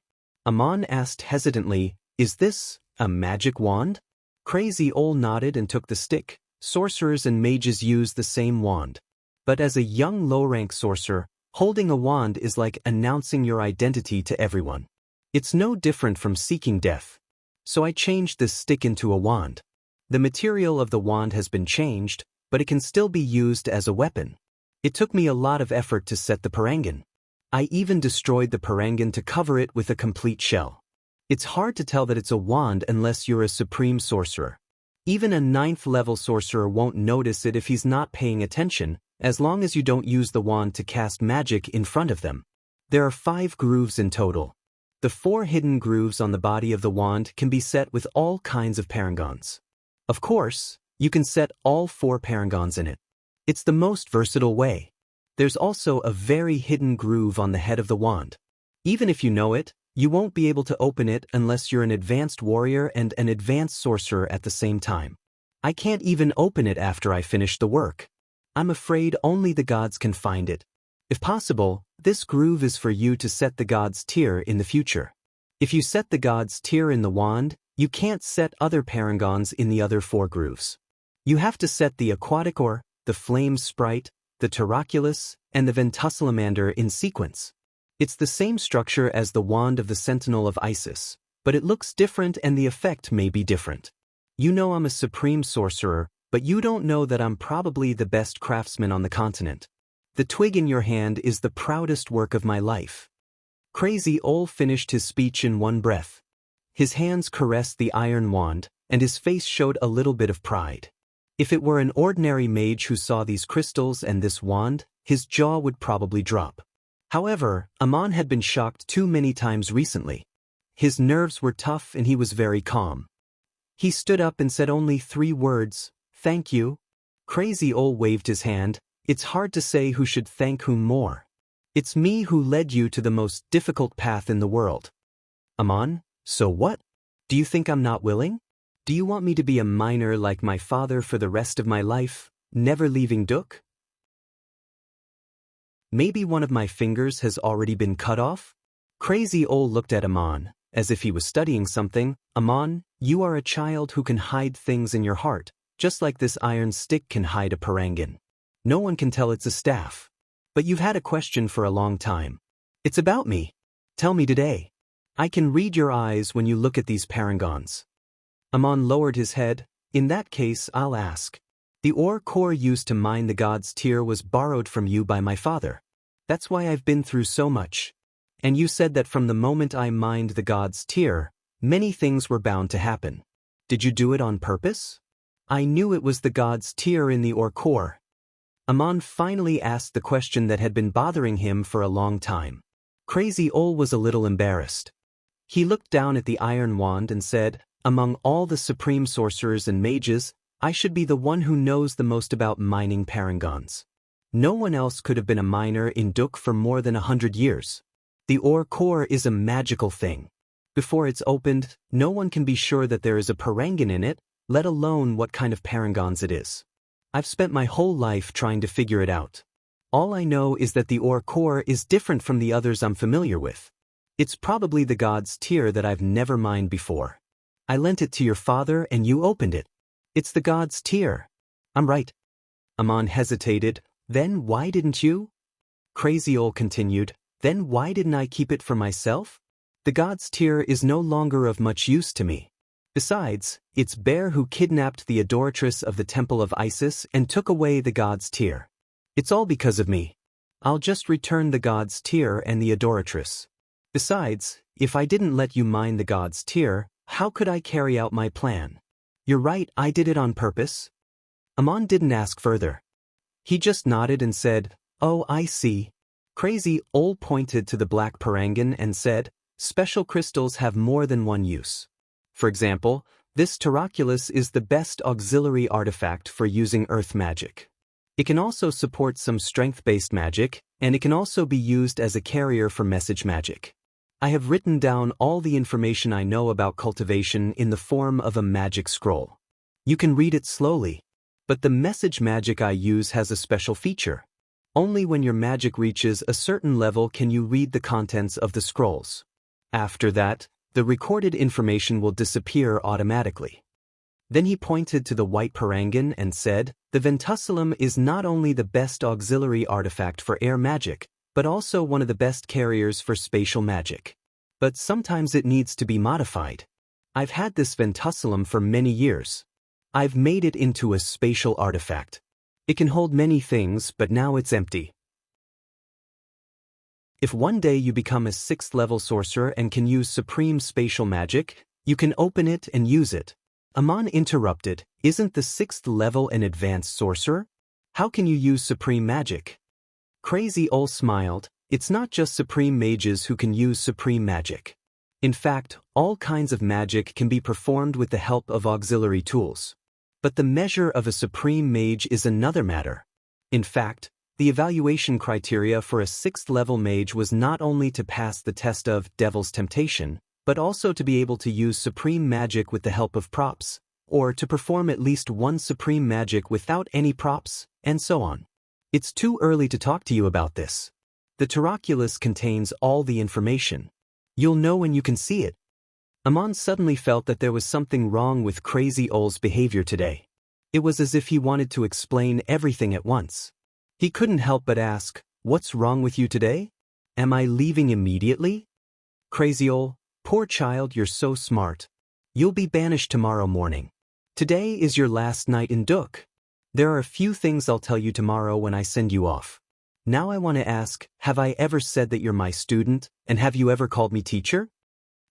Aman asked hesitantly, "Is this a magic wand?" Crazy Old nodded and took the stick. Sorcerers and mages use the same wand. But as a young low-rank sorcerer, holding a wand is like announcing your identity to everyone. It's no different from seeking death. So I changed this stick into a wand. The material of the wand has been changed, but it can still be used as a weapon. It took me a lot of effort to set the parangan. I even destroyed the parangan to cover it with a complete shell. It's hard to tell that it's a wand unless you're a supreme sorcerer. Even a 9th-level sorcerer won't notice it if he's not paying attention, as long as you don't use the wand to cast magic in front of them. There are 5 grooves in total. The 4 hidden grooves on the body of the wand can be set with all kinds of parangons. Of course, you can set all 4 parangons in it. It's the most versatile way. There's also a very hidden groove on the head of the wand. Even if you know it, you won't be able to open it unless you're an advanced warrior and an advanced sorcerer at the same time. I can't even open it after I finish the work. I'm afraid only the gods can find it. If possible, this groove is for you to set the god's tear in the future. If you set the god's tear in the wand, you can't set other parangons in the other 4 grooves. You have to set the aquatic ore, the flame sprite, the Taroculus, and the Ventussalamander in sequence. It's the same structure as the wand of the Sentinel of Isis, but it looks different and the effect may be different. You know I'm a supreme sorcerer, but you don't know that I'm probably the best craftsman on the continent. The twig in your hand is the proudest work of my life. Crazy Ol finished his speech in one breath. His hands caressed the iron wand, and his face showed a little bit of pride. If it were an ordinary mage who saw these crystals and this wand, his jaw would probably drop. However, Amon had been shocked too many times recently. His nerves were tough and he was very calm. He stood up and said only 3 words, "Thank you." Crazy Ol waved his hand. It's hard to say who should thank whom more. It's me who led you to the most difficult path in the world. Amon, so what? Do you think I'm not willing? Do you want me to be a miner like my father for the rest of my life, never leaving Duk? Maybe one of my fingers has already been cut off? Crazy Ol looked at Amon, as if he was studying something. Amon, you are a child who can hide things in your heart, just like this iron stick can hide a parangan. No one can tell it's a staff. But you've had a question for a long time. It's about me. Tell me today. I can read your eyes when you look at these parangons. Amon lowered his head. In that case, I'll ask. The ore core used to mine the god's tear was borrowed from you by my father. That's why I've been through so much. And you said that from the moment I mined the god's tear, many things were bound to happen. Did you do it on purpose? I knew it was the god's tear in the ore core. Amon finally asked the question that had been bothering him for a long time. Crazy Ol was a little embarrassed. He looked down at the iron wand and said, among all the supreme sorcerers and mages, I should be the one who knows the most about mining parangons. No one else could have been a miner in Duk for more than 100 years. The ore core is a magical thing. Before it's opened, no one can be sure that there is a parangan in it, let alone what kind of parangons it is. I've spent my whole life trying to figure it out. All I know is that the ore core is different from the others I'm familiar with. It's probably the god's tear that I've never mined before. I lent it to your father and you opened it. It's the god's tear. I'm right. Amon hesitated. Then why didn't you? Crazy Ol continued. Then why didn't I keep it for myself? The god's tear is no longer of much use to me. Besides, it's Bear who kidnapped the adoratress of the Temple of Isis and took away the god's tear. It's all because of me. I'll just return the god's tear and the adoratress. Besides, if I didn't let you mine the god's tear, how could I carry out my plan? You're right, I did it on purpose. Amon didn't ask further. He just nodded and said, oh, I see. Crazy Ol pointed to the black parangan and said, special crystals have more than one use. For example, this Taroculus is the best auxiliary artifact for using earth magic. It can also support some strength-based magic, and it can also be used as a carrier for message magic. I have written down all the information I know about cultivation in the form of a magic scroll. You can read it slowly, but the message magic I use has a special feature. Only when your magic reaches a certain level can you read the contents of the scrolls. After that, the recorded information will disappear automatically. Then he pointed to the white parangan and said, the Ventussalum is not only the best auxiliary artifact for air magic, but also one of the best carriers for spatial magic. But sometimes it needs to be modified. I've had this Ventussalum for many years. I've made it into a spatial artifact. It can hold many things, but now it's empty. If one day you become a 6th level sorcerer and can use supreme spatial magic, you can open it and use it. Aman interrupted, isn't the 6th level an advanced sorcerer? How can you use supreme magic? Crazy Ol smiled, it's not just supreme mages who can use supreme magic. In fact, all kinds of magic can be performed with the help of auxiliary tools. But the measure of a supreme mage is another matter. In fact, the evaluation criteria for a 6th level mage was not only to pass the test of Devil's Temptation, but also to be able to use supreme magic with the help of props, or to perform at least one supreme magic without any props, and so on. It's too early to talk to you about this. The Taroculus contains all the information. You'll know when you can see it. Aman suddenly felt that there was something wrong with Crazy Ol's behavior today. It was as if he wanted to explain everything at once. He couldn't help but ask, what's wrong with you today? Am I leaving immediately? Crazy Ol, poor child, you're so smart. You'll be banished tomorrow morning. Today is your last night in Duk. There are a few things I'll tell you tomorrow when I send you off. Now I want to ask, have I ever said that you're my student, and have you ever called me teacher?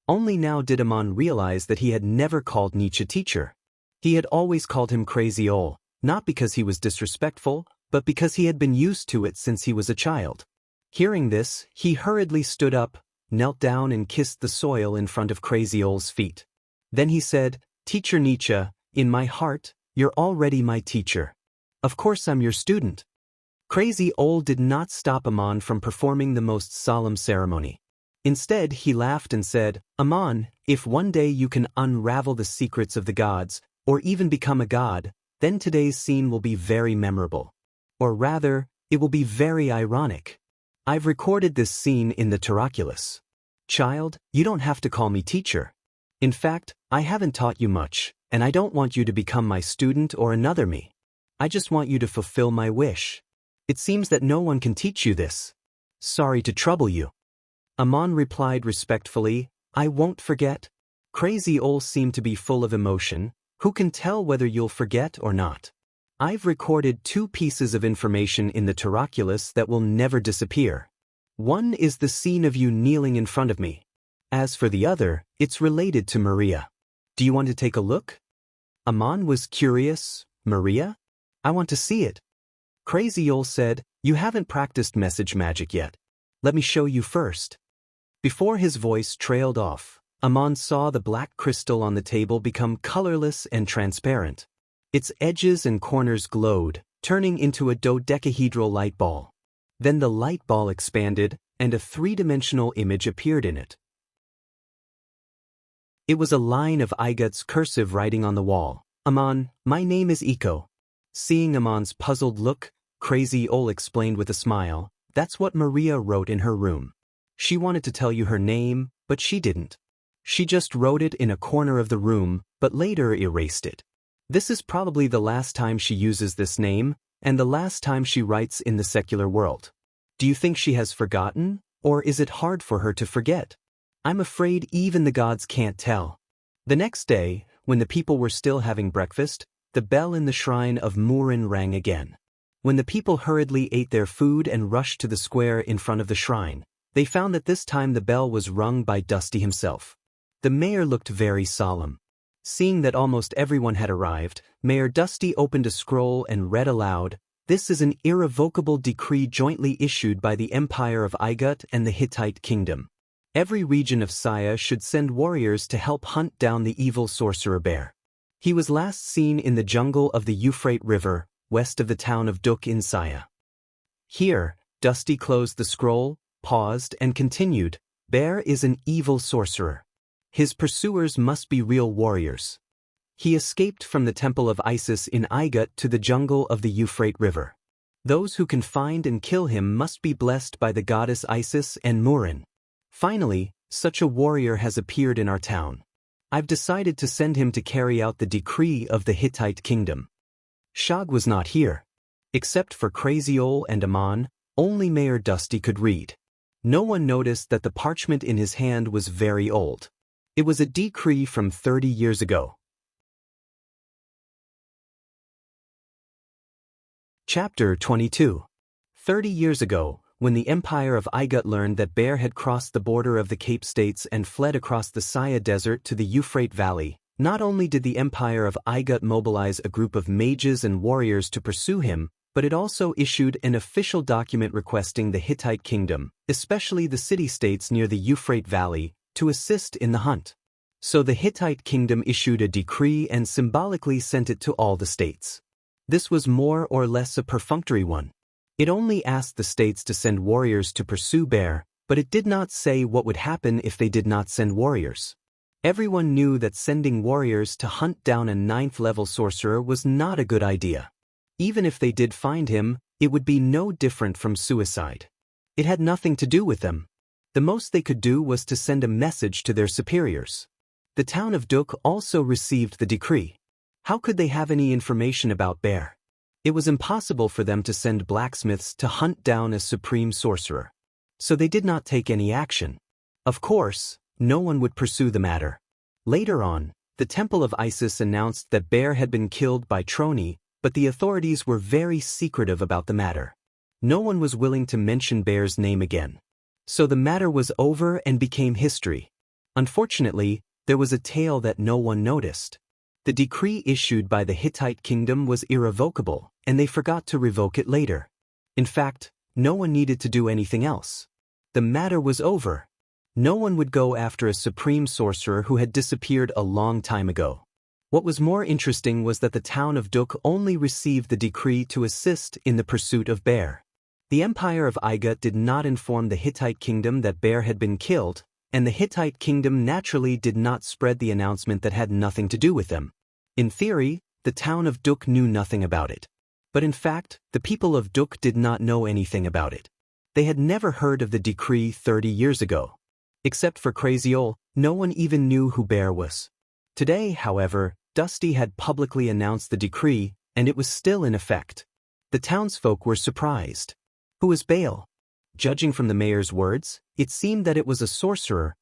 Only now did Aman realize that he had never called Nietzsche teacher. He had always called him Crazy Ol, not because he was disrespectful, but because he had been used to it since he was a child. Hearing this, he hurriedly stood up, knelt down and kissed the soil in front of Crazy Ol's feet. Then he said, Teacher Nietzsche, in my heart, you're already my teacher. Of course I'm your student. Crazy Ol did not stop Aman from performing the most solemn ceremony. Instead, he laughed and said, Aman, if one day you can unravel the secrets of the gods, or even become a god, then today's scene will be very memorable. Or rather, it will be very ironic. I've recorded this scene in the Taroculus. Child, you don't have to call me teacher. In fact, I haven't taught you much, and I don't want you to become my student or another me. I just want you to fulfill my wish. It seems that no one can teach you this. Sorry to trouble you. Aman replied respectfully, I won't forget. Crazy Ol seemed to be full of emotion. Who can tell whether you'll forget or not? I've recorded 2 pieces of information in the Taroculus that will never disappear. One is the scene of you kneeling in front of me. As for the other, it's related to Maria. Do you want to take a look? Aman was curious. Maria? I want to see it. Crazy Ol said, you haven't practiced message magic yet. Let me show you first. Before his voice trailed off, Aman saw the black crystal on the table become colorless and transparent. Its edges and corners glowed, turning into a dodecahedral light ball. Then the light ball expanded, and a 3-dimensional image appeared in it. It was a line of Igut's cursive writing on the wall. Aman, my name is Iko. Seeing Aman's puzzled look, Crazy Ol explained with a smile, that's what Maria wrote in her room. She wanted to tell you her name, but she didn't. She just wrote it in a corner of the room, but later erased it. This is probably the last time she uses this name, and the last time she writes in the secular world. Do you think she has forgotten, or is it hard for her to forget? I'm afraid even the gods can't tell. The next day, when the people were still having breakfast, the bell in the shrine of Murin rang again. When the people hurriedly ate their food and rushed to the square in front of the shrine, they found that this time the bell was rung by Dusty himself. The mayor looked very solemn. Seeing that almost everyone had arrived, Mayor Dusty opened a scroll and read aloud, This is an irrevocable decree jointly issued by the Empire of Igut and the Hittite Kingdom. Every region of Saya should send warriors to help hunt down the evil sorcerer bear. He was last seen in the jungle of the Euphrates River, west of the town of Duk in Saya. Here, Dusty closed the scroll, paused, and continued, Bear is an evil sorcerer. His pursuers must be real warriors. He escaped from the temple of Isis in Igut to the jungle of the Euphrates River. Those who can find and kill him must be blessed by the goddess Isis and Murin. Finally, such a warrior has appeared in our town. I've decided to send him to carry out the decree of the Hittite kingdom. Shag was not here. Except for Crazy Ol and Aman, only Mayor Dusty could read. No one noticed that the parchment in his hand was very old. It was a decree from 30 years ago. Chapter 22. 30 years ago, when the Empire of Igut learned that Bear had crossed the border of the Cape States and fled across the Saya Desert to the Euphrates Valley, not only did the Empire of Igut mobilize a group of mages and warriors to pursue him, but it also issued an official document requesting the Hittite kingdom, especially the city-states near the Euphrates Valley, to assist in the hunt. So the Hittite kingdom issued a decree and symbolically sent it to all the states. This was more or less a perfunctory one. It only asked the states to send warriors to pursue Bear, but it did not say what would happen if they did not send warriors. Everyone knew that sending warriors to hunt down a 9th-level sorcerer was not a good idea. Even if they did find him, it would be no different from suicide. It had nothing to do with them. The most they could do was to send a message to their superiors. The town of Duk also received the decree. How could they have any information about Bear? It was impossible for them to send blacksmiths to hunt down a supreme sorcerer. So they did not take any action. Of course, no one would pursue the matter. Later on, the Temple of Isis announced that Bear had been killed by Troni, but the authorities were very secretive about the matter. No one was willing to mention Bear's name again. So the matter was over and became history. Unfortunately, there was a tale that no one noticed. The decree issued by the Hittite kingdom was irrevocable, and they forgot to revoke it later. In fact, no one needed to do anything else. The matter was over. No one would go after a supreme sorcerer who had disappeared a long time ago. What was more interesting was that the town of Duk only received the decree to assist in the pursuit of Bear. The Empire of Igut did not inform the Hittite kingdom that Bear had been killed, and the Hittite kingdom naturally did not spread the announcement that had nothing to do with them. In theory, the town of Duk knew nothing about it. But in fact, the people of Duk did not know anything about it. They had never heard of the decree 30 years ago. Except for Crazy Ol, no one even knew who Bear was. Today, however, Dusty had publicly announced the decree, and it was still in effect. The townsfolk were surprised. Who was Baal? Judging from the mayor's words, it seemed that it was a sorcerer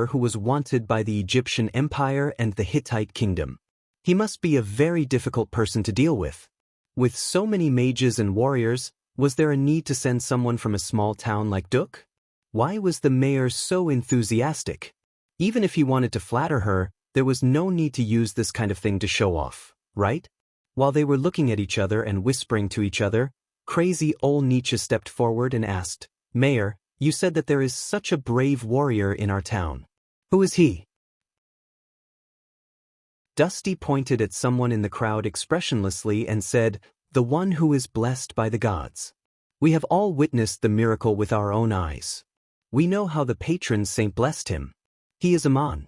who was wanted by the Egyptian Empire and the Hittite kingdom. He must be a very difficult person to deal with. With so many mages and warriors, was there a need to send someone from a small town like Duk? Why was the mayor so enthusiastic? Even if he wanted to flatter her, there was no need to use this kind of thing to show off, right? While they were looking at each other and whispering to each other, Crazy Ol Nietzsche stepped forward and asked, "Mayor, you said that there is such a brave warrior in our town. Who is he?" Dusty pointed at someone in the crowd expressionlessly and said, "The one who is blessed by the gods. We have all witnessed the miracle with our own eyes. We know how the patron saint blessed him. He is Amon."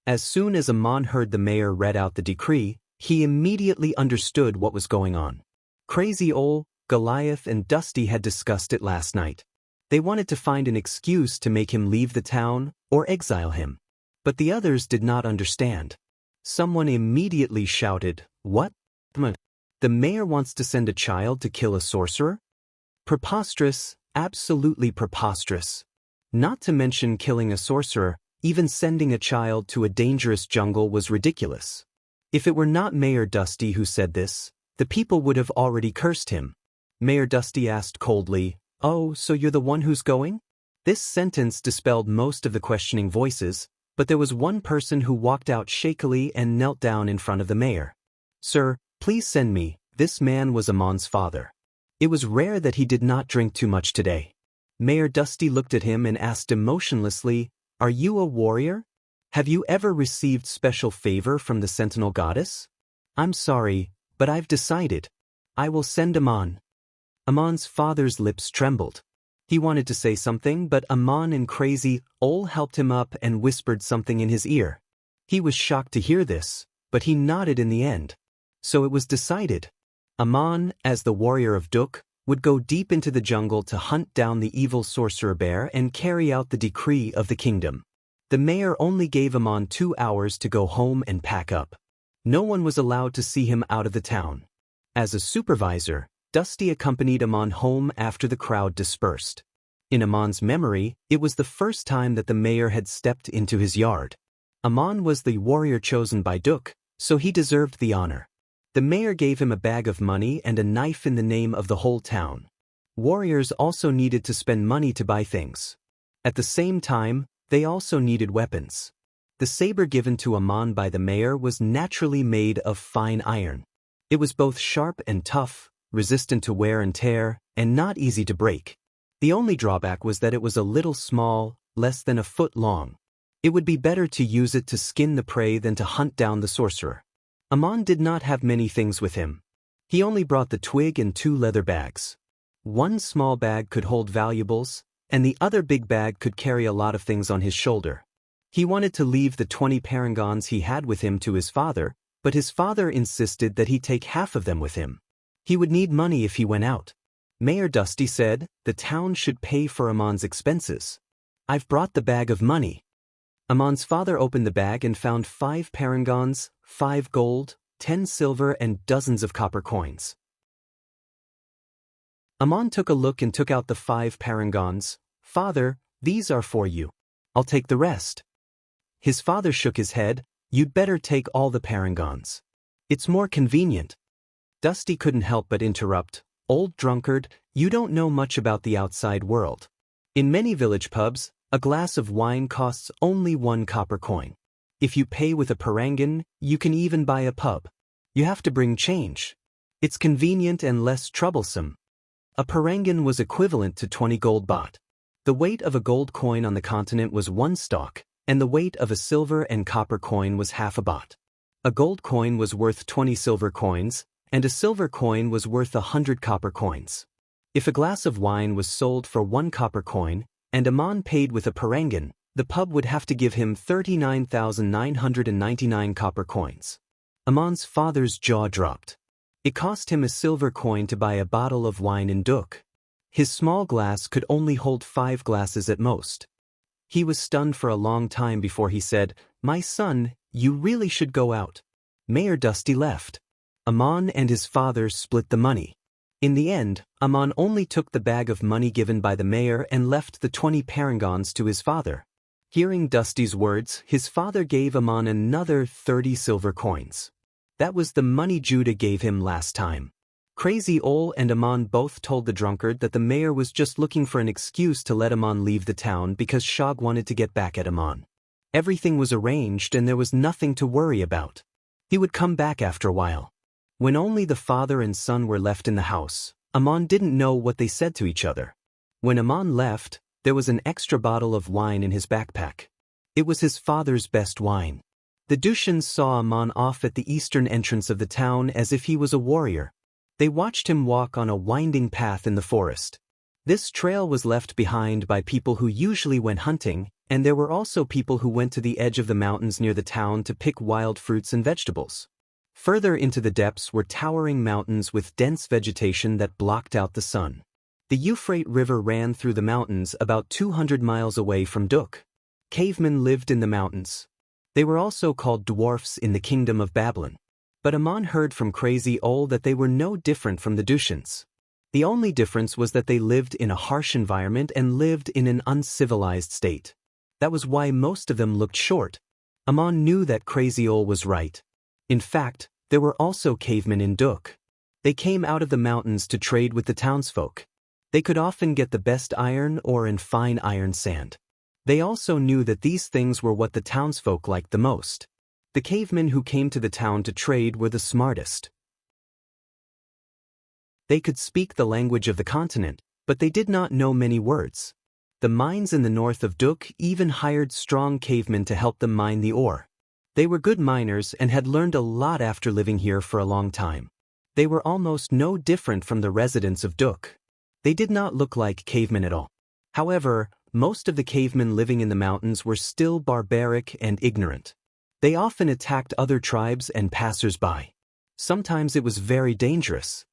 As soon as Amon heard the mayor read out the decree, he immediately understood what was going on. Crazy Ol, Goliath and Dusty had discussed it last night. They wanted to find an excuse to make him leave the town or exile him. But the others did not understand. Someone immediately shouted, "What? The mayor wants to send a child to kill a sorcerer? Preposterous, absolutely preposterous. Not to mention killing a sorcerer, even sending a child to a dangerous jungle was ridiculous. If it were not Mayor Dusty who said this, the people would have already cursed him. Mayor Dusty asked coldly, "Oh, so you're the one who's going?" This sentence dispelled most of the questioning voices, but there was one person who walked out shakily and knelt down in front of the mayor. "Sir, please send me." This man was Amon's father. It was rare that he did not drink too much today. Mayor Dusty looked at him and asked emotionlessly, "Are you a warrior? Have you ever received special favor from the Sentinel Goddess?" "I'm sorry, but I've decided. I will send Amon." Amon's father's lips trembled. He wanted to say something, but Amon and Crazy Ol helped him up and whispered something in his ear. He was shocked to hear this, but he nodded in the end. So it was decided. Amon, as the warrior of Duk, would go deep into the jungle to hunt down the evil sorcerer Bear and carry out the decree of the kingdom. The mayor only gave Amon 2 hours to go home and pack up. No one was allowed to see him out of the town. As a supervisor, Dusty accompanied Amon home after the crowd dispersed. In Amon's memory, it was the first time that the mayor had stepped into his yard. Amon was the warrior chosen by Duk, so he deserved the honor. The mayor gave him a bag of money and a knife in the name of the whole town. Warriors also needed to spend money to buy things. At the same time, they also needed weapons. The saber given to Aman by the mayor was naturally made of fine iron. It was both sharp and tough, resistant to wear and tear, and not easy to break. The only drawback was that it was a little small, less than a foot long. It would be better to use it to skin the prey than to hunt down the sorcerer. Aman did not have many things with him. He only brought the twig and 2 leather bags. One small bag could hold valuables, and the other big bag could carry a lot of things on his shoulder. He wanted to leave the 20 parangons he had with him to his father, but his father insisted that he take half of them with him. He would need money if he went out. Mayor Dusty said the town should pay for Aman's expenses. "I've brought the bag of money." Aman's father opened the bag and found 5 parangons, 5 gold, 10 silver and dozens of copper coins. Aman took a look and took out the 5 parangons. "Father, these are for you. I'll take the rest." His father shook his head. "You'd better take all the parangons. It's more convenient." Dusty couldn't help but interrupt. "Old drunkard, you don't know much about the outside world. In many village pubs, a glass of wine costs only 1 copper coin. If you pay with a parangan, you can even buy a pub. You have to bring change. It's convenient and less troublesome." A parangan was equivalent to 20 gold baht. The weight of a gold coin on the continent was 1 stok, and the weight of a silver and copper coin was half a baht. A gold coin was worth 20 silver coins, and a silver coin was worth 100 copper coins. If a glass of wine was sold for 1 copper coin, and Aman paid with a parangan, the pub would have to give him 39,999 copper coins. Aman's father's jaw dropped. It cost him a silver coin to buy a bottle of wine in Duk. His small glass could only hold 5 glasses at most. He was stunned for a long time before he said, "My son, you really should go out." Mayor Dusty left. Aman and his father split the money. In the end, Aman only took the bag of money given by the mayor and left the 20 parangons to his father. Hearing Dusty's words, his father gave Aman another 30 silver coins. That was the money Judah gave him last time. Crazy Ol and Aman both told the drunkard that the mayor was just looking for an excuse to let Aman leave the town because Shog wanted to get back at Aman. Everything was arranged and there was nothing to worry about. He would come back after a while. When only the father and son were left in the house, Aman didn't know what they said to each other. When Aman left, there was an extra bottle of wine in his backpack. It was his father's best wine. The Dushians saw Aman off at the eastern entrance of the town as if he was a warrior. They watched him walk on a winding path in the forest. This trail was left behind by people who usually went hunting, and there were also people who went to the edge of the mountains near the town to pick wild fruits and vegetables. Further into the depths were towering mountains with dense vegetation that blocked out the sun. The Euphrates River ran through the mountains about 200 miles away from Duk. Cavemen lived in the mountains. They were also called dwarfs in the kingdom of Babylon. But Aman heard from Crazy Ol that they were no different from the Dushians. The only difference was that they lived in a harsh environment and lived in an uncivilized state. That was why most of them looked short. Aman knew that Crazy Ol was right. In fact, there were also cavemen in Duk. They came out of the mountains to trade with the townsfolk. They could often get the best iron ore and fine iron sand. They also knew that these things were what the townsfolk liked the most. The cavemen who came to the town to trade were the smartest. They could speak the language of the continent, but they did not know many words. The mines in the north of Duk even hired strong cavemen to help them mine the ore. They were good miners and had learned a lot after living here for a long time. They were almost no different from the residents of Duk. They did not look like cavemen at all. However, most of the cavemen living in the mountains were still barbaric and ignorant. They often attacked other tribes and passers-by. Sometimes it was very dangerous.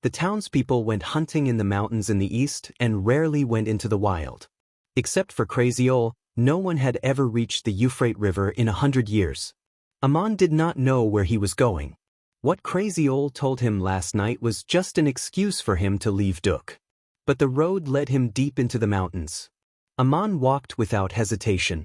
The townspeople went hunting in the mountains in the east and rarely went into the wild. Except for Crazy Ol, no one had ever reached the Euphrates River in 100 years. Aman did not know where he was going. What Crazy Ol told him last night was just an excuse for him to leave Duk. But the road led him deep into the mountains. Aman walked without hesitation.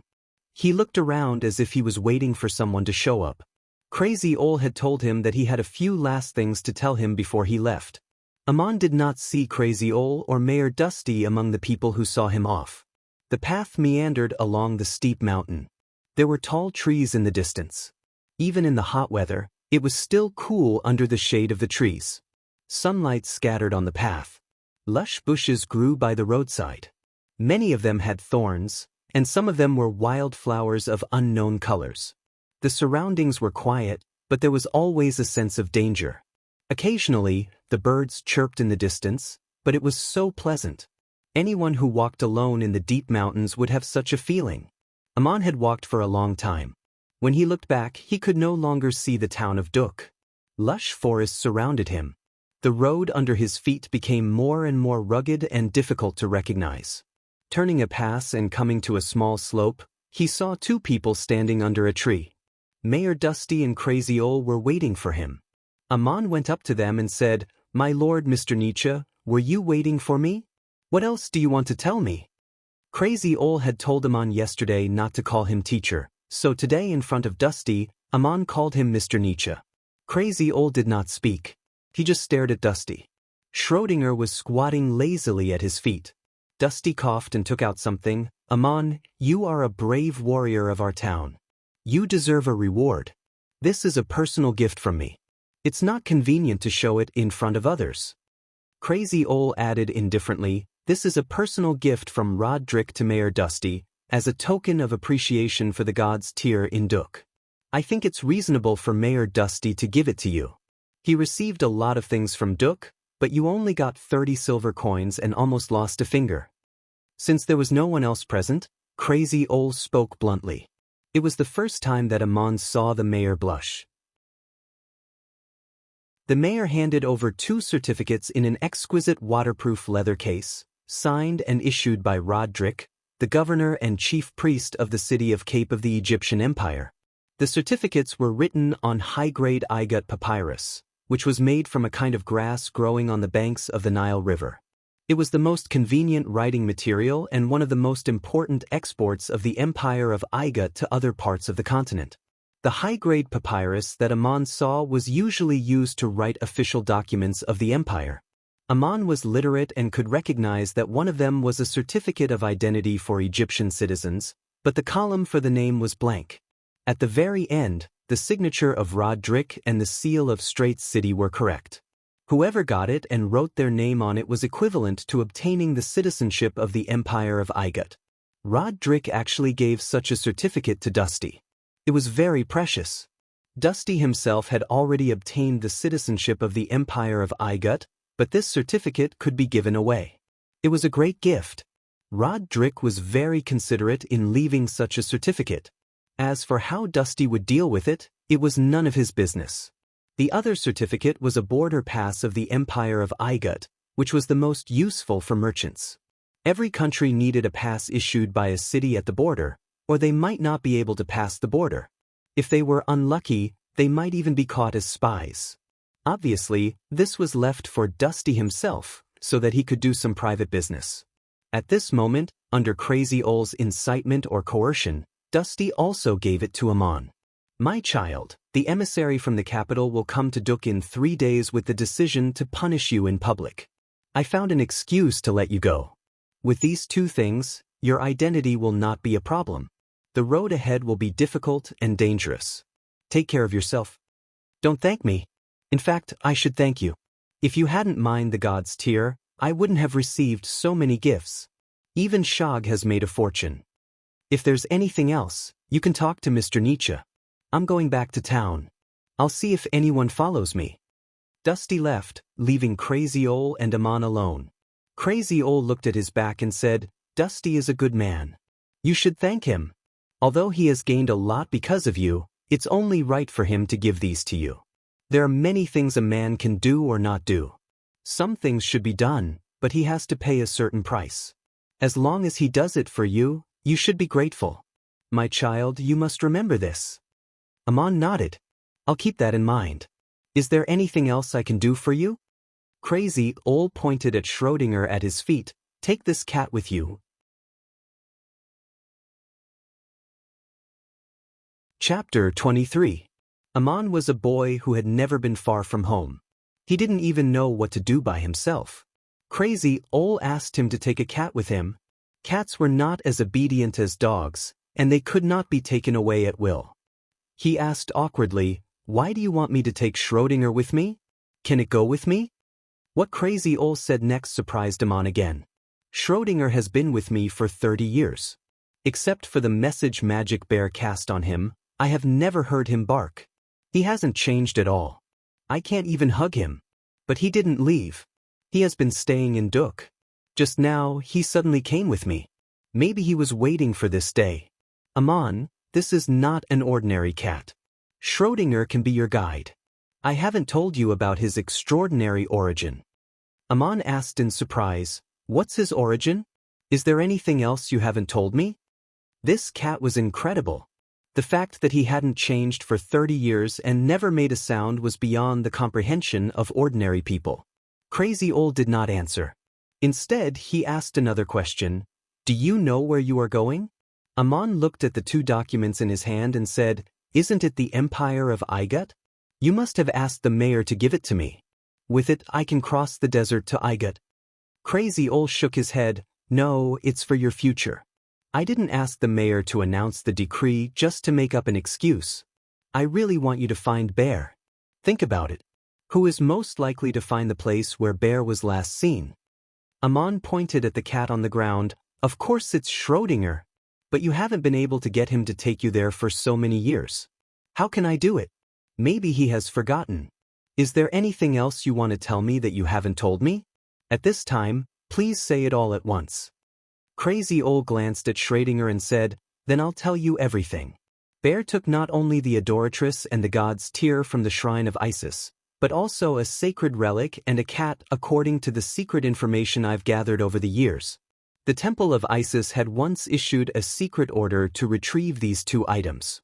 He looked around as if he was waiting for someone to show up. Crazy Ol had told him that he had a few last things to tell him before he left. Amon did not see Crazy Ole or Mayor Dusty among the people who saw him off. The path meandered along the steep mountain. There were tall trees in the distance. Even in the hot weather, it was still cool under the shade of the trees. Sunlight scattered on the path. Lush bushes grew by the roadside. Many of them had thorns, and some of them were wild flowers of unknown colors. The surroundings were quiet, but there was always a sense of danger. Occasionally, the birds chirped in the distance, but it was so pleasant. Anyone who walked alone in the deep mountains would have such a feeling. Amon had walked for a long time. When he looked back, he could no longer see the town of Duk. Lush forests surrounded him. The road under his feet became more and more rugged and difficult to recognize. Turning a pass and coming to a small slope, he saw two people standing under a tree. Mayor Dusty and Crazy Ole were waiting for him. Amon went up to them and said, "My lord, Mr. Nietzsche, were you waiting for me? What else do you want to tell me?" Crazy Ole had told Amon yesterday not to call him teacher, so today in front of Dusty, Amon called him Mr. Nietzsche. Crazy Ole did not speak. He just stared at Dusty. Schrödinger was squatting lazily at his feet. Dusty coughed and took out something. "Amon, you are a brave warrior of our town. You deserve a reward. This is a personal gift from me. It's not convenient to show it in front of others." Crazy Ole added indifferently, "This is a personal gift from Roderick to Mayor Dusty, as a token of appreciation for the god's tier in Duk. I think it's reasonable for Mayor Dusty to give it to you. He received a lot of things from Duk, but you only got 30 silver coins and almost lost a finger." Since there was no one else present, Crazy Ole spoke bluntly. It was the first time that Amon saw the mayor blush. The mayor handed over 2 certificates in an exquisite waterproof leather case, signed and issued by Roderick, the governor and chief priest of the city of Cape of the Egyptian Empire. The certificates were written on high-grade Igut papyrus, which was made from a kind of grass growing on the banks of the Nile River. It was the most convenient writing material and one of the most important exports of the empire of Igut to other parts of the continent. The high-grade papyrus that Amon saw was usually used to write official documents of the empire. Amon was literate and could recognize that one of them was a certificate of identity for Egyptian citizens, but the column for the name was blank. At the very end, the signature of Roderick and the seal of Straits City were correct. Whoever got it and wrote their name on it was equivalent to obtaining the citizenship of the Empire of Igut. Roderick actually gave such a certificate to Dusty. It was very precious. Dusty himself had already obtained the citizenship of the Empire of Igut, but this certificate could be given away. It was a great gift. Roderick was very considerate in leaving such a certificate. As for how Dusty would deal with it, it was none of his business. The other certificate was a border pass of the Empire of Igut, which was the most useful for merchants. Every country needed a pass issued by a city at the border, or they might not be able to pass the border. If they were unlucky, they might even be caught as spies. Obviously, this was left for Dusty himself, so that he could do some private business. At this moment, under Crazy Ole's incitement or coercion, Dusty also gave it to Amon. "My child, the emissary from the capital will come to Duk in 3 days with the decision to punish you in public. I found an excuse to let you go. With these 2 things, your identity will not be a problem. The road ahead will be difficult and dangerous. Take care of yourself. Don't thank me. In fact, I should thank you. If you hadn't mined the god's tier, I wouldn't have received so many gifts. Even Shog has made a fortune. If there's anything else, you can talk to Mr. Nietzsche. I'm going back to town. I'll see if anyone follows me." Dusty left, leaving Crazy Ole and Amon alone. Crazy Ole looked at his back and said, "Dusty is a good man. You should thank him. Although he has gained a lot because of you, it's only right for him to give these to you. There are many things a man can do or not do. Some things should be done, but he has to pay a certain price. As long as he does it for you, you should be grateful. My child, you must remember this." Amon nodded. "I'll keep that in mind. Is there anything else I can do for you?" Crazy Ole pointed at Schrödinger at his feet. "Take this cat with you." Chapter 23. Amon was a boy who had never been far from home. He didn't even know what to do by himself. Crazy Ole asked him to take a cat with him. Cats were not as obedient as dogs, and they could not be taken away at will. He asked awkwardly, "Why do you want me to take Schrödinger with me? Can it go with me?" What Crazy Ole said next surprised Amon again. "Schrödinger has been with me for 30 years. Except for the message Magic Bear cast on him, I have never heard him bark. He hasn't changed at all. I can't even hug him. But he didn't leave. He has been staying in Duk. Just now, he suddenly came with me. Maybe he was waiting for this day. Amon, this is not an ordinary cat. Schrödinger can be your guide. I haven't told you about his extraordinary origin." Amon asked in surprise, "What's his origin? Is there anything else you haven't told me?" This cat was incredible. The fact that he hadn't changed for 30 years and never made a sound was beyond the comprehension of ordinary people. Crazy Ole did not answer. Instead, he asked another question. "Do you know where you are going?" Amon looked at the 2 documents in his hand and said, "Isn't it the Empire of Igut? You must have asked the mayor to give it to me. With it, I can cross the desert to Igut." Crazy Ole shook his head. "No, it's for your future. I didn't ask the mayor to announce the decree just to make up an excuse. I really want you to find Bear. Think about it. Who is most likely to find the place where Bear was last seen?" Amon pointed at the cat on the ground. "Of course it's Schrödinger. But you haven't been able to get him to take you there for so many years. How can I do it? Maybe he has forgotten. Is there anything else you want to tell me that you haven't told me? At this time, please say it all at once." Crazy Ole glanced at Schrödinger and said, "Then I'll tell you everything. Bear took not only the adoratress and the god's tear from the shrine of Isis, but also a sacred relic and a cat according to the secret information I've gathered over the years. The Temple of Isis had once issued a secret order to retrieve these 2 items.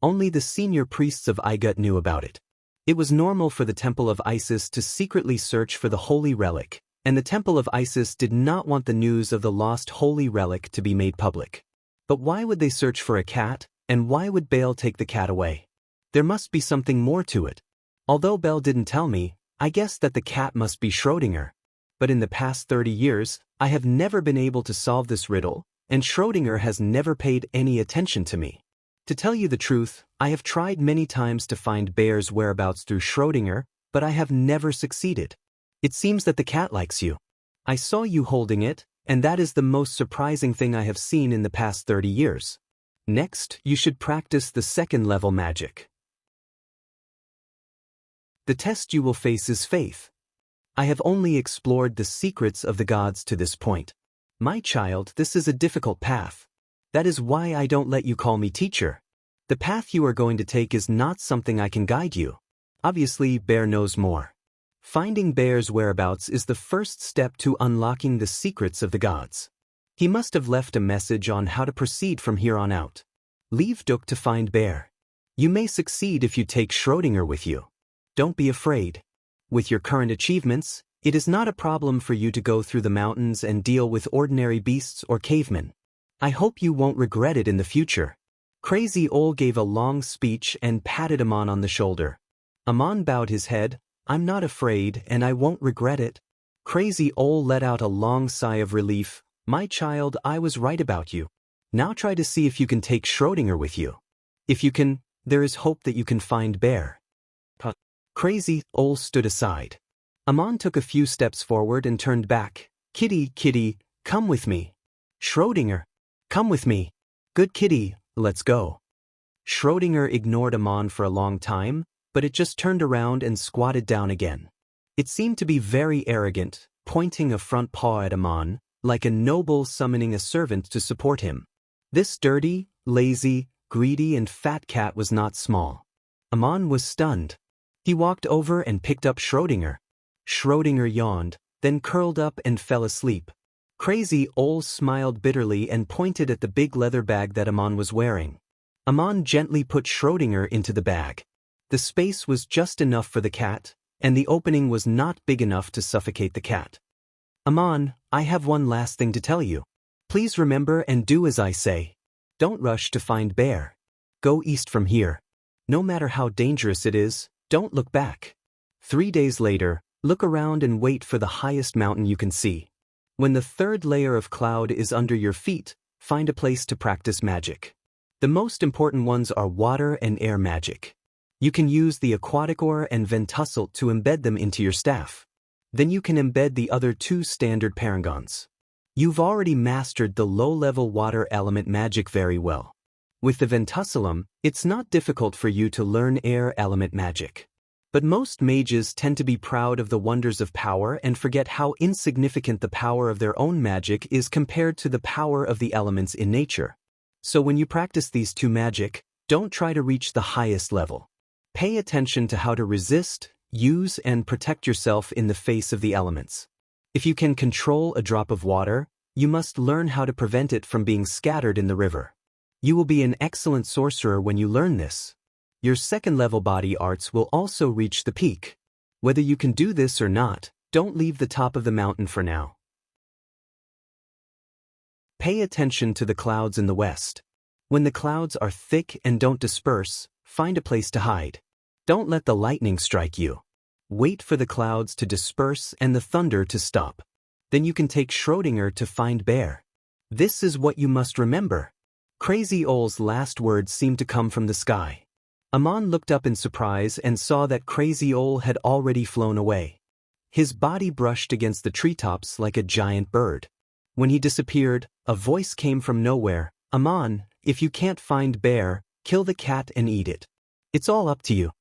Only the senior priests of Igut knew about it. It was normal for the Temple of Isis to secretly search for the holy relic, and the Temple of Isis did not want the news of the lost holy relic to be made public. But why would they search for a cat, and why would Baal take the cat away? There must be something more to it. Although Baal didn't tell me, I guess that the cat must be Schrödinger. But in the past 30 years, I have never been able to solve this riddle, and Schrödinger has never paid any attention to me. To tell you the truth, I have tried many times to find Bear's whereabouts through Schrödinger, but I have never succeeded. It seems that the cat likes you. I saw you holding it, and that is the most surprising thing I have seen in the past 30 years. Next, you should practice the 2nd level magic. The test you will face is faith. I have only explored the secrets of the gods to this point. My child, this is a difficult path. That is why I don't let you call me teacher. The path you are going to take is not something I can guide you. Obviously, Bear knows more. Finding Bear's whereabouts is the first step to unlocking the secrets of the gods. He must have left a message on how to proceed from here on out. Leave Duk to find Bear. You may succeed if you take Schrödinger with you. Don't be afraid. With your current achievements, it is not a problem for you to go through the mountains and deal with ordinary beasts or cavemen. I hope you won't regret it in the future." Crazy Ole gave a long speech and patted Amon on the shoulder. Amon bowed his head. "I'm not afraid and I won't regret it." Crazy Ole let out a long sigh of relief. "My child, I was right about you. Now try to see if you can take Schrödinger with you. If you can, there is hope that you can find Bear." Crazy Ole stood aside. Amon took a few steps forward and turned back. "Kitty, kitty, come with me. Schrödinger, come with me. Good kitty, let's go." Schrödinger ignored Amon for a long time, but it just turned around and squatted down again. It seemed to be very arrogant, pointing a front paw at Amon, like a noble summoning a servant to support him. This dirty, lazy, greedy and fat cat was not small. Amon was stunned. He walked over and picked up Schrödinger. Schrödinger yawned, then curled up and fell asleep. Crazy Ole smiled bitterly and pointed at the big leather bag that Amon was wearing. Amon gently put Schrödinger into the bag. The space was just enough for the cat, and the opening was not big enough to suffocate the cat. "Amon, I have one last thing to tell you. Please remember and do as I say. Don't rush to find Bear. Go east from here. No matter how dangerous it is, don't look back." 3 days later, Look around and wait for the highest mountain you can see. When the third layer of cloud is under your feet, find a place to practice magic. The most important ones are water and air magic. You can use the aquatic ore and ventuscle to embed them into your staff. Then you can embed the other two standard parangons. You've already mastered the low-level water element magic very well. With the ventusculum, it's not difficult for you to learn air element magic. But most mages tend to be proud of the wonders of power and forget how insignificant the power of their own magic is compared to the power of the elements in nature. So when you practice these two magic, don't try to reach the highest level. Pay attention to how to resist, use, and protect yourself in the face of the elements. If you can control a drop of water, you must learn how to prevent it from being scattered in the river. You will be an excellent sorcerer when you learn this. Your second-level body arts will also reach the peak. Whether you can do this or not, don't leave the top of the mountain for now. Pay attention to the clouds in the west. When the clouds are thick and don't disperse, find a place to hide. Don't let the lightning strike you. Wait for the clouds to disperse and the thunder to stop. Then you can take Schrödinger to find bear. This is what you must remember. Crazy Ole's last words seemed to come from the sky. Amon looked up in surprise and saw that Crazy Ole had already flown away. His body brushed against the treetops like a giant bird. When he disappeared, a voice came from nowhere. Amon, if you can't find bear, kill the cat and eat it. It's all up to you.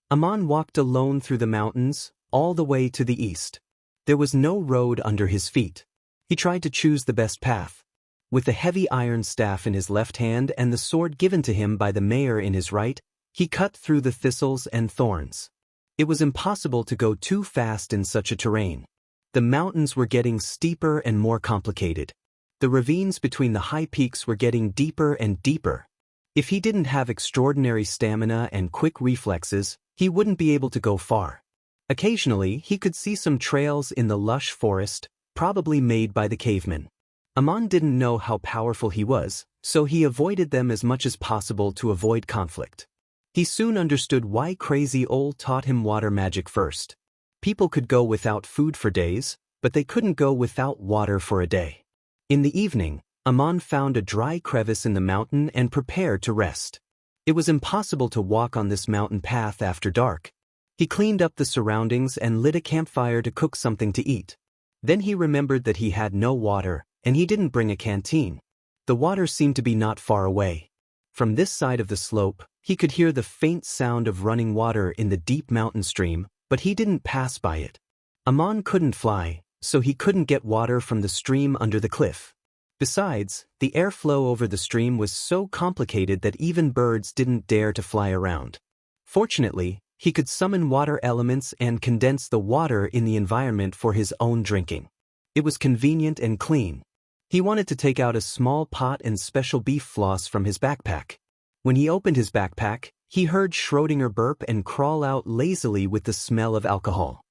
Amon walked alone through the mountains, all the way to the east. There was no road under his feet. He tried to choose the best path. With the heavy iron staff in his left hand and the sword given to him by the mayor in his right, he cut through the thistles and thorns. It was impossible to go too fast in such a terrain. The mountains were getting steeper and more complicated. The ravines between the high peaks were getting deeper and deeper. If he didn't have extraordinary stamina and quick reflexes, he wouldn't be able to go far. Occasionally, he could see some trails in the lush forest, probably made by the cavemen. Amon didn't know how powerful he was, so he avoided them as much as possible to avoid conflict. He soon understood why Crazy Ole taught him water magic first. People could go without food for days, but they couldn't go without water for a day. In the evening, Amon found a dry crevice in the mountain and prepared to rest. It was impossible to walk on this mountain path after dark. He cleaned up the surroundings and lit a campfire to cook something to eat. Then he remembered that he had no water, and he didn't bring a canteen. The water seemed to be not far away. From this side of the slope, he could hear the faint sound of running water in the deep mountain stream, but he didn't pass by it. Amon couldn't fly, so he couldn't get water from the stream under the cliff. Besides, the airflow over the stream was so complicated that even birds didn't dare to fly around. Fortunately, he could summon water elements and condense the water in the environment for his own drinking. It was convenient and clean. He wanted to take out a small pot and special beef floss from his backpack. When he opened his backpack, he heard Schrödinger burp and crawl out lazily with the smell of alcohol.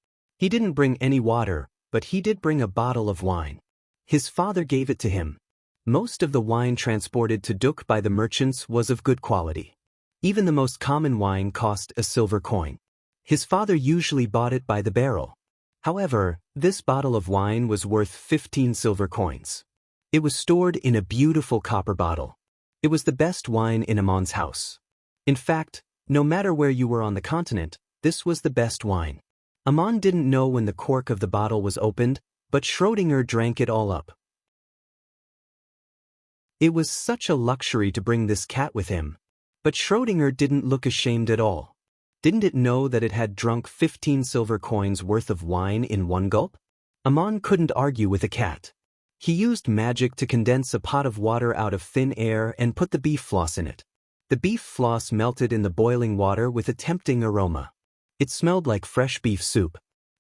He didn't bring any water, but he did bring a bottle of wine. His father gave it to him. Most of the wine transported to Duk by the merchants was of good quality. Even the most common wine cost a silver coin. His father usually bought it by the barrel. However, this bottle of wine was worth 15 silver coins. It was stored in a beautiful copper bottle. It was the best wine in Amon's house. In fact, no matter where you were on the continent, this was the best wine. Amon didn't know when the cork of the bottle was opened, but Schrödinger drank it all up. It was such a luxury to bring this cat with him. But Schrödinger didn't look ashamed at all. Didn't it know that it had drunk 15 silver coins worth of wine in one gulp? Amon couldn't argue with a cat. He used magic to condense a pot of water out of thin air and put the beef floss in it. The beef floss melted in the boiling water with a tempting aroma. It smelled like fresh beef soup.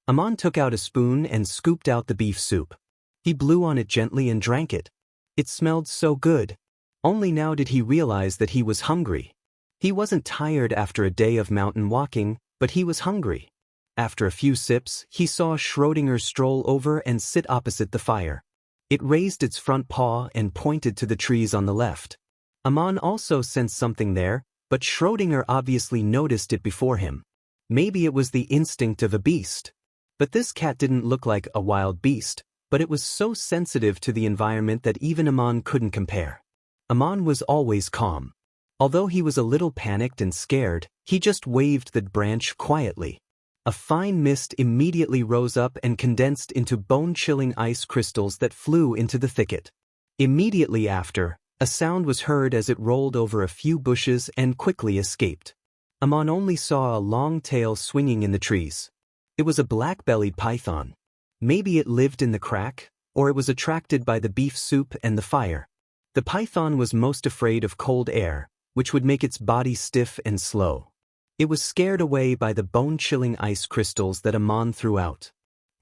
Amon took out a spoon and scooped out the beef soup. He blew on it gently and drank it. It smelled so good. Only now did he realize that he was hungry. He wasn't tired after a day of mountain walking, but he was hungry. After a few sips, he saw Schrödinger stroll over and sit opposite the fire. It raised its front paw and pointed to the trees on the left. Amon also sensed something there, but Schrödinger obviously noticed it before him. Maybe it was the instinct of a beast. But this cat didn't look like a wild beast, but it was so sensitive to the environment that even Aman couldn't compare. Aman was always calm. Although he was a little panicked and scared, he just waved the branch quietly. A fine mist immediately rose up and condensed into bone-chilling ice crystals that flew into the thicket. Immediately after, a sound was heard as it rolled over a few bushes and quickly escaped. Aman only saw a long tail swinging in the trees. It was a black-bellied python. Maybe it lived in the crack, or it was attracted by the beef soup and the fire. The python was most afraid of cold air, which would make its body stiff and slow. It was scared away by the bone-chilling ice crystals that Aman threw out.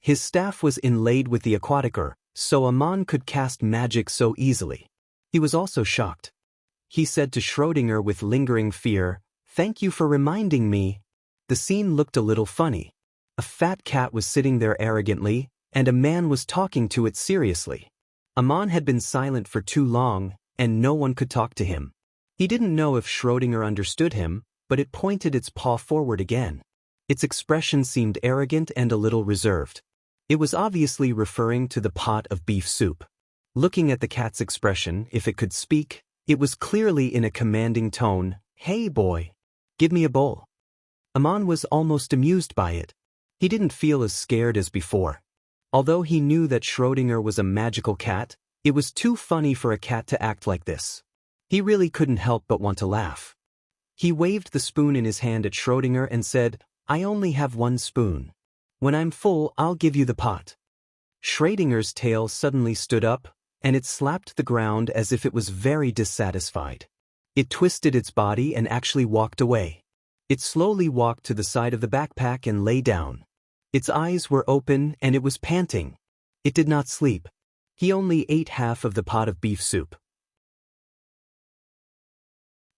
His staff was inlaid with the aquatic so Aman could cast magic so easily. He was also shocked. He said to Schrödinger with lingering fear, "Thank you for reminding me." The scene looked a little funny. A fat cat was sitting there arrogantly, and a man was talking to it seriously. Aman had been silent for too long, and no one could talk to him. He didn't know if Schrödinger understood him, but it pointed its paw forward again. Its expression seemed arrogant and a little reserved. It was obviously referring to the pot of beef soup. Looking at the cat's expression, if it could speak, it was clearly in a commanding tone, "Hey boy, give me a bowl." Aman was almost amused by it. He didn't feel as scared as before. Although he knew that Schrödinger was a magical cat, it was too funny for a cat to act like this. He really couldn't help but want to laugh. He waved the spoon in his hand at Schrödinger and said, "I only have one spoon. When I'm full, I'll give you the pot." Schrödinger's tail suddenly stood up, and it slapped the ground as if it was very dissatisfied. It twisted its body and actually walked away. It slowly walked to the side of the backpack and lay down. Its eyes were open and it was panting. It did not sleep. He only ate half of the pot of beef soup.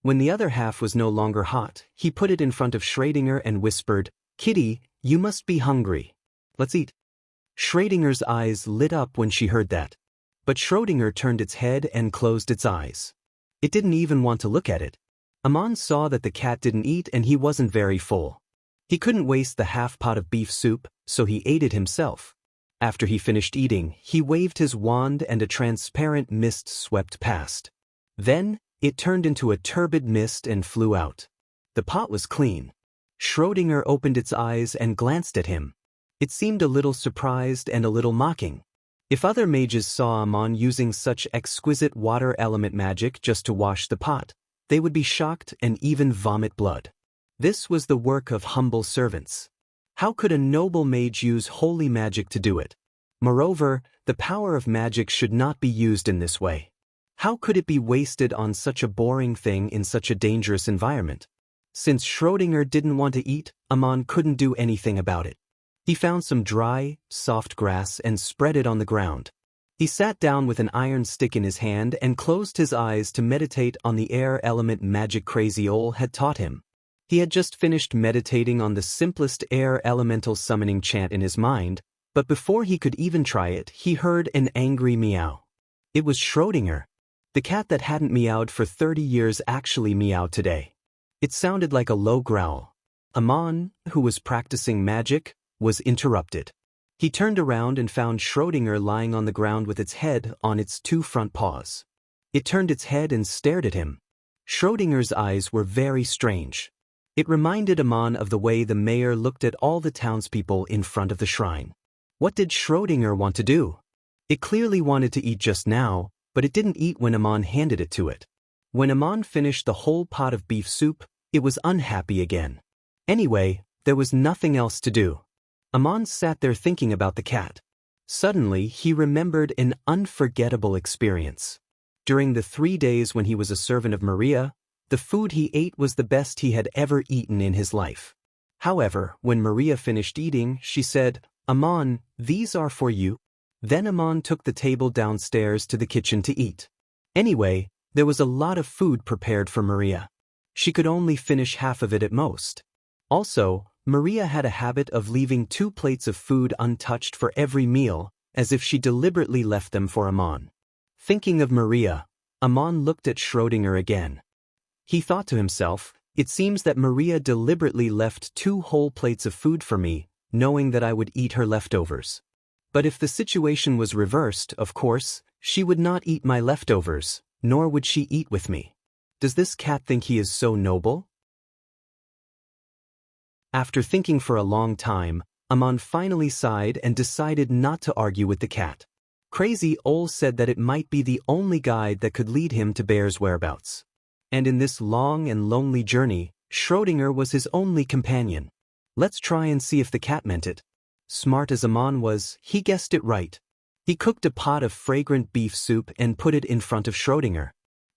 When the other half was no longer hot, he put it in front of Schrödinger and whispered, "Kitty, you must be hungry. Let's eat." Schrödinger's eyes lit up when she heard that. But Schrödinger turned its head and closed its eyes. It didn't even want to look at it. Aman saw that the cat didn't eat and he wasn't very full. He couldn't waste the half pot of beef soup, so he ate it himself. After he finished eating, he waved his wand and a transparent mist swept past. Then, it turned into a turbid mist and flew out. The pot was clean. Schrödinger opened its eyes and glanced at him. It seemed a little surprised and a little mocking. If other mages saw Aman using such exquisite water element magic just to wash the pot, they would be shocked and even vomit blood. This was the work of humble servants. How could a noble mage use holy magic to do it? Moreover, the power of magic should not be used in this way. How could it be wasted on such a boring thing in such a dangerous environment? Since Schrödinger didn't want to eat, Aman couldn't do anything about it. He found some dry, soft grass and spread it on the ground. He sat down with an iron stick in his hand and closed his eyes to meditate on the air element magic Crazy Ol had taught him. He had just finished meditating on the simplest air elemental summoning chant in his mind, but before he could even try it, he heard an angry meow. It was Schrödinger. The cat that hadn't meowed for 30 years actually meowed today. It sounded like a low growl. Aman, who was practicing magic, was interrupted. He turned around and found Schrödinger lying on the ground with its head on its two front paws. It turned its head and stared at him. Schrödinger's eyes were very strange. It reminded Aman of the way the mayor looked at all the townspeople in front of the shrine. What did Schrödinger want to do? It clearly wanted to eat just now, but it didn't eat when Aman handed it to it. When Aman finished the whole pot of beef soup, it was unhappy again. Anyway, there was nothing else to do. Aman sat there thinking about the cat. Suddenly, he remembered an unforgettable experience. During the 3 days when he was a servant of Maria, the food he ate was the best he had ever eaten in his life. However, when Maria finished eating, she said, "Aman, these are for you." Then Aman took the table downstairs to the kitchen to eat. Anyway, there was a lot of food prepared for Maria. She could only finish half of it at most. Also, Maria had a habit of leaving 2 plates of food untouched for every meal, as if she deliberately left them for Aman. Thinking of Maria, Aman looked at Schrödinger again. He thought to himself, "It seems that Maria deliberately left 2 whole plates of food for me, knowing that I would eat her leftovers. But if the situation was reversed, of course, she would not eat my leftovers, nor would she eat with me. Does this cat think he is so noble? After thinking for a long time, Aman finally sighed and decided not to argue with the cat. Crazy Ole said that it might be the only guide that could lead him to Bear's whereabouts. And in this long and lonely journey, Schrödinger was his only companion. Let's try and see if the cat meant it. Smart as Aman was, he guessed it right. He cooked a pot of fragrant beef soup and put it in front of Schrödinger.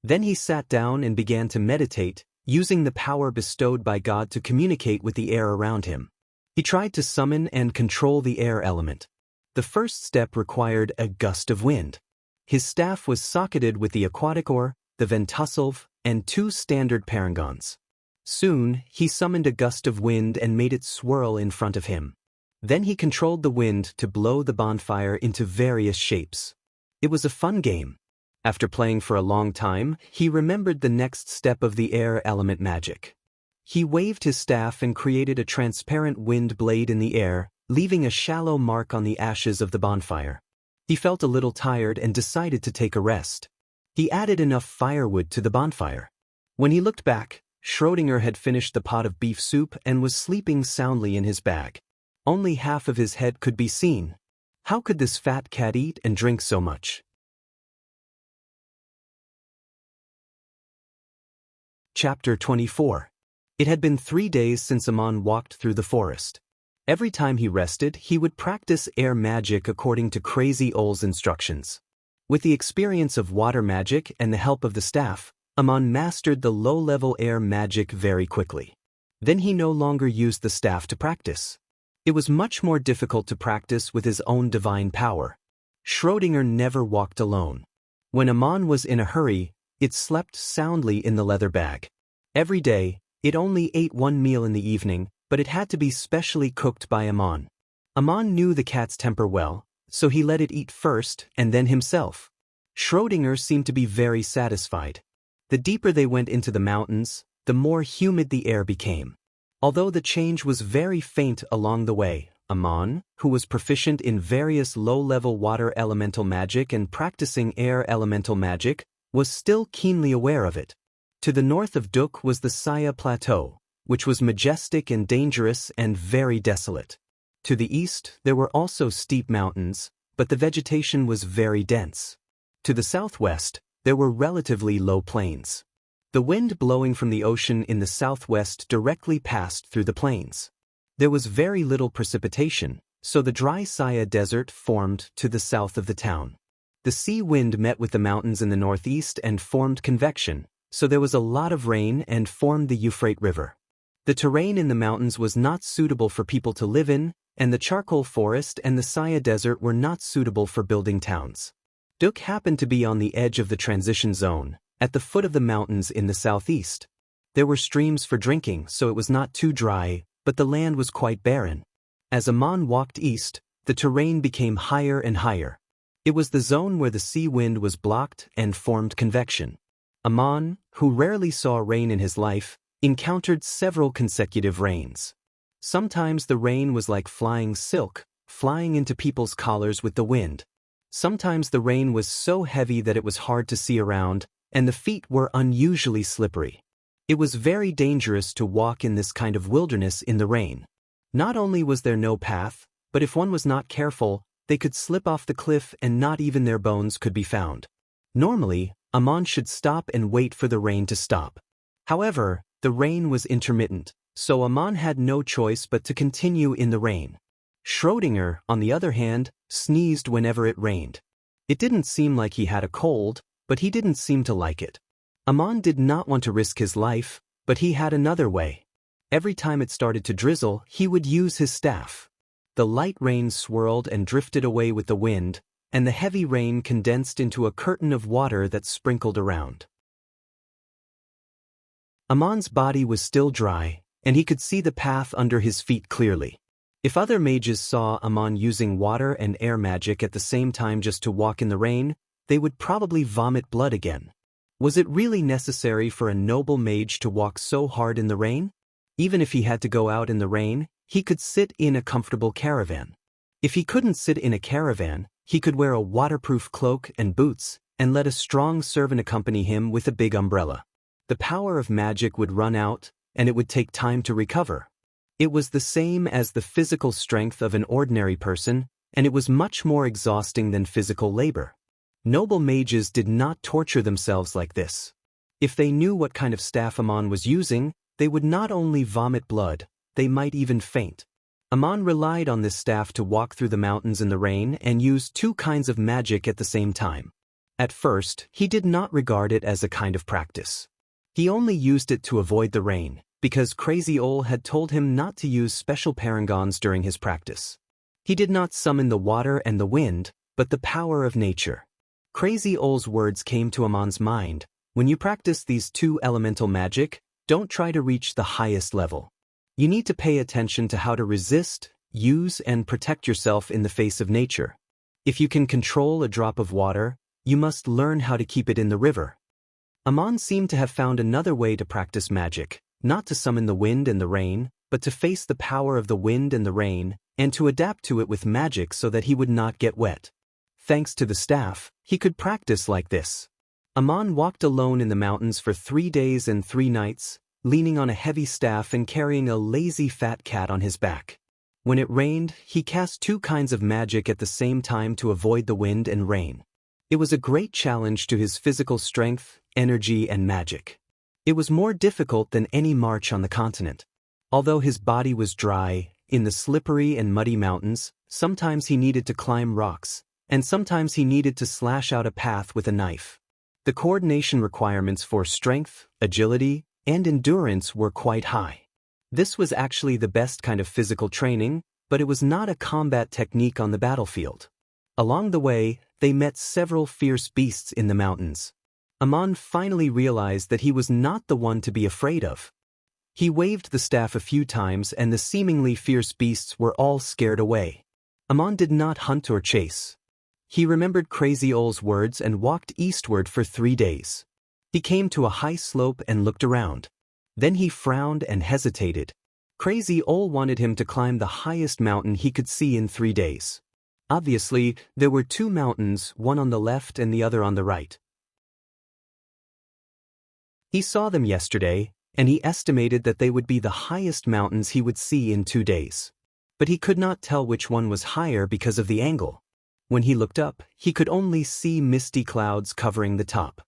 Then he sat down and began to meditate, using the power bestowed by God to communicate with the air around him. He tried to summon and control the air element. The first step required a gust of wind. His staff was socketed with the aquatic oar, the ventusselve, and 2 standard parangons. Soon, he summoned a gust of wind and made it swirl in front of him. Then he controlled the wind to blow the bonfire into various shapes. It was a fun game. After playing for a long time, he remembered the next step of the air element magic. He waved his staff and created a transparent wind blade in the air, leaving a shallow mark on the ashes of the bonfire. He felt a little tired and decided to take a rest. He added enough firewood to the bonfire. When he looked back, Schrödinger had finished the pot of beef soup and was sleeping soundly in his bag. Only half of his head could be seen. How could this fat cat eat and drink so much? Chapter 24. It had been 3 days since Aman walked through the forest. Every time he rested, he would practice air magic according to Crazy Ole's instructions. With the experience of water magic and the help of the staff, Aman mastered the low-level air magic very quickly. Then he no longer used the staff to practice. It was much more difficult to practice with his own divine power. Schrödinger never walked alone. When Aman was in a hurry, it slept soundly in the leather bag. Every day, it only ate 1 meal in the evening, but it had to be specially cooked by Aman. Aman knew the cat's temper well, so he let it eat first and then himself. Schrödinger seemed to be very satisfied. The deeper they went into the mountains, the more humid the air became. Although the change was very faint along the way, Aman, who was proficient in various low-level water elemental magic and practicing air elemental magic, was still keenly aware of it. To the north of Duk was the Saya Plateau, which was majestic and dangerous and very desolate. To the east, there were also steep mountains, but the vegetation was very dense. To the southwest, there were relatively low plains. The wind blowing from the ocean in the southwest directly passed through the plains. There was very little precipitation, so the dry Saya Desert formed to the south of the town. The sea wind met with the mountains in the northeast and formed convection, so there was a lot of rain and formed the Euphrates River. The terrain in the mountains was not suitable for people to live in, and the charcoal forest and the Saya Desert were not suitable for building towns. Duk happened to be on the edge of the transition zone, at the foot of the mountains in the southeast. There were streams for drinking, so it was not too dry, but the land was quite barren. As Aman walked east, the terrain became higher and higher. It was the zone where the sea wind was blocked and formed convection. Aman, who rarely saw rain in his life, encountered several consecutive rains. Sometimes the rain was like flying silk, flying into people's collars with the wind. Sometimes the rain was so heavy that it was hard to see around, and the feet were unusually slippery. It was very dangerous to walk in this kind of wilderness in the rain. Not only was there no path, but if one was not careful, they could slip off the cliff and not even their bones could be found. Normally, Aman should stop and wait for the rain to stop. However, the rain was intermittent, so Aman had no choice but to continue in the rain. Schrödinger, on the other hand, sneezed whenever it rained. It didn't seem like he had a cold, but he didn't seem to like it. Aman did not want to risk his life, but he had another way. Every time it started to drizzle, he would use his staff. The light rain swirled and drifted away with the wind, and the heavy rain condensed into a curtain of water that sprinkled around. Aman's body was still dry, and he could see the path under his feet clearly. If other mages saw Aman using water and air magic at the same time just to walk in the rain, they would probably vomit blood again. Was it really necessary for a noble mage to walk so hard in the rain? Even if he had to go out in the rain, he could sit in a comfortable caravan. If he couldn't sit in a caravan, he could wear a waterproof cloak and boots, and let a strong servant accompany him with a big umbrella. The power of magic would run out, and it would take time to recover. It was the same as the physical strength of an ordinary person, and it was much more exhausting than physical labor. Noble mages did not torture themselves like this. If they knew what kind of staff Amon was using, they would not only vomit blood, they might even faint. Amon relied on this staff to walk through the mountains in the rain and use two kinds of magic at the same time. At first, he did not regard it as a kind of practice. He only used it to avoid the rain, because Crazy Ol had told him not to use special parangons during his practice. He did not summon the water and the wind, but the power of nature. Crazy Ol's words came to Amon's mind: when you practice these two elemental magic, don't try to reach the highest level. You need to pay attention to how to resist, use, and protect yourself in the face of nature. If you can control a drop of water, you must learn how to keep it in the river. Amon seemed to have found another way to practice magic, not to summon the wind and the rain, but to face the power of the wind and the rain, and to adapt to it with magic so that he would not get wet. Thanks to the staff, he could practice like this. Amon walked alone in the mountains for 3 days and 3 nights, leaning on a heavy staff and carrying a lazy fat cat on his back. When it rained, he cast 2 kinds of magic at the same time to avoid the wind and rain. It was a great challenge to his physical strength, energy, and magic. It was more difficult than any march on the continent. Although his body was dry, in the slippery and muddy mountains, sometimes he needed to climb rocks, and sometimes he needed to slash out a path with a knife. The coordination requirements for strength, agility, and endurance were quite high. This was actually the best kind of physical training, but it was not a combat technique on the battlefield. Along the way, they met several fierce beasts in the mountains. Amon finally realized that he was not the one to be afraid of. He waved the staff a few times and the seemingly fierce beasts were all scared away. Amon did not hunt or chase. He remembered Crazy Ol's words and walked eastward for 3 days. He came to a high slope and looked around. Then he frowned and hesitated. Crazy Ol wanted him to climb the highest mountain he could see in 3 days. Obviously, there were 2 mountains, one on the left and the other on the right. He saw them yesterday, and he estimated that they would be the highest mountains he would see in 2 days. But he could not tell which one was higher because of the angle. When he looked up, he could only see misty clouds covering the top.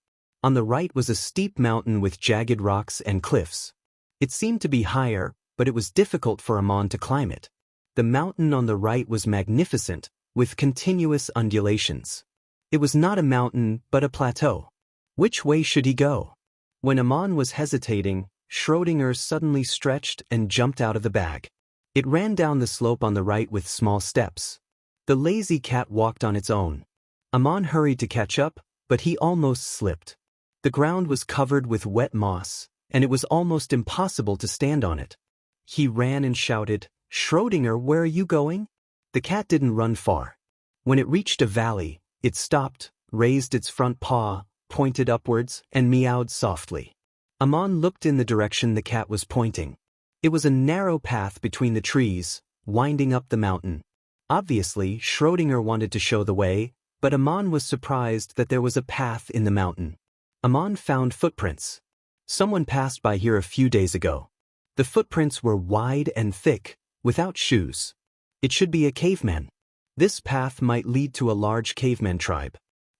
On the right was a steep mountain with jagged rocks and cliffs. It seemed to be higher, but it was difficult for Amon to climb it. The mountain on the right was magnificent, with continuous undulations. It was not a mountain, but a plateau. Which way should he go? When Amon was hesitating, Schrödinger suddenly stretched and jumped out of the bag. It ran down the slope on the right with small steps. The lazy cat walked on its own. Amon hurried to catch up, but he almost slipped. The ground was covered with wet moss, and it was almost impossible to stand on it. He ran and shouted, "Schrödinger, where are you going?" The cat didn't run far. When it reached a valley, it stopped, raised its front paw, pointed upwards, and meowed softly. Amon looked in the direction the cat was pointing. It was a narrow path between the trees, winding up the mountain. Obviously, Schrödinger wanted to show the way, but Amon was surprised that there was a path in the mountain. Amon found footprints. Someone passed by here a few days ago. The footprints were wide and thick, without shoes. It should be a caveman. This path might lead to a large caveman tribe.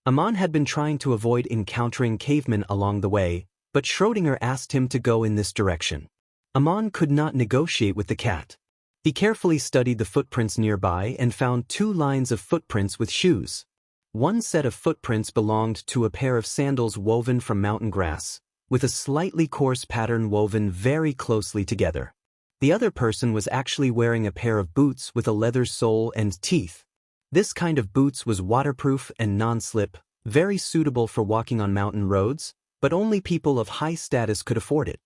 Amon had been trying to avoid encountering cavemen along the way, but Schrödinger asked him to go in this direction. Amon could not negotiate with the cat. He carefully studied the footprints nearby and found 2 lines of footprints with shoes. One set of footprints belonged to a pair of sandals woven from mountain grass, with a slightly coarse pattern woven very closely together. The other person was actually wearing a pair of boots with a leather sole and teeth. This kind of boots was waterproof and non-slip, very suitable for walking on mountain roads, but only people of high status could afford it.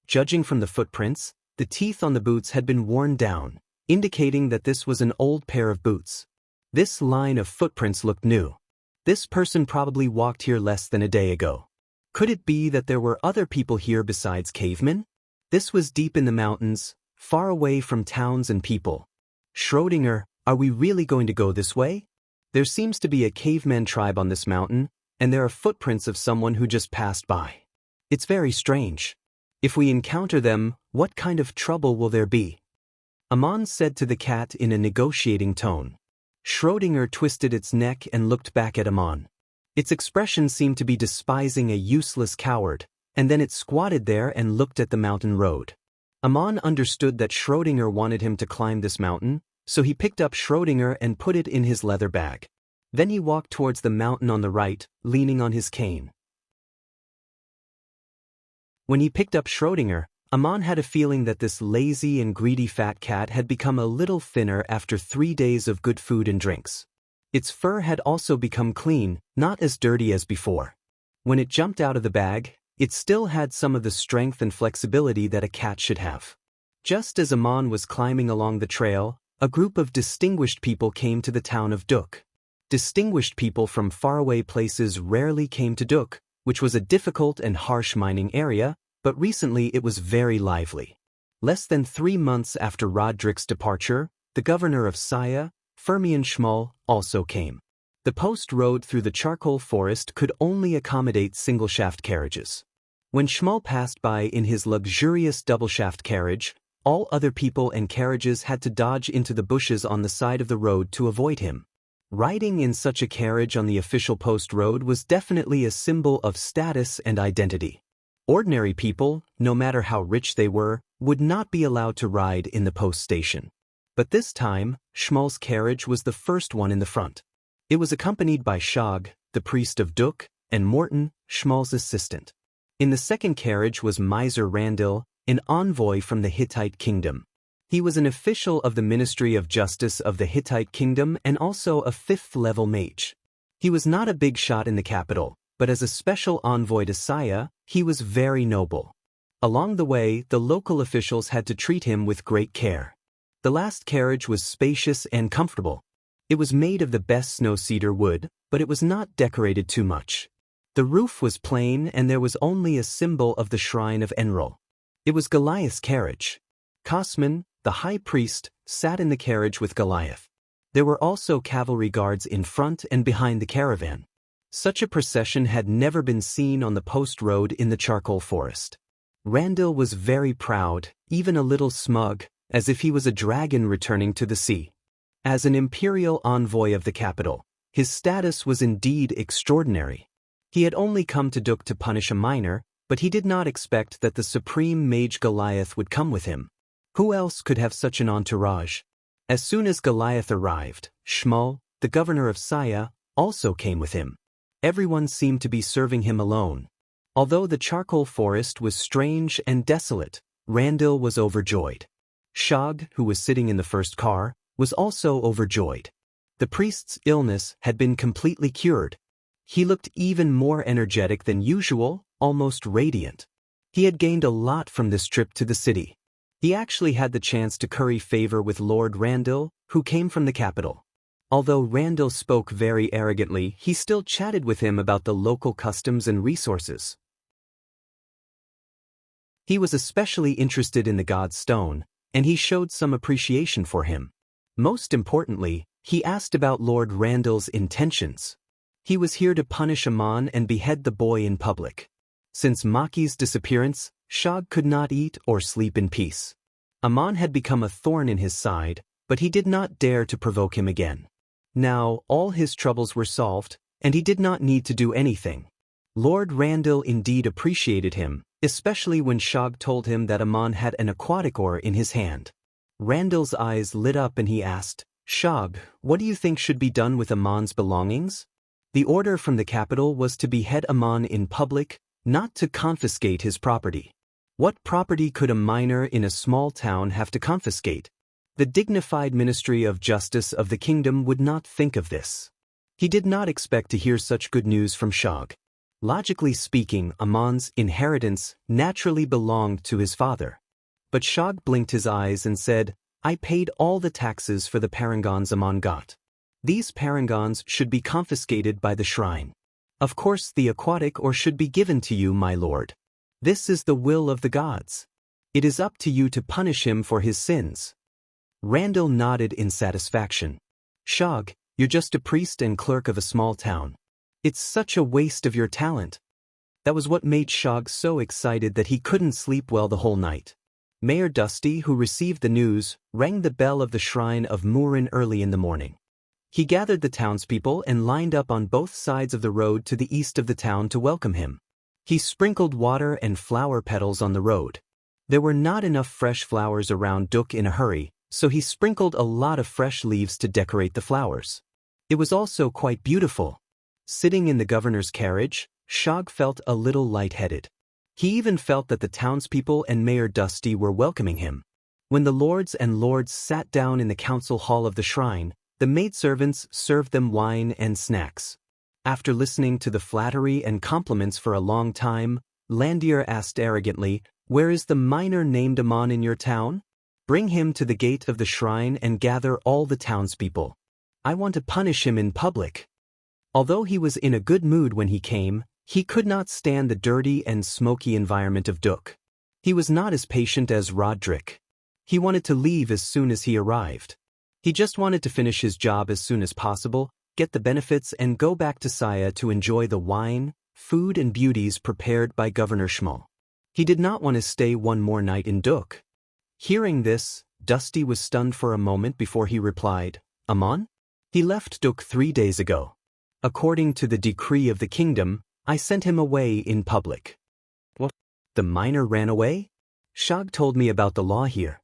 Judging from the footprints, the teeth on the boots had been worn down, indicating that this was an old pair of boots. This line of footprints looked new. This person probably walked here less than a day ago. Could it be that there were other people here besides cavemen? This was deep in the mountains, far away from towns and people. Schrödinger, are we really going to go this way? There seems to be a caveman tribe on this mountain, and there are footprints of someone who just passed by. It's very strange. If we encounter them, what kind of trouble will there be? Amon said to the cat in a negotiating tone. Schrödinger twisted its neck and looked back at Amon. Its expression seemed to be despising a useless coward, and then it squatted there and looked at the mountain road. Amon understood that Schrödinger wanted him to climb this mountain, so he picked up Schrödinger and put it in his leather bag. Then he walked towards the mountain on the right, leaning on his cane. When he picked up Schrödinger, Amon had a feeling that this lazy and greedy fat cat had become a little thinner after 3 days of good food and drinks. Its fur had also become clean, not as dirty as before. When it jumped out of the bag, it still had some of the strength and flexibility that a cat should have. Just as Amon was climbing along the trail, a group of distinguished people came to the town of Duk. Distinguished people from faraway places rarely came to Duk, which was a difficult and harsh mining area, but recently it was very lively. Less than 3 months after Roderick's departure, the governor of Saya, Firmian Schmull, also came. The post road through the charcoal forest could only accommodate single-shaft carriages. When Schmull passed by in his luxurious double-shaft carriage, all other people and carriages had to dodge into the bushes on the side of the road to avoid him. Riding in such a carriage on the official post road was definitely a symbol of status and identity. Ordinary people, no matter how rich they were, would not be allowed to ride in the post station. But this time, Schmull's carriage was the first one in the front. It was accompanied by Shog, the priest of Duk, and Morton, Schmull's assistant. In the second carriage was Miser Randil, an envoy from the Hittite kingdom. He was an official of the Ministry of Justice of the Hittite kingdom and also a 5th-level mage. He was not a big shot in the capital, but as a special envoy to Saya, he was very noble. Along the way, the local officials had to treat him with great care. The last carriage was spacious and comfortable. It was made of the best snow cedar wood, but it was not decorated too much. The roof was plain and there was only a symbol of the shrine of Enril. It was Goliath's carriage. Cosman, the high priest, sat in the carriage with Goliath. There were also cavalry guards in front and behind the caravan. Such a procession had never been seen on the post road in the charcoal forest. Randil was very proud, even a little smug, as if he was a dragon returning to the sea. As an imperial envoy of the capital, his status was indeed extraordinary. He had only come to Duk to punish a miner, but he did not expect that the supreme mage Goliath would come with him. Who else could have such an entourage? As soon as Goliath arrived, Schmull, the governor of Saya, also came with him. Everyone seemed to be serving him alone. Although the charcoal forest was strange and desolate, Randil was overjoyed. Shog, who was sitting in the first car, was also overjoyed. The priest's illness had been completely cured. He looked even more energetic than usual, almost radiant. He had gained a lot from this trip to the city. He actually had the chance to curry favor with Lord Randil, who came from the capital. Although Randil spoke very arrogantly, he still chatted with him about the local customs and resources. He was especially interested in the god's stone, and he showed some appreciation for him. Most importantly, he asked about Lord Randil's intentions. He was here to punish Amon and behead the boy in public. Since Maki's disappearance, Shog could not eat or sleep in peace. Amon had become a thorn in his side, but he did not dare to provoke him again. Now, all his troubles were solved, and he did not need to do anything. Lord Randil indeed appreciated him, especially when Shog told him that Amon had an aquatic oar in his hand. Randil's eyes lit up and he asked, "Shog, what do you think should be done with Amon's belongings?" The order from the capital was to behead Amon in public, not to confiscate his property. What property could a miner in a small town have to confiscate? The dignified Ministry of Justice of the kingdom would not think of this. He did not expect to hear such good news from Shog. Logically speaking, Amon's inheritance naturally belonged to his father. But Shog blinked his eyes and said, "I paid all the taxes for the parangons Amon got. These parangons should be confiscated by the shrine. Of course the aquatic oar should be given to you, my lord. This is the will of the gods." It is up to you to punish him for his sins. Randall nodded in satisfaction. Shog, you're just a priest and clerk of a small town. It's such a waste of your talent. That was what made Shog so excited that he couldn't sleep well the whole night. Mayor Dusty, who received the news, rang the bell of the shrine of Murin early in the morning. He gathered the townspeople and lined up on both sides of the road to the east of the town to welcome him. He sprinkled water and flower petals on the road. There were not enough fresh flowers around Duk in a hurry, so he sprinkled a lot of fresh leaves to decorate the flowers. It was also quite beautiful. Sitting in the governor's carriage, Shog felt a little lightheaded. He even felt that the townspeople and Mayor Dusty were welcoming him. When the lords and lords sat down in the council hall of the shrine, the maidservants served them wine and snacks. After listening to the flattery and compliments for a long time, Landier asked arrogantly, "Where is the miner named Amon in your town? Bring him to the gate of the shrine and gather all the townspeople. I want to punish him in public." Although he was in a good mood when he came, he could not stand the dirty and smoky environment of Duk. He was not as patient as Roderick. He wanted to leave as soon as he arrived. He just wanted to finish his job as soon as possible, get the benefits and go back to Saya to enjoy the wine, food and beauties prepared by Governor Schmull. He did not want to stay one more night in Duk. Hearing this, Dusty was stunned for a moment before he replied, "Amon? He left Duk 3 days ago. According to the decree of the kingdom, I sent him away in public." "What? The miner ran away?" Shog told me about the law here.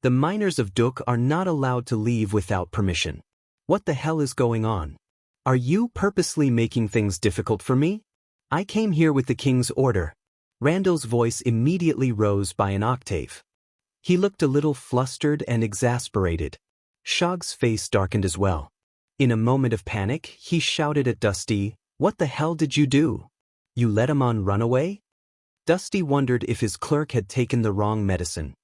The miners of Duk are not allowed to leave without permission. What the hell is going on? Are you purposely making things difficult for me? I came here with the king's order. Randall's voice immediately rose by an octave. He looked a little flustered and exasperated. Shog's face darkened as well. In a moment of panic, he shouted at Dusty, "What the hell did you do? You let Amon run away?" Dusty wondered if his clerk had taken the wrong medicine.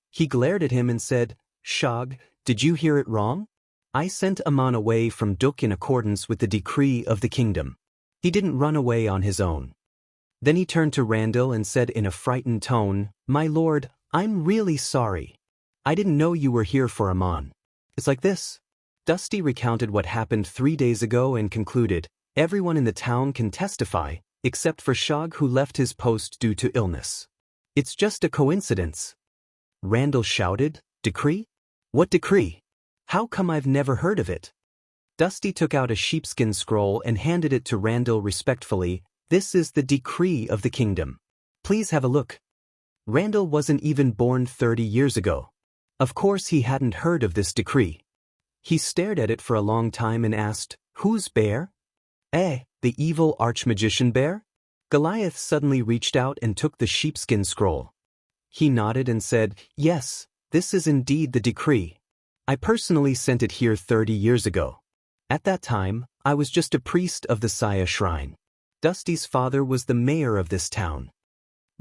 He glared at him and said, "Shog, did you hear it wrong? I sent Amon away from Duk in accordance with the decree of the kingdom. He didn't run away on his own." Then he turned to Randall and said in a frightened tone, "My lord, I'm really sorry. I didn't know you were here for Amon. It's like this." Dusty recounted what happened 3 days ago and concluded, "Everyone in the town can testify, except for Shog who left his post due to illness. It's just a coincidence." Randall shouted, "Decree? What decree? How come I've never heard of it?" Dusty took out a sheepskin scroll and handed it to Randall respectfully. "This is the decree of the kingdom. Please have a look." Randall wasn't even born 30 years ago. Of course he hadn't heard of this decree. He stared at it for a long time and asked, "Whose bear?" The evil archmagician bear?" Goliath suddenly reached out and took the sheepskin scroll. He nodded and said, "Yes, this is indeed the decree. I personally sent it here 30 years ago. At that time, I was just a priest of the Saya Shrine. Dusty's father was the mayor of this town."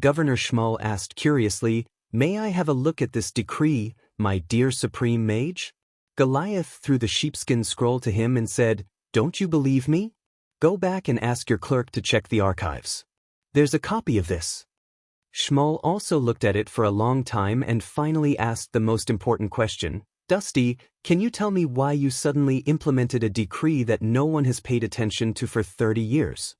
Governor Schmull asked curiously, "May I have a look at this decree, my dear supreme mage?" Goliath threw the sheepskin scroll to him and said, "Don't you believe me? Go back and ask your clerk to check the archives. There's a copy of this." Schmull also looked at it for a long time and finally asked the most important question, "Dusty, can you tell me why you suddenly implemented a decree that no one has paid attention to for 30 years?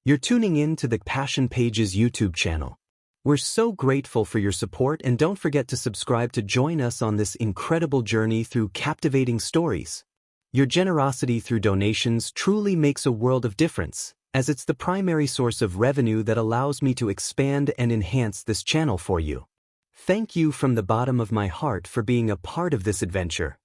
You're tuning in to the Passion Pages YouTube channel. We're so grateful for your support and don't forget to subscribe to join us on this incredible journey through captivating stories. Your generosity through donations truly makes a world of difference, as it's the primary source of revenue that allows me to expand and enhance this channel for you. Thank you from the bottom of my heart for being a part of this adventure.